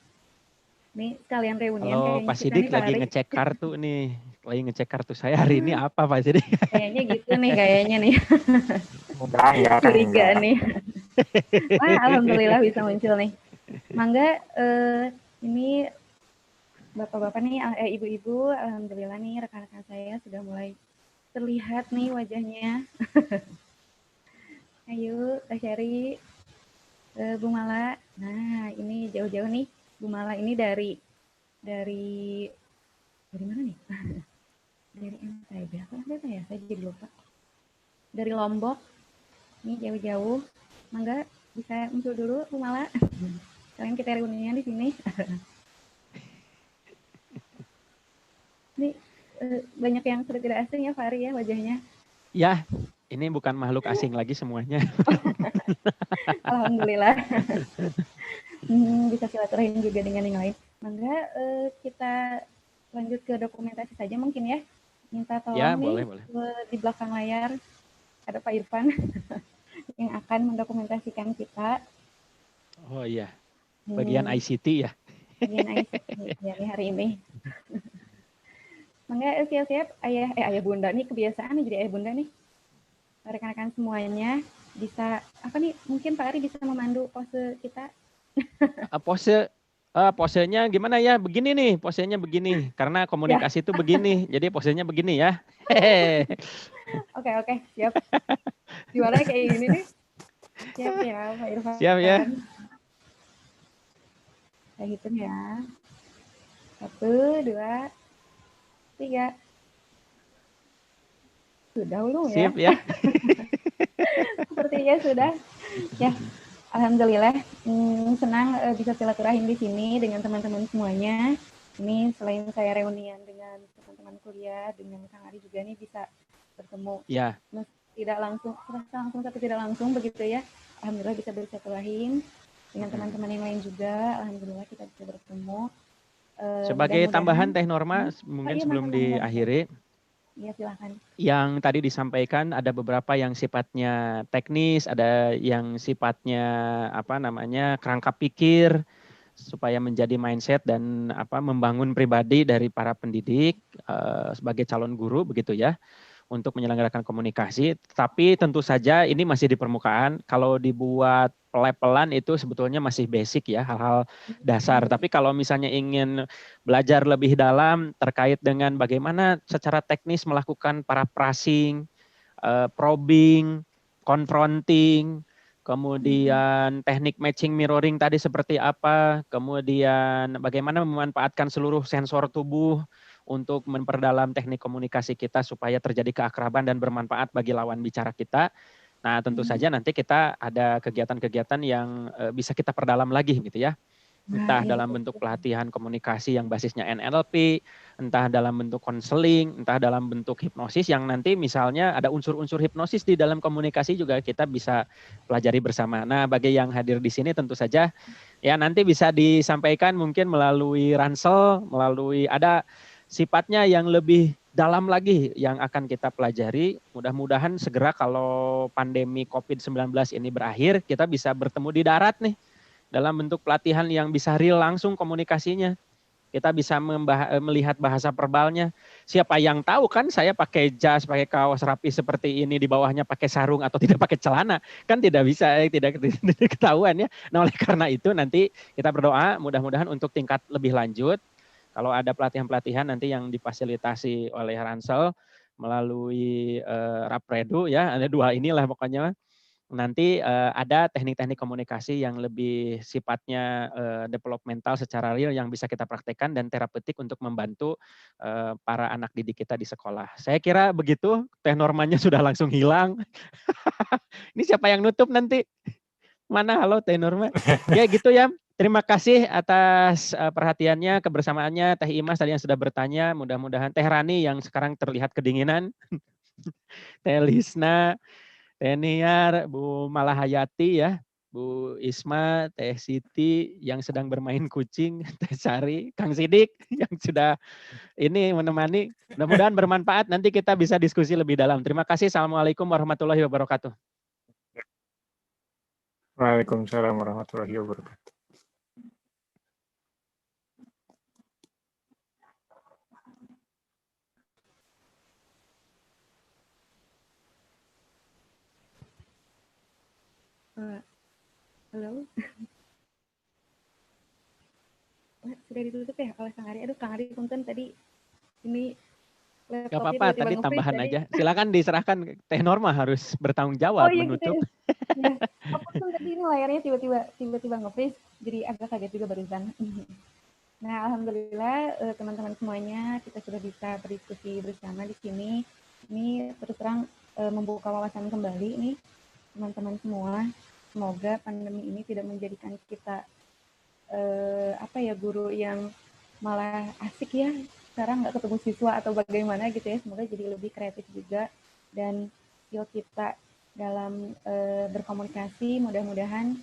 Nih sekalian reunian Kalau kayaknya Pak kita Sidik nih Pak lagi Ari. ngecek kartu nih, lagi ngecek kartu saya hari ini apa Pak Sidik? Kayaknya gitu nih kayaknya nih. Enggak kan Curiga enggak. nih. Wah, alhamdulillah bisa muncul nih. Mangga ini Bapak-bapak nih, ibu-ibu, alhamdulillah nih rekan-rekan saya sudah mulai terlihat nih wajahnya. Ayo, Kak Syari, Bu Mala. Nah, ini jauh-jauh nih. Bu Mala ini dari mana nih? Dari NTB apa ya? Saya jadi lupa. Dari Lombok. Ini jauh-jauh. Mangga bisa muncul dulu Bu Mala. Kalian kita reuninya di sini. Ini banyak yang sudah tidak asing ya Fahri ya wajahnya. Ya, ini bukan makhluk asing lagi semuanya. Alhamdulillah. Bisa silaturahim juga dengan yang lain. Mangga kita lanjut ke dokumentasi saja mungkin ya. Minta tolong Ya, nih boleh. Di belakang layar ada Pak Irfan yang akan mendokumentasikan kita. Oh iya, bagian ICT ya. Bagian ICT ya hari ini. Mangga siap-siap ayah bunda nih, kebiasaan nih jadi ayah bunda nih. Rekan-rekan semuanya bisa apa nih, mungkin Pak Ari bisa memandu pose kita. Posenya gimana ya? Begini nih, posenya begini. Karena komunikasi itu begini, jadi posenya begini ya. Oke, siap. Gimana kayak gini nih? Siap ya, Pak Irfan. Siap ya. Saya hitung ya. 1, 2, 3. Sudah belum ya? Siap ya. Sepertinya sudah. Ya, alhamdulillah senang bisa silaturahim di sini dengan teman-teman semuanya. Ini selain saya reunian dengan teman-teman kuliah, dengan Kang Ari juga nih bisa bertemu. Ya. Tidak langsung, tapi tidak langsung begitu ya. Alhamdulillah bisa bersilaturahim dengan teman-teman yang lain juga. Alhamdulillah kita bisa bertemu. Sebagai tambahan Teh Norma, mungkin sebelum diakhiri, ya silakan. Yang tadi disampaikan ada beberapa yang sifatnya teknis, ada yang sifatnya kerangka pikir supaya menjadi mindset dan membangun pribadi dari para pendidik sebagai calon guru begitu ya. Untuk menyelenggarakan komunikasi, tapi tentu saja ini masih di permukaan. Kalau dibuat pelepelan itu sebetulnya masih basic ya, hal-hal dasar. Tapi kalau misalnya ingin belajar lebih dalam terkait dengan bagaimana secara teknis melakukan paraphrasing, probing, confronting, kemudian teknik matching mirroring tadi seperti apa, kemudian bagaimana memanfaatkan seluruh sensor tubuh untuk memperdalam teknik komunikasi kita supaya terjadi keakraban dan bermanfaat bagi lawan bicara kita. Nah, tentu saja nanti kita ada kegiatan-kegiatan yang bisa kita perdalam lagi gitu ya. Entah dalam bentuk pelatihan komunikasi yang basisnya NLP, entah dalam bentuk konseling, entah dalam bentuk hipnosis yang nanti misalnya ada unsur-unsur hipnosis di dalam komunikasi juga kita bisa pelajari bersama. Nah, bagi yang hadir di sini tentu saja ya nanti bisa disampaikan mungkin melalui ransel, melalui ada sifatnya yang lebih dalam lagi yang akan kita pelajari. Mudah-mudahan segera kalau pandemi COVID-19 ini berakhir, kita bisa bertemu di darat nih. Dalam bentuk pelatihan yang bisa real langsung komunikasinya. Kita bisa melihat bahasa verbalnya. Siapa yang tahu kan saya pakai jas, pakai kaos rapi seperti ini, di bawahnya pakai sarung atau tidak pakai celana. Kan tidak bisa, tidak ketahuan ya. Nah oleh karena itu nanti kita berdoa mudah-mudahan untuk tingkat lebih lanjut. Kalau ada pelatihan-pelatihan nanti yang difasilitasi oleh Ransel melalui Rapredo ya, ada 2 inilah pokoknya. Nanti ada teknik-teknik komunikasi yang lebih sifatnya developmental secara real yang bisa kita praktekkan dan terapeutik untuk membantu para anak didik kita di sekolah. Saya kira begitu, Teh Normanya sudah langsung hilang. Ini siapa yang nutup nanti? Mana halo Teh Norma? Ya gitu ya. Terima kasih atas perhatiannya, kebersamaannya Teh Imas tadi yang sudah bertanya. Mudah-mudahan Teh Rani yang sekarang terlihat kedinginan. Teh Lisna, Teh Niar, Bu Malahayati ya, Bu Isma, Teh Siti yang sedang bermain kucing, Teh Sari, Kang Sidik yang sudah ini menemani. Mudah-mudahan bermanfaat. Nanti kita bisa diskusi lebih dalam. Terima kasih. Assalamualaikum warahmatullahi wabarakatuh. Waalaikumsalam warahmatullahi wabarakatuh. Halo. Sudah ditutup ya oleh Kang Ari. Aduh, Kang Ari punten tadi ini Gak laptopnya apa-apa, tiba-tiba tadi nge-freeze tambahan tadi. aja. Silakan diserahkan. Teh Norma harus bertanggung Oh jawab iya gitu menutup. ya. Ya. Apapun tadi ini layarnya tiba-tiba nge-freeze, jadi agak kaget juga barusan. Nah, alhamdulillah teman-teman semuanya kita sudah bisa berdiskusi bersama di sini. Ini terus terang membuka wawasan kembali nih teman-teman semua. Semoga pandemi ini tidak menjadikan kita guru yang malah asik ya sekarang nggak ketemu siswa atau bagaimana gitu ya. Semoga jadi lebih kreatif juga dan skill kita dalam berkomunikasi mudah-mudahan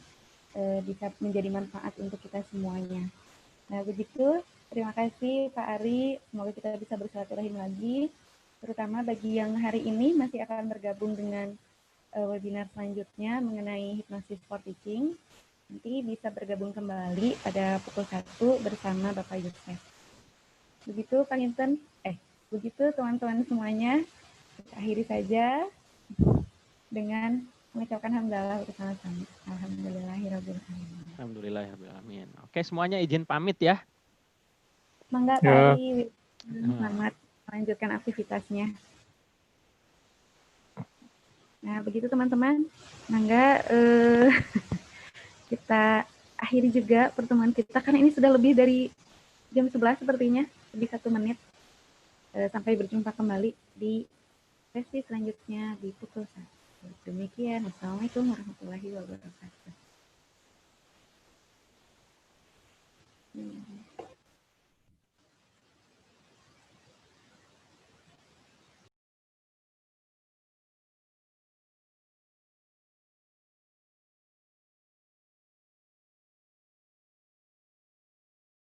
bisa menjadi manfaat untuk kita semuanya. Nah begitu, terima kasih Pak Ari, semoga kita bisa bersilaturahim lagi, terutama bagi yang hari ini masih akan bergabung dengan webinar selanjutnya mengenai hipnosis for teaching. Nanti bisa bergabung kembali pada pukul 1 bersama Bapak Yusef. Begitu Pak Inten, begitu teman-teman semuanya, kita akhiri saja dengan mengucapkan hamdalah bersama-sama. Alhamdulillahirrahmanirrahim. Alhamdulillahirrahmanirrahim. Oke, semuanya izin pamit ya. Mangga Pak Ya. Ari, selamat melanjutkan aktivitasnya. Nah, begitu teman-teman. Mangga kita akhiri juga pertemuan kita, karena ini sudah lebih dari jam 11 sepertinya, lebih 1 menit. Sampai berjumpa kembali di sesi selanjutnya di pukul 1. Demikian, Assalamualaikum warahmatullahi wabarakatuh.